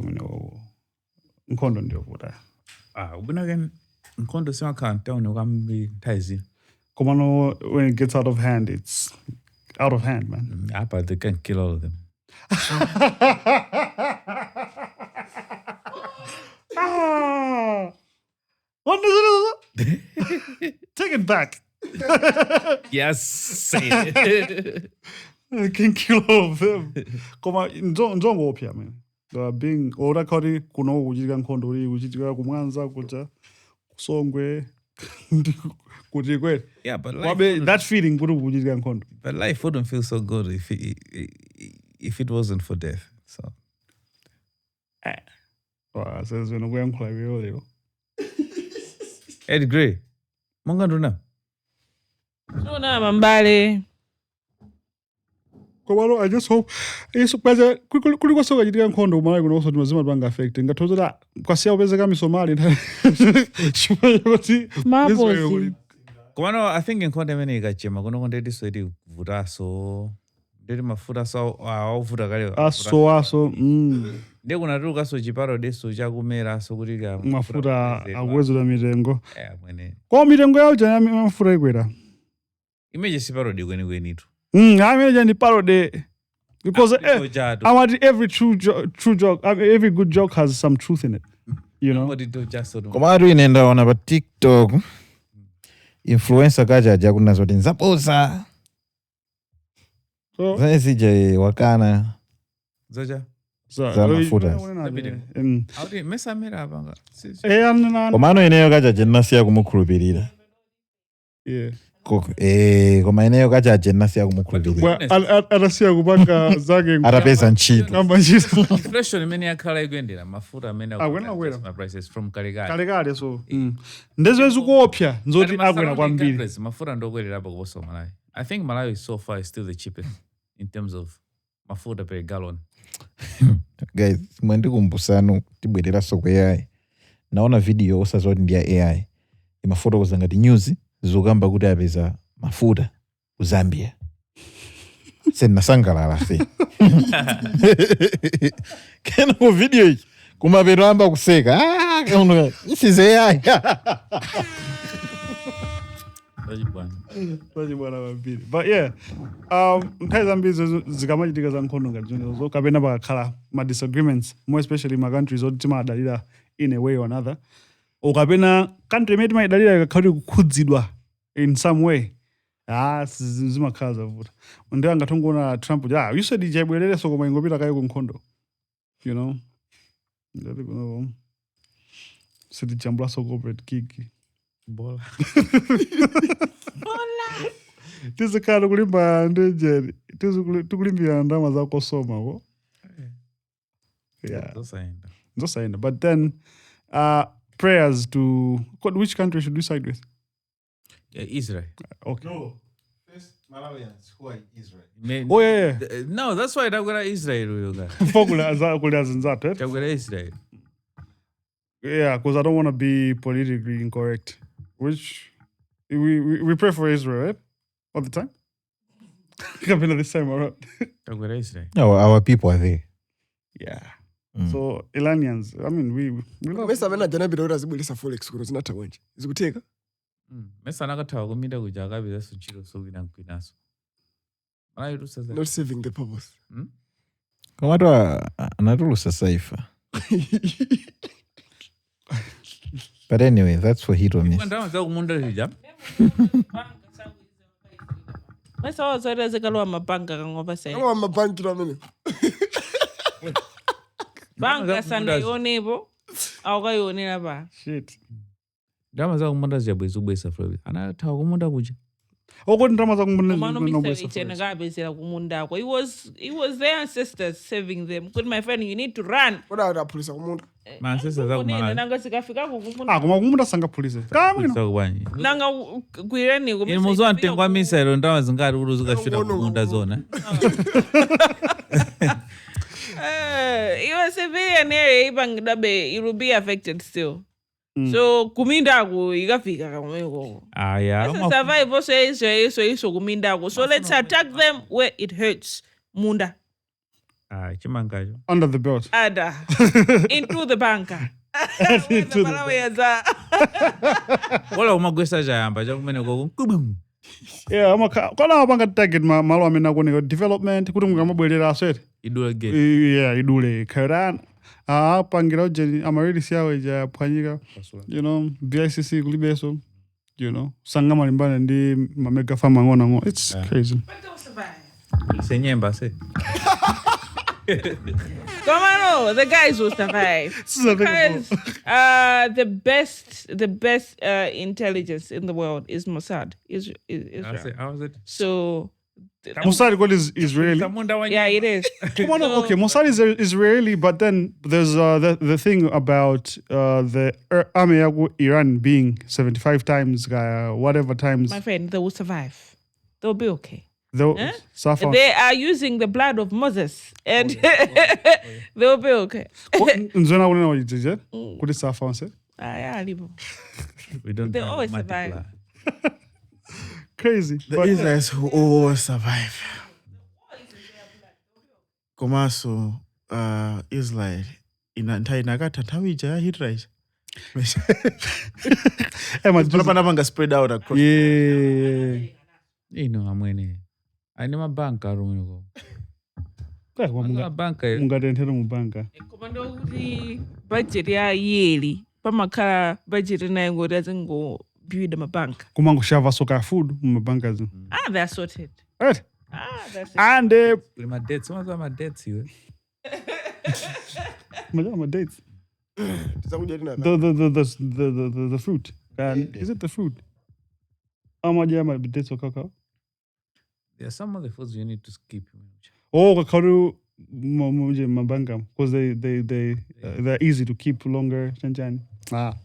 nkhondo ndio vuta. Ubunake nkhondo simakanta unokambi nthaizini. Komano, when it gets out of hand, it's out of hand, man. But they can kill all of them. What is it? Take it back. Yes, say it. They can kill all of them. Koma njongo opya, man. They are being ora kori kuno kujitika nkhondo ri kujitika kumwanza kuja kusongwe Kuti kweli. Yeah, but That feeling kuti kuchitika nkhondo. But life wouldn't feel so good if it wasn't for death. So. Sezwe nokuyankhula iweyo lero. Ed Gray. Monga nduna. Sona mambale. Komalo, I just hope kwanza kuliko soka chitika nkhondo kumalawi kuno also timazima tupanga affect ngatozera kwasiya upezeka misomali Mapozi. Komano, I think nkhondo imene ikachema kuno kondediso iti vutaso ndiri mafuta so awavuta kale aso ndiye kunatuluka so chiparo deso chakumera so kuti mafuta akwezera mitengo mwene kwa mitengo yawo chani mafuta ikwera imeje siparodi kwenikwenito imeje ndi parody because every true joke every good joke has some truth in it, you know. Koma atu ine ndaona pa TikTok influencer kajaja kuna zoti nzapoza so zanje wakana zoja za mafuta auti mesamera apanga koma ano ineyo kajaja nasiya kumukhulupirira koma ineyo kajaja nasiya kumukhulupirira atasiya kupanga zake atapeza ntchito inflation imene yakhala ikuyendera mafuta amene akwera prices from kalikali so ndezwezi kuopsa nzoti akwera kwambiri mafuta ndokwererapo kuposa Malawi. I think Malawi so far is still the cheapest in terms of mafuta per gallon. Guys, mwandikumbusano tibwerera soko AI. Naona video osazoti ndi AI. Mafuta kuzangati news zokamba kuti apeza mafuta ku Zambia. Nasangalala se. Kena ku video iki kumapero amba kuseka. This is AI. But yeah, nthawi zambiri zikamachitika za nkhondo ngati zonzo kapena pakakhala ma disagreements more especially ma countries oti timadalira in a way or another okapena country imene timayidalira ikakhala kukhudzidwa in some way zimakhala zavuta ndiye angatongoona Trump you said ijabwerere so koma ingopita kaye ku nkhondo, you know. Ndati kuno sitijambula so corporate kiki bola tizikhala kulimba ndejeri tikulimbira ndama za COSOMA ko zosaenda but then prayers to which country should we side with? Israel. Okay. No. First Malawians who are Israel. Oh yeah. No, that's why takura Israel yoga. Fokula za kuliazinzato. Takura Israel. Yeah, because I don't want to be politically incorrect. Which we pray for Israel, right? All the time. Coming this time around. Takura Israel. No, our people are there. Yeah. So Iranians, I mean, we love. Mesa vena jana bidora zibulisa forex kuno zinata wenje. Zikuteka. Mesa nakatawa kuminda kujaga biza suchiro so wina kwinaso. Malawi to says not serving the purpose. Kama watu anatulusa saifa. But anyway, that's for hit or miss. Ndama za kumunda hija. Mesa wazara zikalwa mapanga kangoba sai. Kama mabanki na mimi. Banka sana yonebo awukayonera ba. Shit. Ndama za kumunda ziyabweza ubwesa flobi. Anatawa kumunda kuja. Oko ndama za kumunda Mano Mista ichena kabezela kumunda ko. He was their ancestors saving them. Good my friend, you need to run. Oda polisi kumunda. My ancestors za kumunda. Nanga sikafika ku kumunda. Kuma kumunda sanga polisi. Kama Sa kubanye. Nanga kwireni ku. Ni muzo antengwa misairo ndawa zingari uruzuka shira kumunda zona. Even civilian area ibangidabe it will be affected still. So kuminda ku ikafika kameko. Yeah. Survive so kuminda ku. So let's attack them where it hurts. Munda. Chimangajo. Under the belt. Ada. Into the bunker. Into the Wala umagwesa jayamba jakumene ko kubum. Yeah, kona wapanga target malo amene akuoneka development kuti mukamabwerera aswete. Idule gate. Yeah, idule Cardinal. Pangira ujeni amarili siyawe ja pwanyika. You know, BICC kulibeso. You know, sanga malimbana ndi mamega farma ngona ngo. It's crazy. Senyemba se. Come on, no, the guys will survive. Because the best intelligence in the world is Mossad. Israel. How was it? So Mossad is Israeli. yeah, it is. Come on, okay, Mossad is Israeli, but then there's the thing about the army of Iran being 75 times, whatever times. My friend, they will survive. They'll be okay. Suffer. They are using the blood of Moses, and they'll be okay. Nzona wuna wajije? Kudi suffer onse? Yeah, Libo. We don't They always survive. Crazy. The But Israelites who always survive. Komaso, Israel, inakata tawija hit right. Panapanga spread out across. yeah. Amwene. Aine mabanka rumiko. Mabanka. Mungatendera mubanka. Komando kuti budget ya yearly pamakhala budget nayo ngoti azingo build mabanka. Kumango shava soka food mubanka zi. They're sorted. Right. That's it. And My dates. Some of my dates you. my dates. Tisakuja tena. The fruit. Is it the fruit? My dates of cacao. There are some of the foods you need to skip. Oh, kakao mabanga because they're easy to keep longer.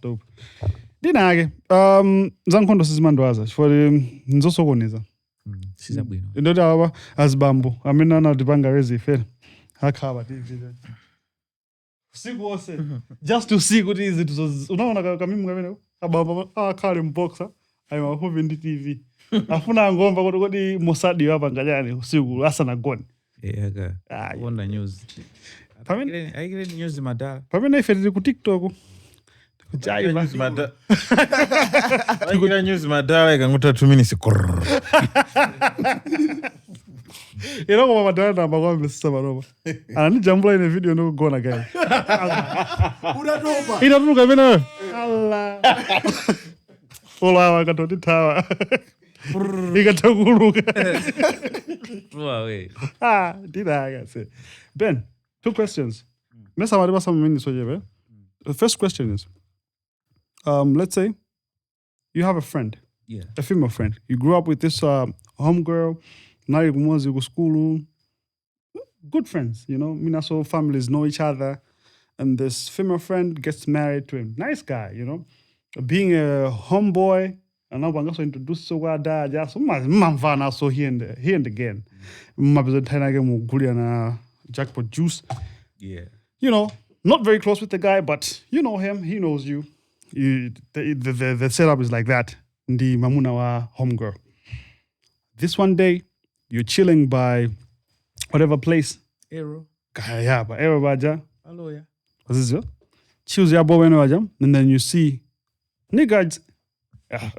Dope. Dinage. Zankondo sizimandwaza for nzosokoneza. Sizabwino. Ndoda aba azibambo. Amina na dibanga rezi fel. Hakaba TV. Siku wose. Just to see good easy to unaona kamimu ngavene ababa kale mboxa ayo hovi ndi TV. Afuna ngomba kodi Mossad hapa ngajani usiku hasa na goni. Wonder news. I get news madala. Pamene ife ku TikTok. Kujaiva. Ikira news madala ikanguta 2 minutes. Ino kwa madala na bagwa sasa baroba. Ani jambula ine video no gona guys. Unatopa. Inatuka vena. Allah. Ola wakatoti tawa. Ikatakuruka. Did say. Ben, 2 questions. The first question is, let's say you have a friend, a female friend. You grew up with this homegirl, now you go school. Good friends, Minaso families know each other, and this female friend gets married to a nice guy, Being a homeboy, and now I'm introduced to Wada, just mamvana so here and again. Jackpot juice. Yeah. Not very close with the guy, but you know him, he knows you. The setup is like that. Ndi mamuna wa homegirl. This one day, you're chilling by whatever place. Arrow. Yeah, but Arrow baja. Hello, yeah. What's this? Choose your boy and then you see niggas.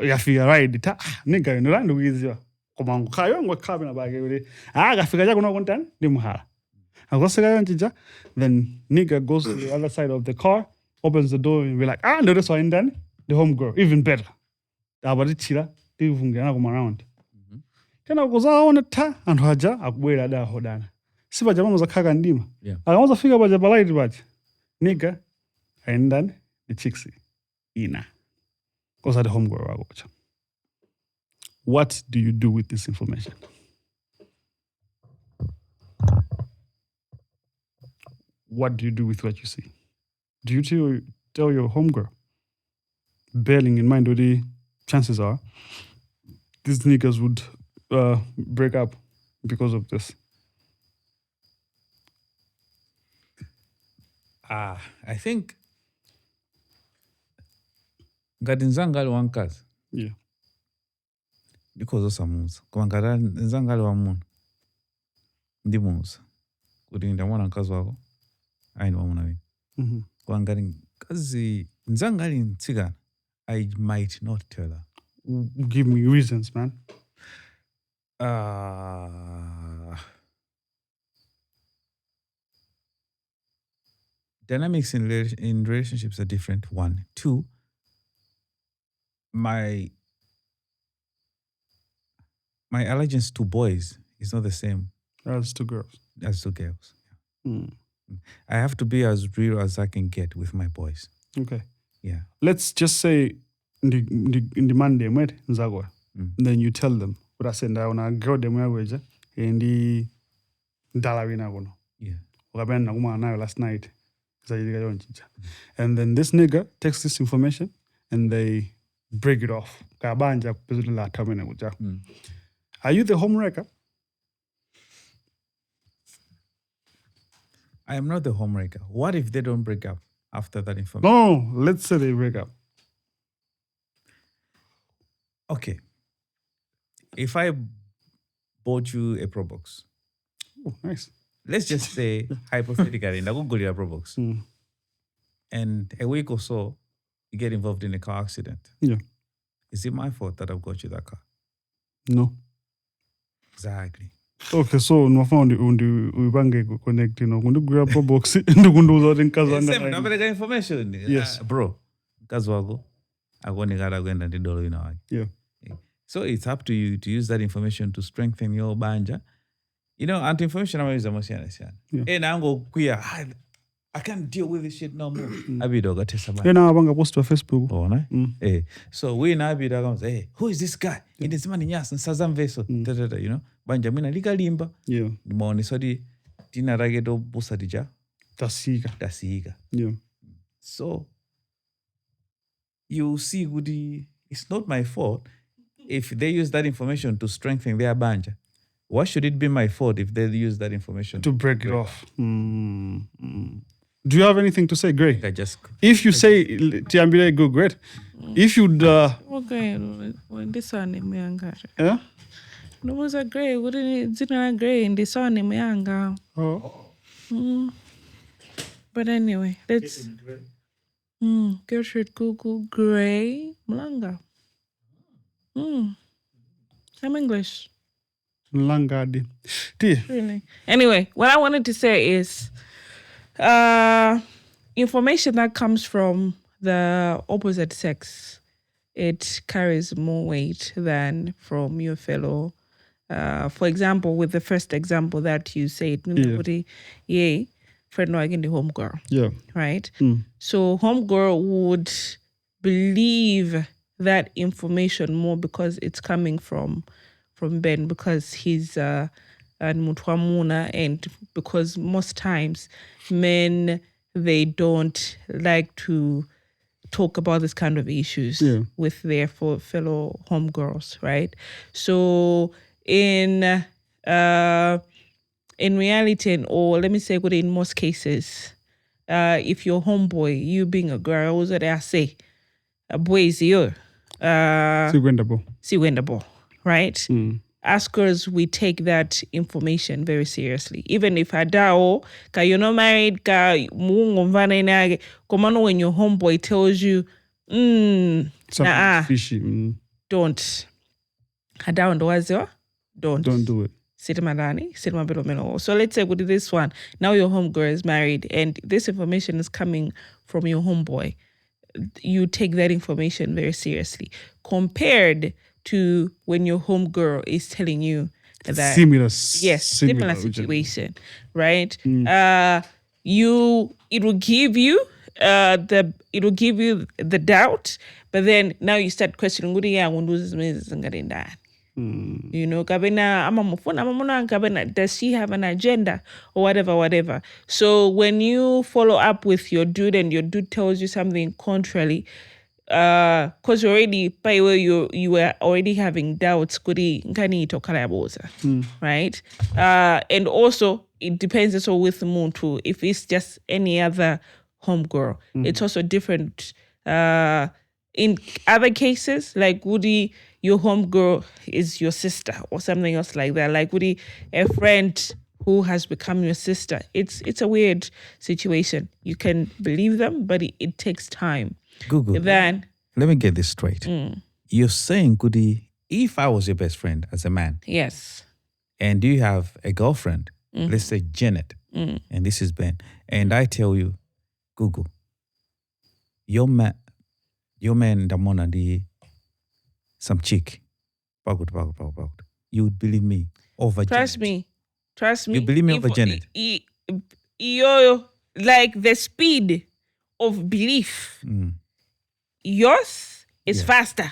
Ya figure right. Nigga, you know that is your. Komangu kayo ngwa kabe na bage uri. Gafika ja kuna kontan ni muhala. Then nigga goes to the other side of the car, opens the door, and we're like, no, that's why in then the homegirl, even better. Abadi chila, tivungana come around. Kana goza on ta and haja akwela da hodana. Siba jamaa za kaga ndima. Akaanza fika baja balaiti baja. Nigga, and then the chicks ina. Goes at the homegirl wagocha. What do you do with this information? What do you do with what you see? Do you tell your homegirl, bearing in mind what the chances are these niggas would break up because of this? I think ngati nzangali wankazi. Yeah. Because of samuza. Kwa ngati nzangali wa muna. Ndi muza. Kuti ndamwana nkazi wako. Aini wamuna wini. Kwa ngati kazi nzangali ntsigana. I might not tell her. Give me reasons, man. Dynamics in relationships are different. 1. 2. My allegiance to boys is not the same as to girls. As to girls. I have to be as real as I can get with my boys. Okay. Yeah. Let's just say in the Monday, right? Nzagwa. Then you tell them, but I said, I go them wages and the Dalawina gono. Yeah. Ukabenda kuma nayo last night. And then this nigga takes this information and they break it off. Kabanja pezula tamene uja. Are you the homewrecker? I am not the homewrecker. What if they don't break up after that information? No, let's say they break up. Okay. If I bought you a Pro Box, Oh, nice. let's just say hypothetically, ndakugulira Pro Box, and a week or so, you get involved in a car accident. Yeah. Is it my fault that I've got you that car? No. Exactly. Okay, so no found ubange connect, kundu Pro Box ndukunduza Same, nkazanga. napeleka information. Yes. Bro, mkazi wako akuonekana kwenda ndidolo ina wake. Yeah. So it's up to you to use that information to strengthen your banja. Anti-information amaweza masiana sana. Nango kuya, I can't deal with this shit no more. Abido gatesa ba. Yena abanga post wa Facebook. Oh, na? So we na abido comes, hey, who is this guy? In this man nyas nsazam veso. Banja mina likalimba. Yeah. Nimoni sodi tina ragedo busa dija. Tasiga. Yeah. So you see, Goody, it's not my fault if they use that information to strengthen their banja. Why should it be my fault if they use that information to break it off? Do you have anything to say, Gray? If you say Tiambile go great, if you'd Okay, when this one in Myanga. Yeah? No was a Gray, wouldn't it a Gray in this one in Myanga? Oh. But anyway, let's Gertrude Gugu Gray Mlanga. I'm English. Langadi. Really? Anyway, what I wanted to say is information that comes from the opposite sex, it carries more weight than from your fellow. For example, with the first example that you said, nobody, friend again the homegirl. Yeah. Right? So homegirl would believe that information more because it's coming from Ben, because he's and Mutwamuna, and because most times men, they don't like to talk about this kind of issues with their fellow homegirls, right? So in reality, or let me say in most cases, if you're homeboy, you being a girl, what do I say? A boy is you. Siwendable. Right? As girls, we take that information very seriously. Even if adao, ka you're not married, ka when your homeboy tells you, fishy. Don't. Adao ndo wazio? Don't do it. So let's say with this one, now your homegirl is married and this information is coming from your homeboy. You take that information very seriously. Compared to when your homegirl is telling you that similar situation, right? It will give you the doubt, but then now you start questioning, does she have an agenda or whatever? So when you follow up with your dude and your dude tells you something contrary, because already by the way you were already having doubts, right? And also it depends also with the moon too. If it's just any other homegirl, it's also different. In other cases, like Woody, your homegirl is your sister or something else like that. Like Woody, a friend who has become your sister. It's a weird situation. You can believe them, but it takes time. Gugu, then let me get this straight. You're saying, Goody, if I was your best friend as a man, yes, and you have a girlfriend, let's say Janet, and this is Ben, and I tell you, Gugu, your man damona di some chick, you would believe me over Trust Janet. Trust me. You believe me over Janet. like the speed of belief, yours is faster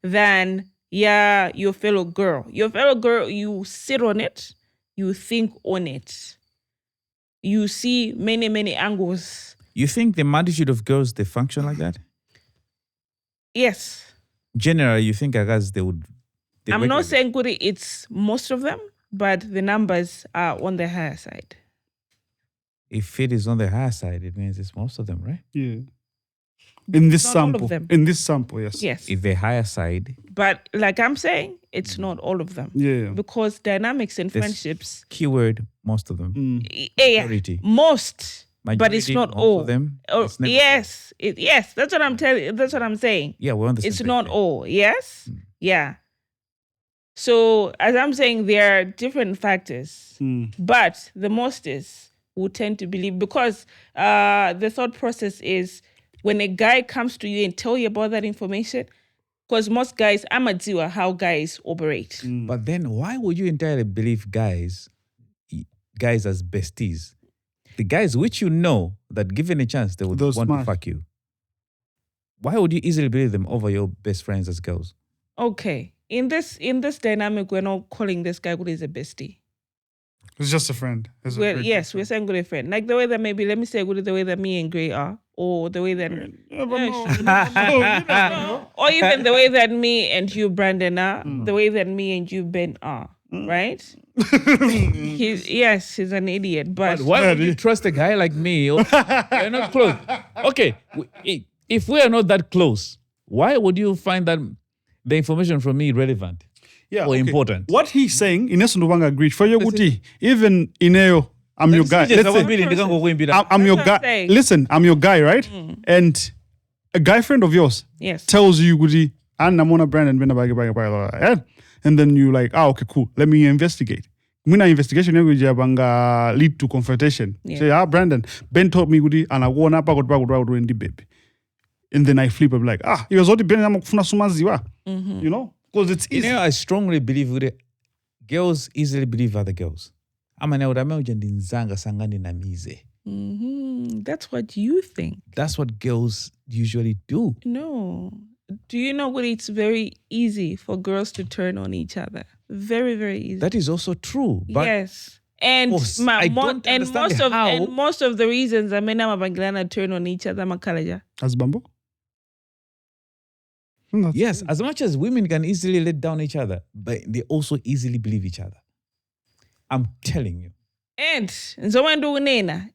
than your fellow girl. Your fellow girl, you sit on it, you think on it, you see many, many angles. You think the multitude of girls, they function like that? Yes. Generally, you think guys, they would... I'm work not like saying it's most of them, but the numbers are on the higher side. If it is on the higher side, it means it's most of them, right? Yeah. In this Not all of sample. them. In this sample, yes. Yes. If the higher side, But like I'm saying, it's not all of them. Yeah. Because dynamics in This- friendships, keyword, most of them. Majority. most, but it's Majority, not most all. of them. Oh, It's never- yes, yes, that's what I'm telling. That's what I'm saying. Yeah, we're on the same It's page not there. all. Yes, yeah. So as I'm saying, there are different factors, but the mostest will tend to believe because the thought process is when a guy comes to you and tell you about that information, because most guys, I'm a diwa how guys operate. But then why would you entirely believe guys as besties? The guys which you know that given a chance, they would Those want smart. to fuck you. Why would you easily believe them over your best friends as girls? Okay, in this dynamic, we're not calling this guy who is a bestie. It's just a friend. It's a Well, great yes, we're saying good a friend. Like the way that maybe, let me say good the way that me and Gray are, or the way that, or even the way that me and you, Brandon, are, the way that me and you, Ben, are, right? He's an idiot, but Why would you trust a guy like me? We're not close. Okay, if we are not that close, why would you find that the information from me relevant? Or important. What he's saying, Ines Ndubanga agreed. For your guti, even Ineo, I'm your guy. Let's say, I'm your That's what I'm guy. saying. Listen, I'm your guy, right? And a guy friend of yours yes, tells you, guti, and I'm on a brand and and then you like, okay, cool. Let me investigate. Mina investigation banga lead to confrontation. Yeah. Say, Brandon, Ben told me guti, and I go on up, baby. And then I flip, I'm like, he was already Ben, I'm sumaziwa. You know? Because it's easy. You know, I strongly believe with it. Girls easily believe other girls. that's what you think. That's what girls usually do. No. Do you know what? It's very easy for girls to turn on each other. Very, very easy. That is also true. But yes. And course, I don't understand how- most of the reasons Amena Mabangilana turn on each other, Makalaja. As Bambo? yes, as much as women can easily let down each other, but they also easily believe each other. I'm telling you. And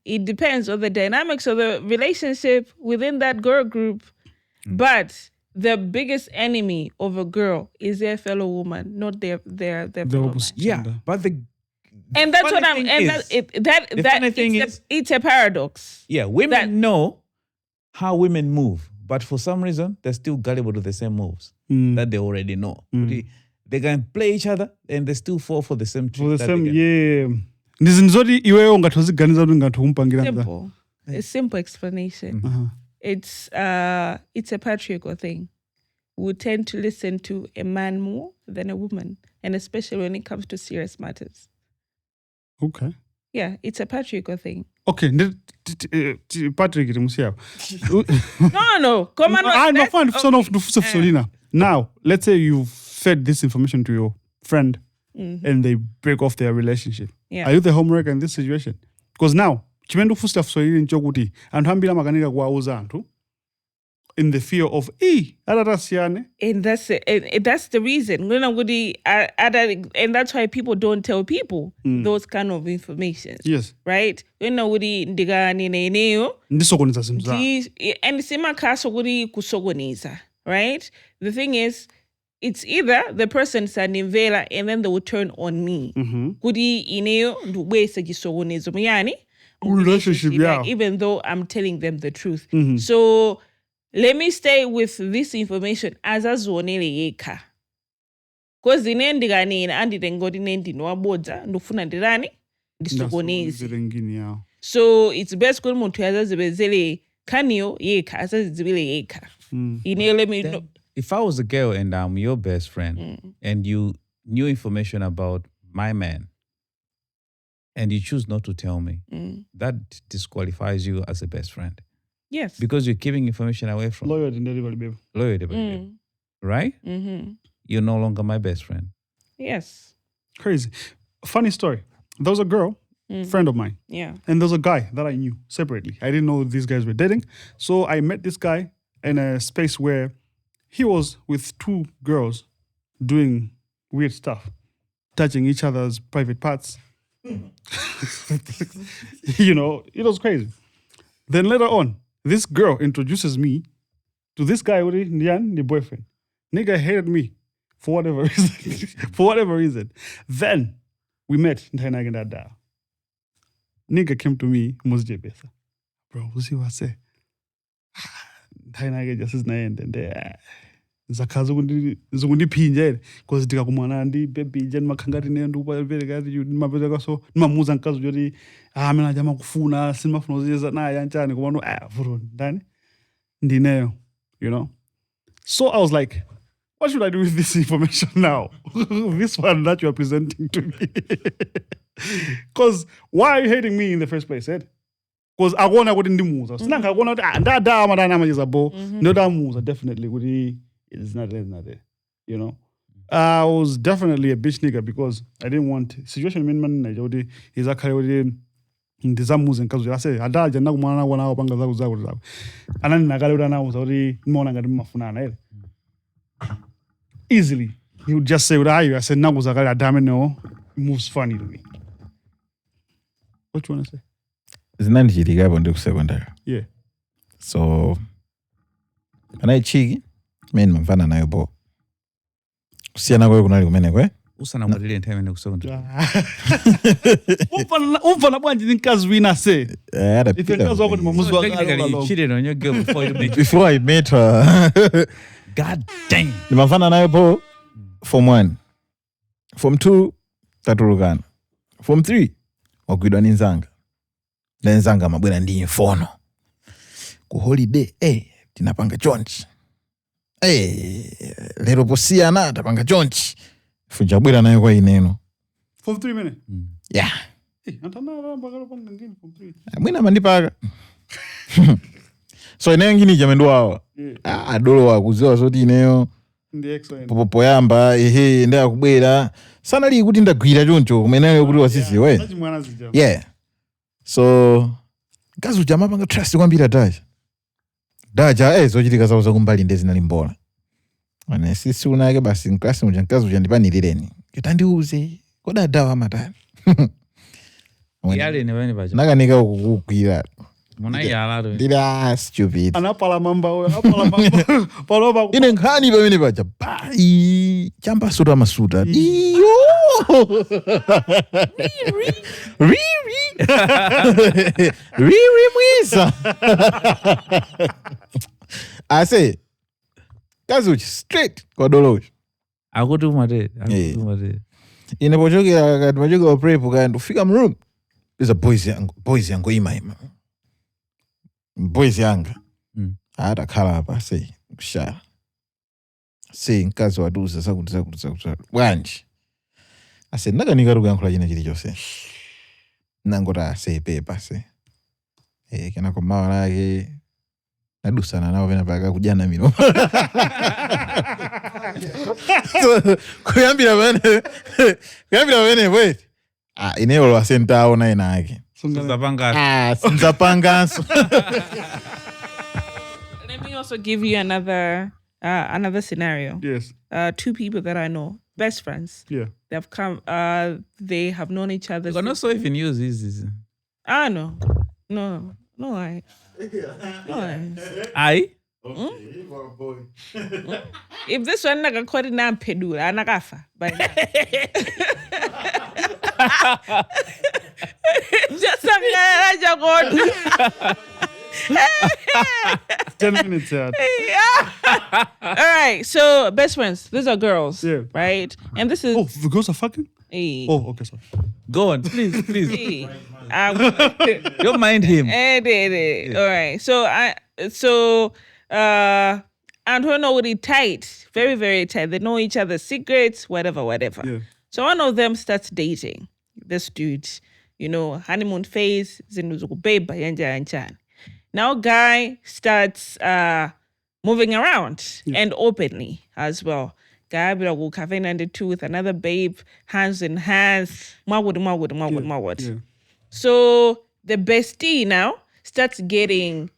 it depends on the dynamics of the relationship within that girl group. But the biggest enemy of a girl is their fellow woman, not their fellow man. opposite. Yeah, but And that's what funny I'm. thing And is- funny thing it's a paradox. yeah, women That- know how women move, but for some reason they're still gullible to the same moves that they already know. They can play each other and they still fall for the same trick. For the that same, they can- yeah. Ndizindizoti iweyo ngatoziganiza kuti ngatikumpangirira. Simple. A simple explanation. It's a patriarchal thing. We tend to listen to a man more than a woman, and especially when it comes to serious matters. Okay. Yeah, it's a patriarchal thing. Okay, Patrick Musiao. No. Come on. No, fine. Son of Solina. Now, let's say you fed this information to your friend and they break off their relationship. Yeah. Are you the homewrecker in this situation? Because now, chimendu fusta Solina nchokuti anthu ambiri amakanika kuwauza anthu in the fear of atatasiane. And that's it. And that's the reason. And that's why people don't tell people those kind of information. Yes. Right? Ndisokoneza Ndisokoneza zinthu zako. and simakhaso kuti kusokoneza, right? The thing is, it's either the person sanimvera and then they will turn on me. Kuti ineyo ndubwesa chisokonezo muyani. Relationship yawo. Even though I'm telling them the truth. So let me stay with this information as azionele yekha. Because ine ndikanena anditengoti ndinowabodza ndofuna ndirani ndisokoneze. Ngini yawo. So it's best kuti munthu azazipezele khaniyo yekha asazidziwile yekha. Ine let me know. If I was a girl and I'm your best friend and you knew information about my man, and you choose not to tell me, that disqualifies you as a best friend. Yes. Because you're keeping information away from Loyalty in everybody, babe. loyalty, baby. Right? Mm-hmm. You're no longer my best friend. Yes. Crazy. Funny story. There was a girl, friend of mine, Yeah. and there was a guy that I knew separately. I didn't know these guys were dating. So I met this guy in a space where he was with 2 girls doing weird stuff, touching each other's private parts. You know, it was crazy. Then later on, this girl introduces me to this guy with the boyfriend. Nigga hated me for whatever reason. For whatever reason. Then we met in Tainaganda. Nigga came to me, Mosje Besa. Bro, we'll see what I say. Tainaga just is named and there. Zugundi pinje because tika kumwana ndi baby jen makangati ne ndupa vele gati mapeza kaso mamuza nkazo jodi mina jama kufuna simafuna uzeza na yanchani kumano vuro ndani ndineyo, you know. So I was like, what should I do with this information now? This one that you are presenting to me. Because why are you hating me in the first place, Ed? Because I want to go in the moves. Snaka I want to that madana is a bow. No that moves definitely would it's not there, you know. I was definitely a bitch nigga because I didn't want situation man Nigeria is a carry ndizamuze nkazo ase adaje nakumwana wana opanga zaku zaku anani nakalira nawo zoti mona ngati mafunana ele easily he would just say what are you? I said nakuza kali adame no moves funny to me. What you want to say? zinandichitika hapo ndi ku secondary. Yeah. So anaichiki mimi nimfana nayo bo kusiyana kwayo kunali kumeneko Usana mwalile ntime nekusonda. Umfana bwanji nkazi wina say. If you know what mamuzi wa you cheated on your girl before I met her. God damn. Nimfana nayo bo form 1. Form 2 tatulukana. Form 3 wakwidwa ni nzanga. Nzanga mabwera ndi infono. Ku holiday tinapanga chonchi. Lero posiyana tapanga chonchi. Fujabwera nayo kwa ineno. Form 3 minute. Yeah. Antana bagalo panga ngini form 3. Mwina mandipaka. So ineyo ngini jamendwa hawa. Adolo wakuziwa zoti ineyo. Ndi excellent. Popo yamba ndaya kubwera. Sana li kuti ndagwira choncho kumeneyo kuti wasisi we. Yeah. So gazu jama panga trust kwambira daja. Daja zochitika zawo zakumbali ndezi nalimbola. Ane sisi unake basi nklasi mjankazi ujandipanilireni. Kitandiuze koda dawa matani. Yale ne bani baje. Nakanika ukukwira. Mona yala do. Ndila stupid. Anapala mamba paloba. Ine nkhani pamene baja. Bai chamba suta masuta. Iyo. Riri mwisa. I say kazuchi straight kwa doloshi. Akuti umate. Ine pochokera kati machoka prep kandi ufika mroom. There's a boys yangu ima. Boys yanga. Atakhala apa say kushara. Say nkazi waduza sakuti. Wanji. I said nakanika rukuyankhula china chilichonse. Nangota say pepa say. Kana komawa lake nadusana nawo pena paka kujana mino. Kuyambira bene wait. Ineyo lo asenta ona ina yake. Sinzapanganso. Let me also give you another scenario. Yes. 2 people that I know, best friends. Yeah. They've come. They have known each other. You cannot so even use this. No, I. I. If this one naga kori na pedula anagafa. Just a 10 minutes out. All right, so best friends. These are girls, Yeah. right? And this is. Oh, the girls are fucking? Hey. Oh, okay, sorry. Go on, please. Hey. Don't mind him. All right. So Antonio really tight, very, very tight. They know each other's secrets, whatever. Yeah. So one of them starts dating this dude. honeymoon phase, zinthu zikubeba yanjani. Now guy starts moving around and openly as well. Guy be like, cafe 92 with another babe, hands in hands, mwagud. Yeah. So the bestie now starts getting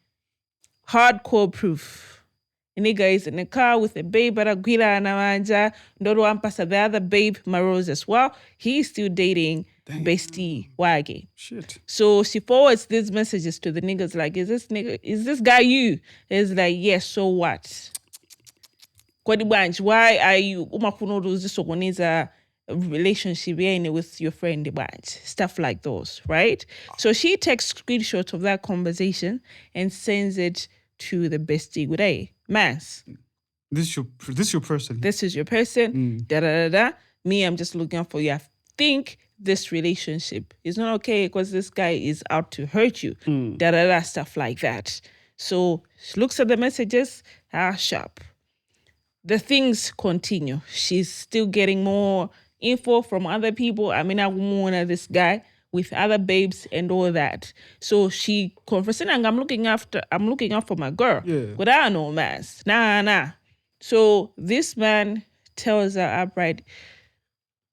hardcore proof. The nigga is in the car with the babe, but Aguila and Amanja, Ndoro Ampasa, the other babe, Marose as well. He's still dating bestie Wage. Shit. So she forwards these messages to the niggas like, is this guy you? He's like, yes, so what? Kwadi Banch, why are you umakunoruzi relationship with your friend Banch? Stuff like those, right? So she takes screenshots of that conversation and sends it to the bestie. Good day, Mass. This is your person. This is your person. Me, I'm just looking out for you. I think this relationship is not okay because this guy is out to hurt you. Stuff like that. So she looks at the messages, sharp. The things continue. She's still getting more info from other people. I mean, I this guy with other babes and all that. So she confessing, and I'm looking out for my girl. Yeah. But I don't know, Mass. Nah. So this man tells her outright,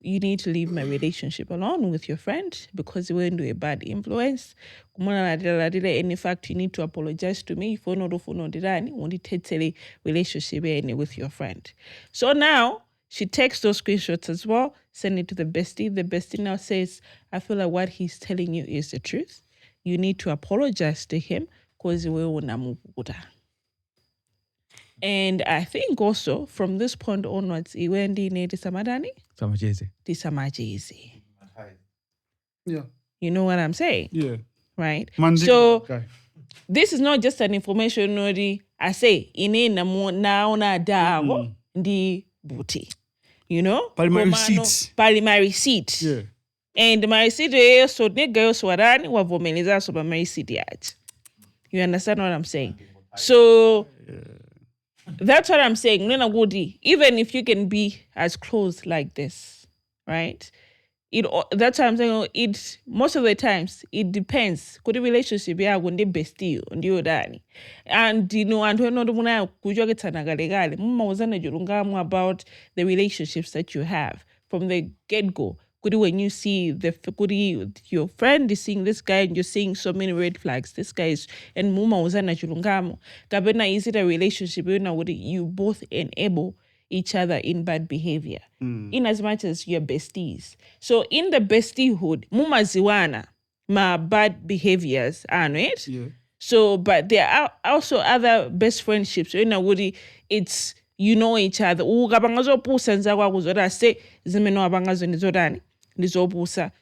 you need to leave my relationship alone with your friend because you went to a bad influence. And in fact, you need to apologize to me for not relationship with your friend. So now she takes those screenshots as well, send it to the bestie. The bestie now says, I feel like what he's telling you is the truth. You need to apologize to him because you will namukuta. And I think also from this point onwards, Iwendi ne Disamadani? Disamajezi. Yeah. You know what I'm saying? Yeah. Right? Manding So guy. this is not just an information nori. I say, ine naona dago ndi booty. You know? Pali my Komano, receipt. Pali my receipt. Yeah. And my receipt so nigga swarani wavomeliza so my receipt yacht. You understand what I'm saying? So that's what I'm saying. Even if you can be as close like this, right? That's what I'm saying. It most of the times it depends. Could the relationship be a bestie on you dani, and and when not muna kujogetanagalekale. Mama wasana julungamu about the relationships that you have from the get go. Could when you see your friend is seeing this guy and you're seeing so many red flags. This guy is and mama wasana julungamu. Kabena is it a relationship you both enable each other in bad behavior, in as much as you're besties. So in the bestiehood, mumaziwana ma bad behaviors, right? Yeah. So, but there are also other best friendships. It's you know each other.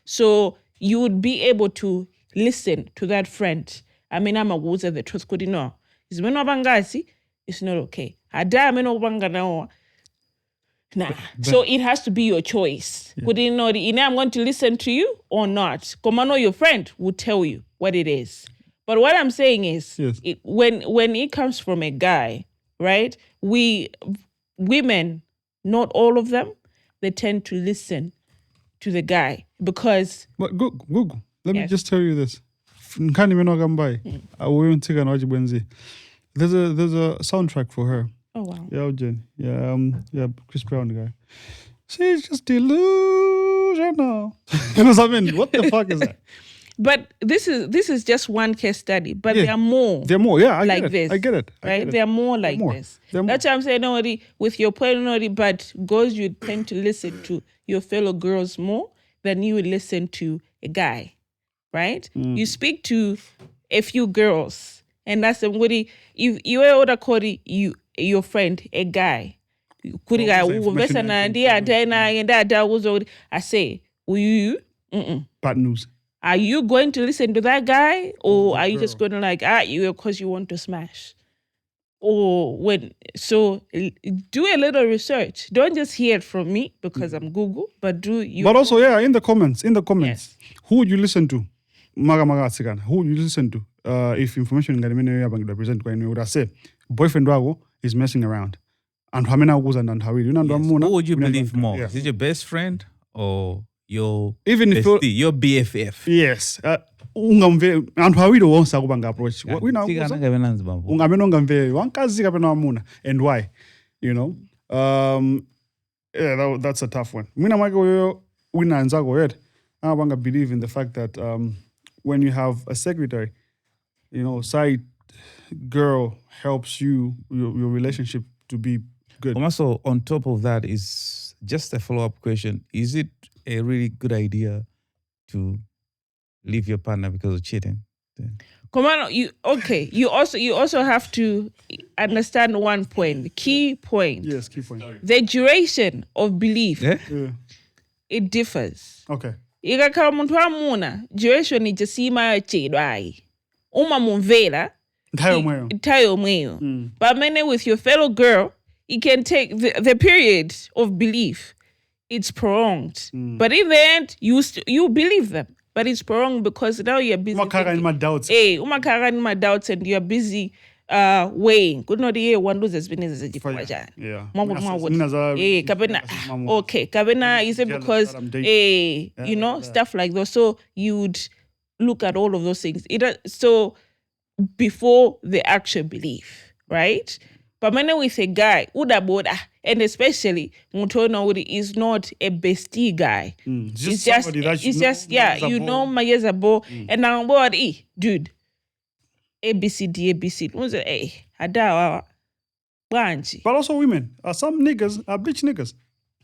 So you would be able to listen to that friend. I mean, I'm a the truth could know. It's not okay. Nah. So it has to be your choice. Yeah. I'm going to listen to you or not. Komano, your friend will tell you what it is. But what I'm saying is, yes. When it comes from a guy, right? Women, not all of them, they tend to listen to the guy because. But Gugu, let me just tell you this. There's a soundtrack for her. Oh wow. Yeah, Jen. Yeah, Chris Brown guy. She's just delusional. You know what I mean? What the fuck is that? But this is just one case study. But there are more. There are more. Yeah, I get it. Right? There are more like this. That's why I'm saying with your point, but girls you tend to listen to your fellow girls more than you would listen to a guy, right? You speak to a few girls, and that's somebody. If you are older, Cody, your friend, a guy. I say, will you? Bad news. Are you going to listen to that guy, or are you just going to you because you want to smash? Or so do a little research. Don't just hear it from me because I'm Google, but do you. But also, in the comments, yes. Who would you listen to? Who would you listen to? If information represent would I say boyfriend wago is messing around, and how many goes and how who would you believe more? Is it your best friend or your Even if bestie, your BFF. yes ungamve anthu awiri onse akupanga approach wina Tikana kavenanzi bambo. ungamene ungamve wankazi kapena wamuna and why, you know. Yeah, that's a tough one. Mina mwake uyo wina anzako yet abanga believe in the fact that when you have a secretary, you know, side girl helps your relationship to be good. Also, on top of that is just a follow-up question. Is it a really good idea to leave your partner because of cheating? Come on, you also have to understand one point, key point. Yes, key point. The duration of belief, Yeah? it differs. Okay. Ikakhala munthu wamuna, duration ijasima chedwai. Uma mumvera, nthawi yomweyo. Pamene with your fellow girl, it can take the period of belief. It's prolonged, but in the end, you believe them. But it's prolonged because now you're busy. Umakhaga in my doubts. My doubts, and you're busy weighing. Could not hear one lose as business as Yeah. Kabena is it because you know, stuff like those. So you'd look at all of those things. So before the actual belief, right? But when with a guy, and especially Mutono is not a bestie guy. It's just you know my years ago, and now what dude. ABCD. Adawa branch. But also women. Some niggas are bitch niggas.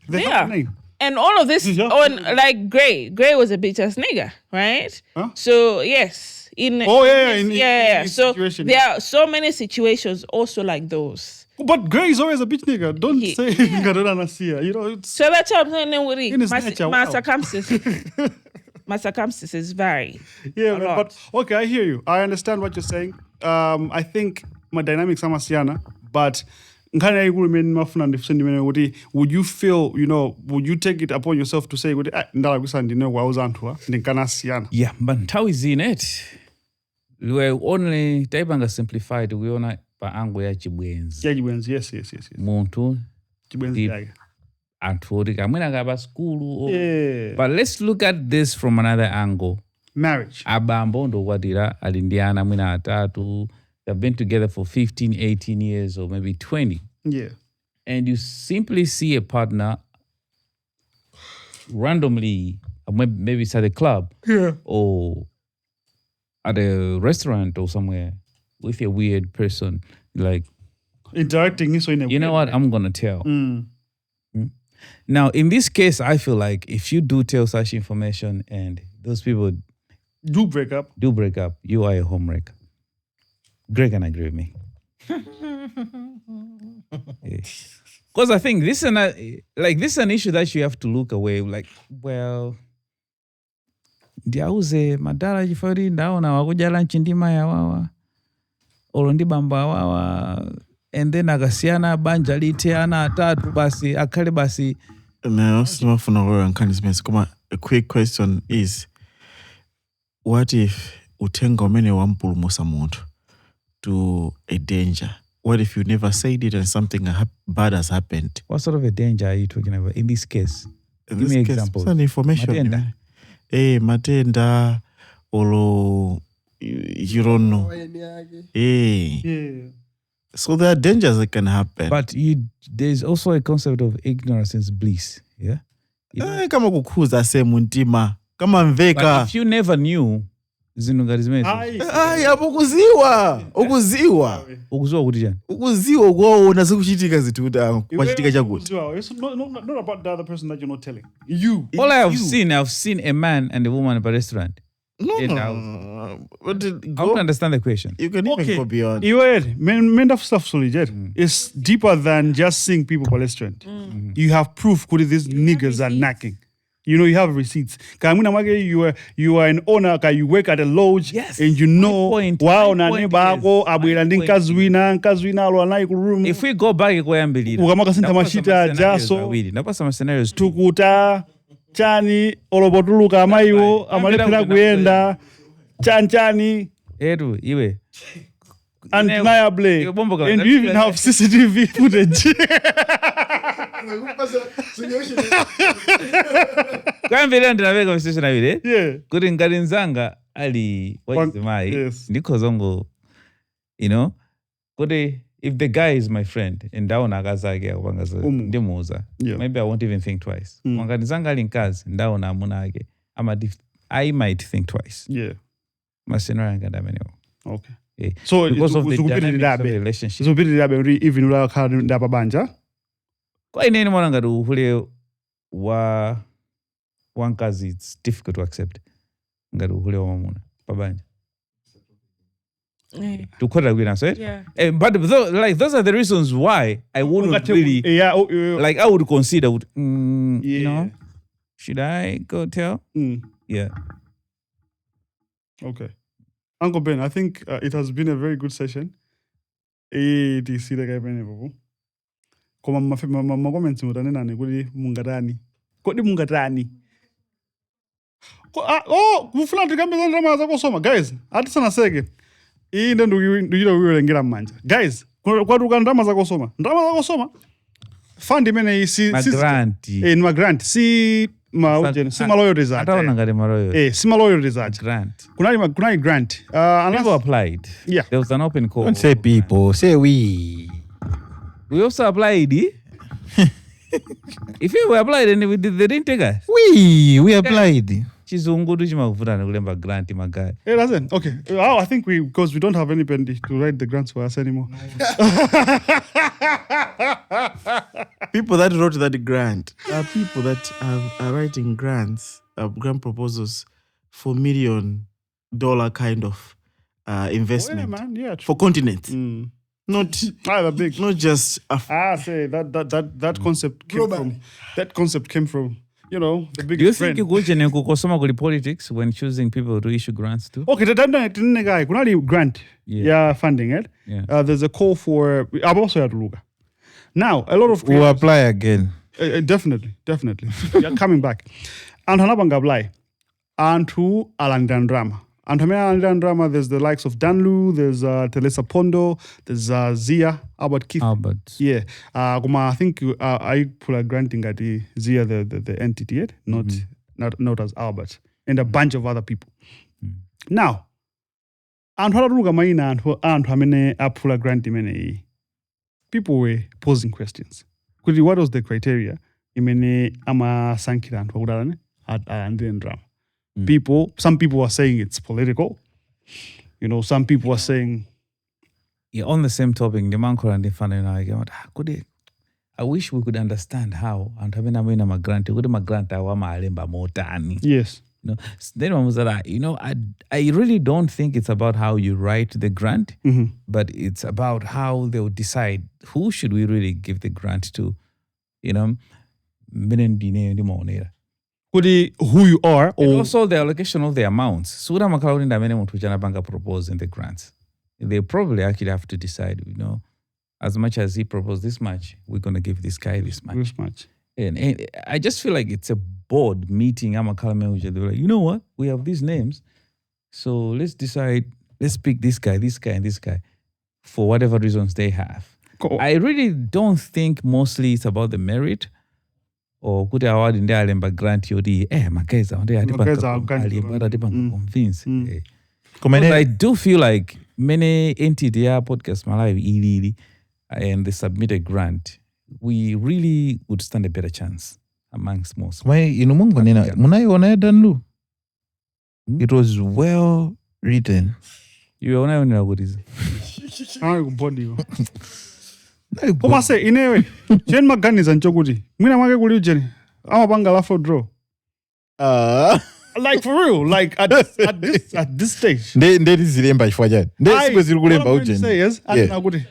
They have a name. And all of this on like Gray. Gray was a bitch ass nigga, right? Huh? So yes. In so situation. There are so many situations also like those. But Gray is always a bitch nigga. Don't say nigga don't understand. You know, it's so that's what I'm saying. in his nature, My wow. circumstances. My circumstances vary. Yeah, a lot. but okay, I hear you. I understand what you're saying. I think my dynamics are masiana, but would you feel, you know, would you take it upon yourself to say, yeah, but how is in it? We're only taipanga simplified. We only pa ango ya chibwenzi. Yes. Muntu. Chibwenzi yake. But let's look at this from another angle. Marriage. Abambo ndo wadira alindiana mwina atatu. They've been together for 15, 18 years or maybe 20. Yeah. And you simply see a partner randomly, maybe it's at a club or at a restaurant or somewhere with a weird person, like interacting so in a you know what, I'm gonna tell. Now, in this case, I feel like if you do tell such information and those people do break up, you are a homewrecker. Greg can agree with me. Because I think this is an issue that you have to look away. Like, well, ndiauze madala jifari ndaona wakujala nchindima ya wawa olondi bamba wawa and then agasiana banja liteana atatu basi akale basi. Now, a quick question is, what if utenga mene wampulumusa muntu to a danger? What if you never said it and something bad has happened? What sort of a danger are you talking about in this case? Give me examples. Some information. Matenda. Matenda, olo, you don't know. Yeah. So there are dangers that can happen. But there's also a concept of ignorance is bliss. Yeah. Kama kukuza se muntima, kama mveka. But if you never knew, hapo ukuziwa kuti chani? Ukuziwa kwaona zikuchitika zituta kwachitika chakuti. It's not about the other person that you're not telling. You. All I've seen a man and a woman at a restaurant. No. But I don't understand the question. You can even go beyond. Men of stuff is deeper than just seeing people at a restaurant. You have proof that these niggas are knacking. You know, you have receipts. You are an owner, you work at a lodge, yes, and you know, wow, if we go back, scenarios tukuta chani olobotuluka amayiwo amalepera kuyenda chani edu iwe undeniably, and you even have CCTV footage. kwambiri ndinave conversation avire Yeah. kuti ngati nzanga ali wachizimayi Yes. ndikhozongo kuti if the guy is my friend ndaona akazi ake akupanga ndimuuza Yeah. maybe I won't even think twice Mm. ngati nzanga ali mkazi ndaona amuna ake I might think twice Yeah. mascenario anga ndamenewo. Okay. Yeah. So Because of the dynamics of the zikupitirirabe. relationship. Zikupitirirabe kuti even ulakhala ndapabanja. Kwa ineni mwana ngati uhule wa mkazi it's difficult to accept ngati uhule wa mamuna pabanja. Tukhota kwina so but those are the reasons why I wouldn't really like I would consider should I go tell? Yeah. Okay. Uncle Ben, I think it has been a very good session. Koma ma comments mutanenani kuti mungatani. Kodi mungatani. Kufuna tikambe ndalama za COSOMA. Guys, atisanaseke. Iyi ndo ndikuchita kuyiwerengera m'manja. Guys, kwatuka ndalama za COSOMA. Ndalama za COSOMA. Fund imene si grant. Ni ma grant. Si loyalties acha. Ataona ngati maroyo. Si loyalties acha. Grant. Kunali grant. People applied. Yeah. There was an open call. Don't say people, say we. We also applied. If you applied and they didn't take us. We applied. Chizungu chimakuvutana kulemba grant magai. It doesn't. Okay. I think because we don't have anybody to write the grants for us anymore. People that wrote that grant are people that are writing grants, grant proposals for $1 million kind of investment Yeah, man. Yeah. for continents. Not big. Not just Say that concept came from the big. Do you friend. think you go COSOMA kuli politics when choosing people to issue grants to? Okay, kunali grant funding, right? Yeah. There's a call for also had Luga. Now, a lot of We'll apply again. Definitely. We are coming back. And hanabanga apply. And to Alandan Drama. And to Alandan Drama, there's the likes of Danlu, there's Telesa Pondo, there's Zia, Albert Keith. Yeah. I think I put a granting at the Zia, the entity, not as Albert, and a bunch of other people. Now, and people were posing questions. What was the criteria? Some people were saying it's political. Some people were saying. Yeah, on the same topic, the man and the fan and I wish we could understand how and having a grant, Yes. Then one was that I really don't think it's about how you write the grant, but it's about how they'll decide who should we really give the grant to. Who you are, or and also the allocation of the amounts. Sura makalaundi ndamene muntu chanapanga propose in the grants. They probably actually have to decide, as much as he proposed this much, we're going to give this guy this much. And I just feel like it's a board meeting. They're like, you know what? We have these names. So let's decide, let's pick this guy, and this guy for whatever reasons they have. Cool. I really don't think mostly it's about the merit. Or kuti award ndi alemba grant yodi makeza onde atipa convince. But I do feel like many entity Podcastmalawi ili and they submit a grant, we really would stand a better chance amongst most. Munaiona Danlu? It was well written. You unaona what is? Koma say inewe Jen maganiza nchokuti mwina mwake kuli ujeni amapanga la for draw like for real like at this stage nde zilemba chifukwa chani nde siku ziri kulemba ujeni kuti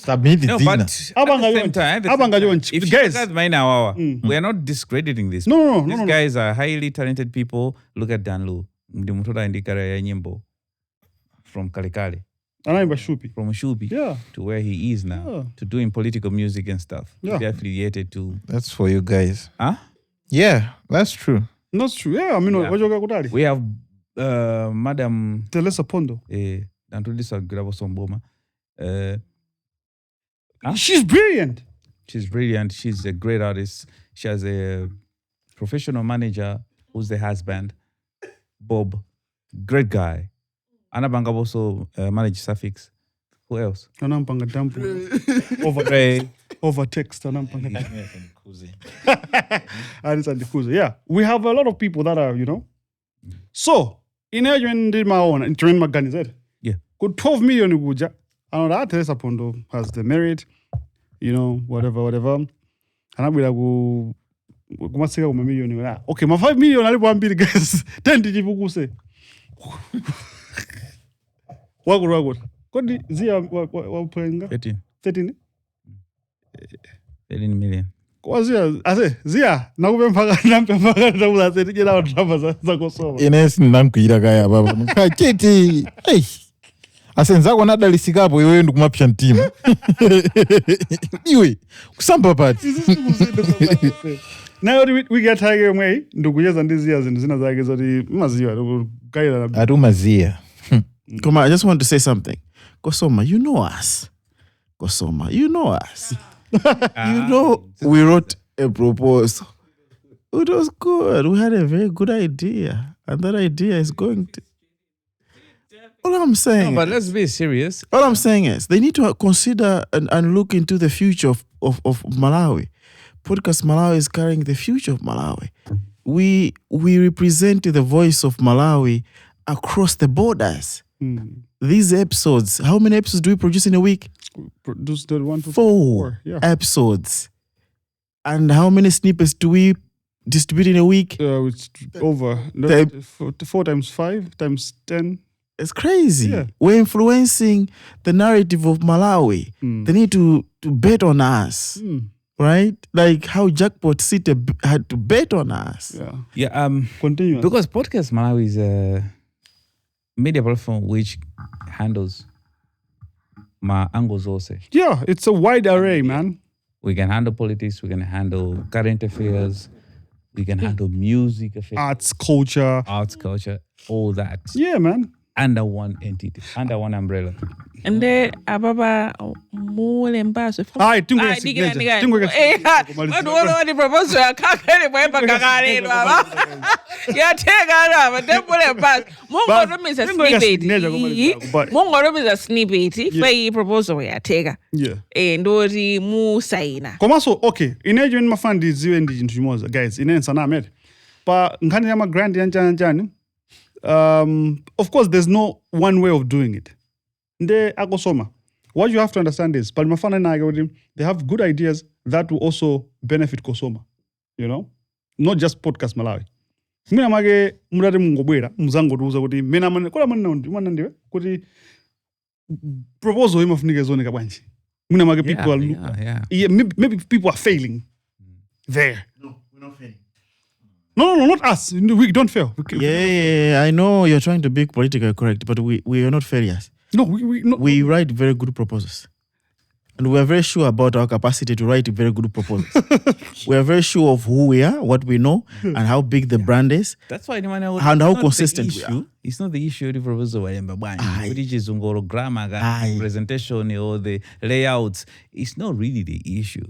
submit No, dzina but at the same time, if you guys mind our we are not discrediting this. No. These guys are highly talented people. Look at Danlu. Ndi mutoda indikara ya nyimbo from Kalekale. Anaimba Shupi. From Shupi to where he is now, to doing political music and stuff. Yeah. They're affiliated to. That's for you guys. Huh? Yeah, that's true. That's true. Yeah, I mean, wajoga kutali. We have Madam Telesa Pondo. Dantulisa Grabo Somboma. She's brilliant. She's brilliant. She's a great artist. She has a professional manager who's the husband, Bob. Great guy. Anabanga also manage Suffix. Who else? Anampanga dampu. Ray. Over text. Anampanga. Yeah. We have a lot of people that are, So, in Adrian did my own, and Train Magani said, Yeah. Good 12 million Guja. And that Teresa Pondo has the merit, whatever. And I will go. Okay, my 5 million, I want to guys. 10 did you say? What? What did Zia playing? 13 million. Kwa Zia, nakupe mpaka na tena na drama za COSOMA. Ines ndamkwira kaya baba. Kacheti. Hey. Asenzako nadalisikapo iwewe ndikumapsha mtima. Iwe kusamba pati. Now we get tiger way ndukuyeza ndizia zina zake zoti maziwa kaila na Atumazia. Come on, I just want to say something. COSOMA, you know us. COSOMA, you know us. We wrote a proposal. It was good. We had a very good idea. And that idea is going to... All I'm saying... No, but let's be serious. All I'm saying is they need to consider and look into the future of Malawi. Podcastmalawi is carrying the future of Malawi. We represent the voice of Malawi across the borders. These episodes, how many episodes do we produce in a week? Produce the 1 to 4 episodes. And how many snippets do we distribute in a week? It's over 4 times 5 times 10. It's crazy. Yeah. We're influencing the narrative of Malawi. They need to bet on us. Right? Like how Jackpot City had to bet on us. Yeah. Continue. Because Podcastmalawi is a media platform which handles my angles also. Yeah, it's a wide array, man. We can handle politics, we can handle current affairs, we can handle music affairs, Arts, culture, all that. Yeah, man. Under one entity, under one umbrella. And then ababa mule mbaso. Ai, tingwe What proposal ya kakele mwemba kakale baba. Ya tega na dembule mbaso. Mungo romiza snippet. Mungo romiza snippet. Fai proposal ya tega. Yeah. Ndori mu saina. Komaso, okay. Inejo in mafandi ziwe ndi jintu chimoza, guys. Ine sana med. Pa ngani yama grant yanjani. Of course, there's no one way of doing it. Nde COSOMA. What you have to understand is, they have good ideas that will also benefit COSOMA. Not just Podcastmalawi. Mina mage mudade mungobwera muzango tuuza kuti mina mane kola mane ndiwe kuti proposal him of nigezone kabwanji. Mina mage people maybe people are failing there. No, we're not failing. No, not us. We don't fail. Yeah, I know you're trying to be politically correct, but we are not failures. No, we write very good proposals. And we are very sure about our capacity to write very good proposals. We are very sure of who we are, what we know, and how big the brand is. That's why and how consistent we are. It's not the issue of the proposal. Grammar, presentation, or the layouts. It's not really the issue.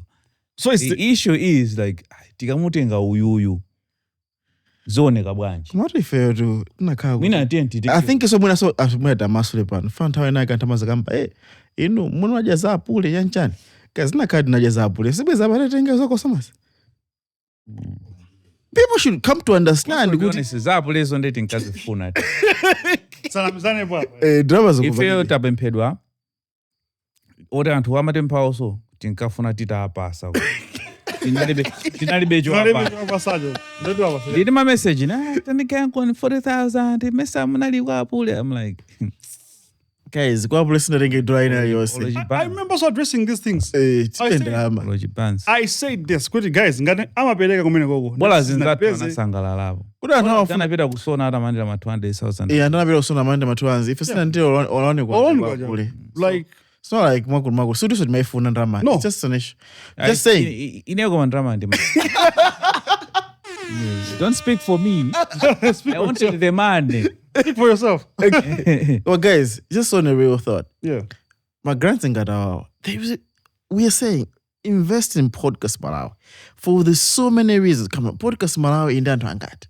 So it's the issue is like, tikamutenga uyuyu. Zone kabwanji. What if you nakhawu? Mina identity. I think so muna so asumeta masule pan. Fantawe na kantamaza kamba muno wajaza apule yanchani. Kazi na kadi najaza apule. Sibeza baletenga zo COSOMA. People should come to understand. Good is apule zo ndeti nkazi funa. Salamizane bwa. Drama zo. Ife tabempedwa. Ode antu wamatempa also tinkafuna tita apasa. Tinalibejo hapa. Did my message, tandika kwa 40,000, Mista munaliwa apule. I'm like, guys, go listen to the dry now. I remember so addressing these things. I said this, guys, amapeleka kumene gogo. Bola zinzatu wanasangala lavo. Kana pita kusona hata mandela ma 200,000. Yeah, ndana pita kusona mandela ma 200. If sina ndilo olone kwa. Like it's not like Magu. So this is my phone and drama. No. It's just an issue. Just saying. Inego drama. Don't speak for me. I wanted the man. Speak for yourself. Well, guys, just on a real thought. Yeah. My grandson got we we are saying invest in Podcastmalawi for the so many reasons. Come on, Podcastmalawi in that.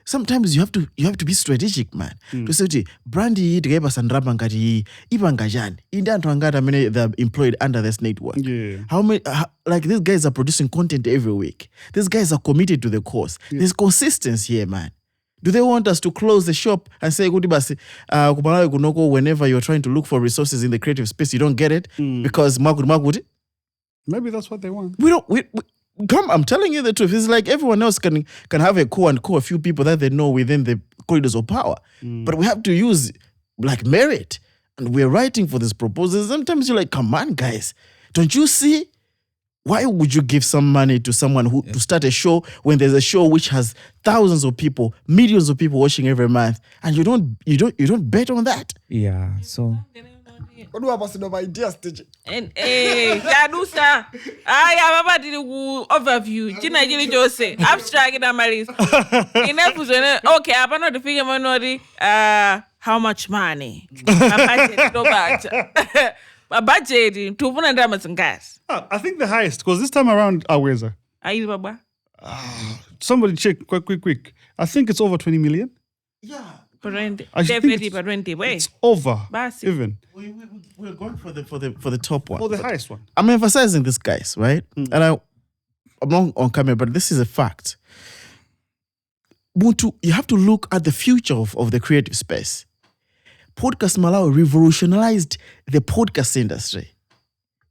Sometimes you have to be strategic, man. To say, Brandy, Drebas and Rabangati, Ibangajani, in that many they're employed under this network. Yeah. How many, like these guys are producing content every week. These guys are committed to the cause. There's consistency here, man. Do they want us to close the shop and say, whenever you're trying to look for resources in the creative space, you don't get it because Magud? Maybe that's what they want. Come, I'm telling you the truth. It's like everyone else can have a core and core, a few people that they know within the corridors of power. But we have to use like merit. And we're writing for these proposals. Sometimes you're like, come on, guys. Don't you see? Why would you give some money to someone who to start a show when there's a show which has thousands of people, millions of people watching every month, and you don't bet on that? Yeah. So What do I pass over ideas stage? And Jadusa, I have about the overview. Gina Gili Jose, abstract in Amaris. In episode, okay, I'm not the figure minority. How much money? A budget to put and gas. I think the highest, because this time around, Aweza. Are you Baba? Somebody check quick. I think it's over 20 million. Yeah. Definitely, but 20 way. It's over. Basi. Even. We're going for the top one. For the highest one. I'm emphasizing this, guys, right? And I'm not on camera, but this is a fact. Buntu, you have to look at the future of the creative space. Podcastmalawi revolutionized the podcast industry.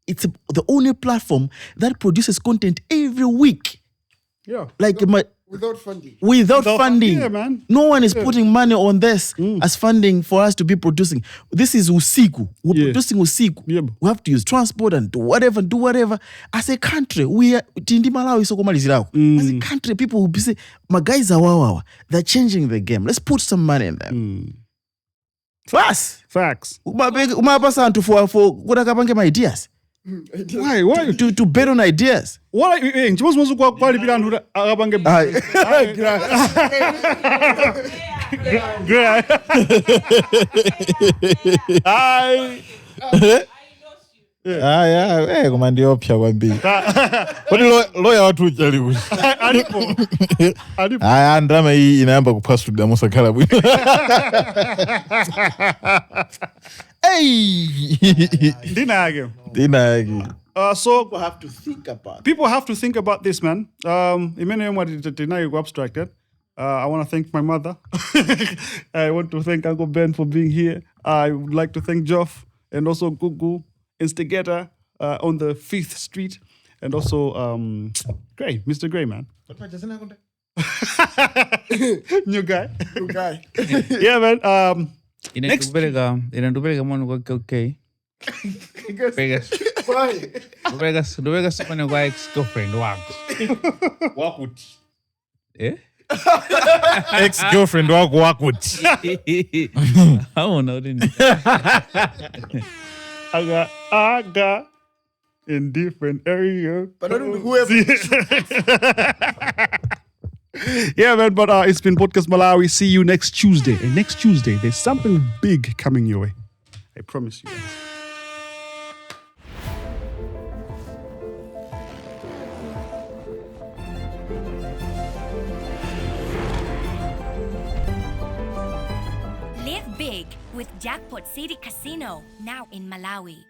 It's the only platform that produces content every week. Yeah. Like Without funding. Without funding. Yeah, man. No one is putting money on this as funding for us to be producing. This is usiku. We're producing usiku. Yeah. We have to use transport and do whatever. As a country, we are Tindi Malawi sokomalizirao. As a country, people will say, my guys are wow. They're changing the game. Let's put some money in them. Facts. Umapasa to for kutakapange my ideas. Why? To bet on ideas. What are you supposed to go to koma ndiopya kwambiri kuti loya wathu chali kuti aya ndrama iyi inayamba kuphwasudwa musakhala bwino. Dinage. So People have to think about people have to think about this, man. I want to thank my mother. I want to thank Uncle Ben for being here. I would like to thank Geoff and also Gugu, instigator on the 5th Street, and also Gray, Mr. Gray, man. New guy. Yeah, man. inatupeleka mwana kwa okay. Ndupeleka sipane kwa ex-girlfriend wako. Wakuti. Eh? Ex-girlfriend wako wakuti. Hauna udini. I got in different areas. But not whoever. Yeah, man, but it's been Podcast Malawi. See you next Tuesday. And next Tuesday, there's something big coming your way. I promise you guys. Live big with Jackpot City Casino, now in Malawi.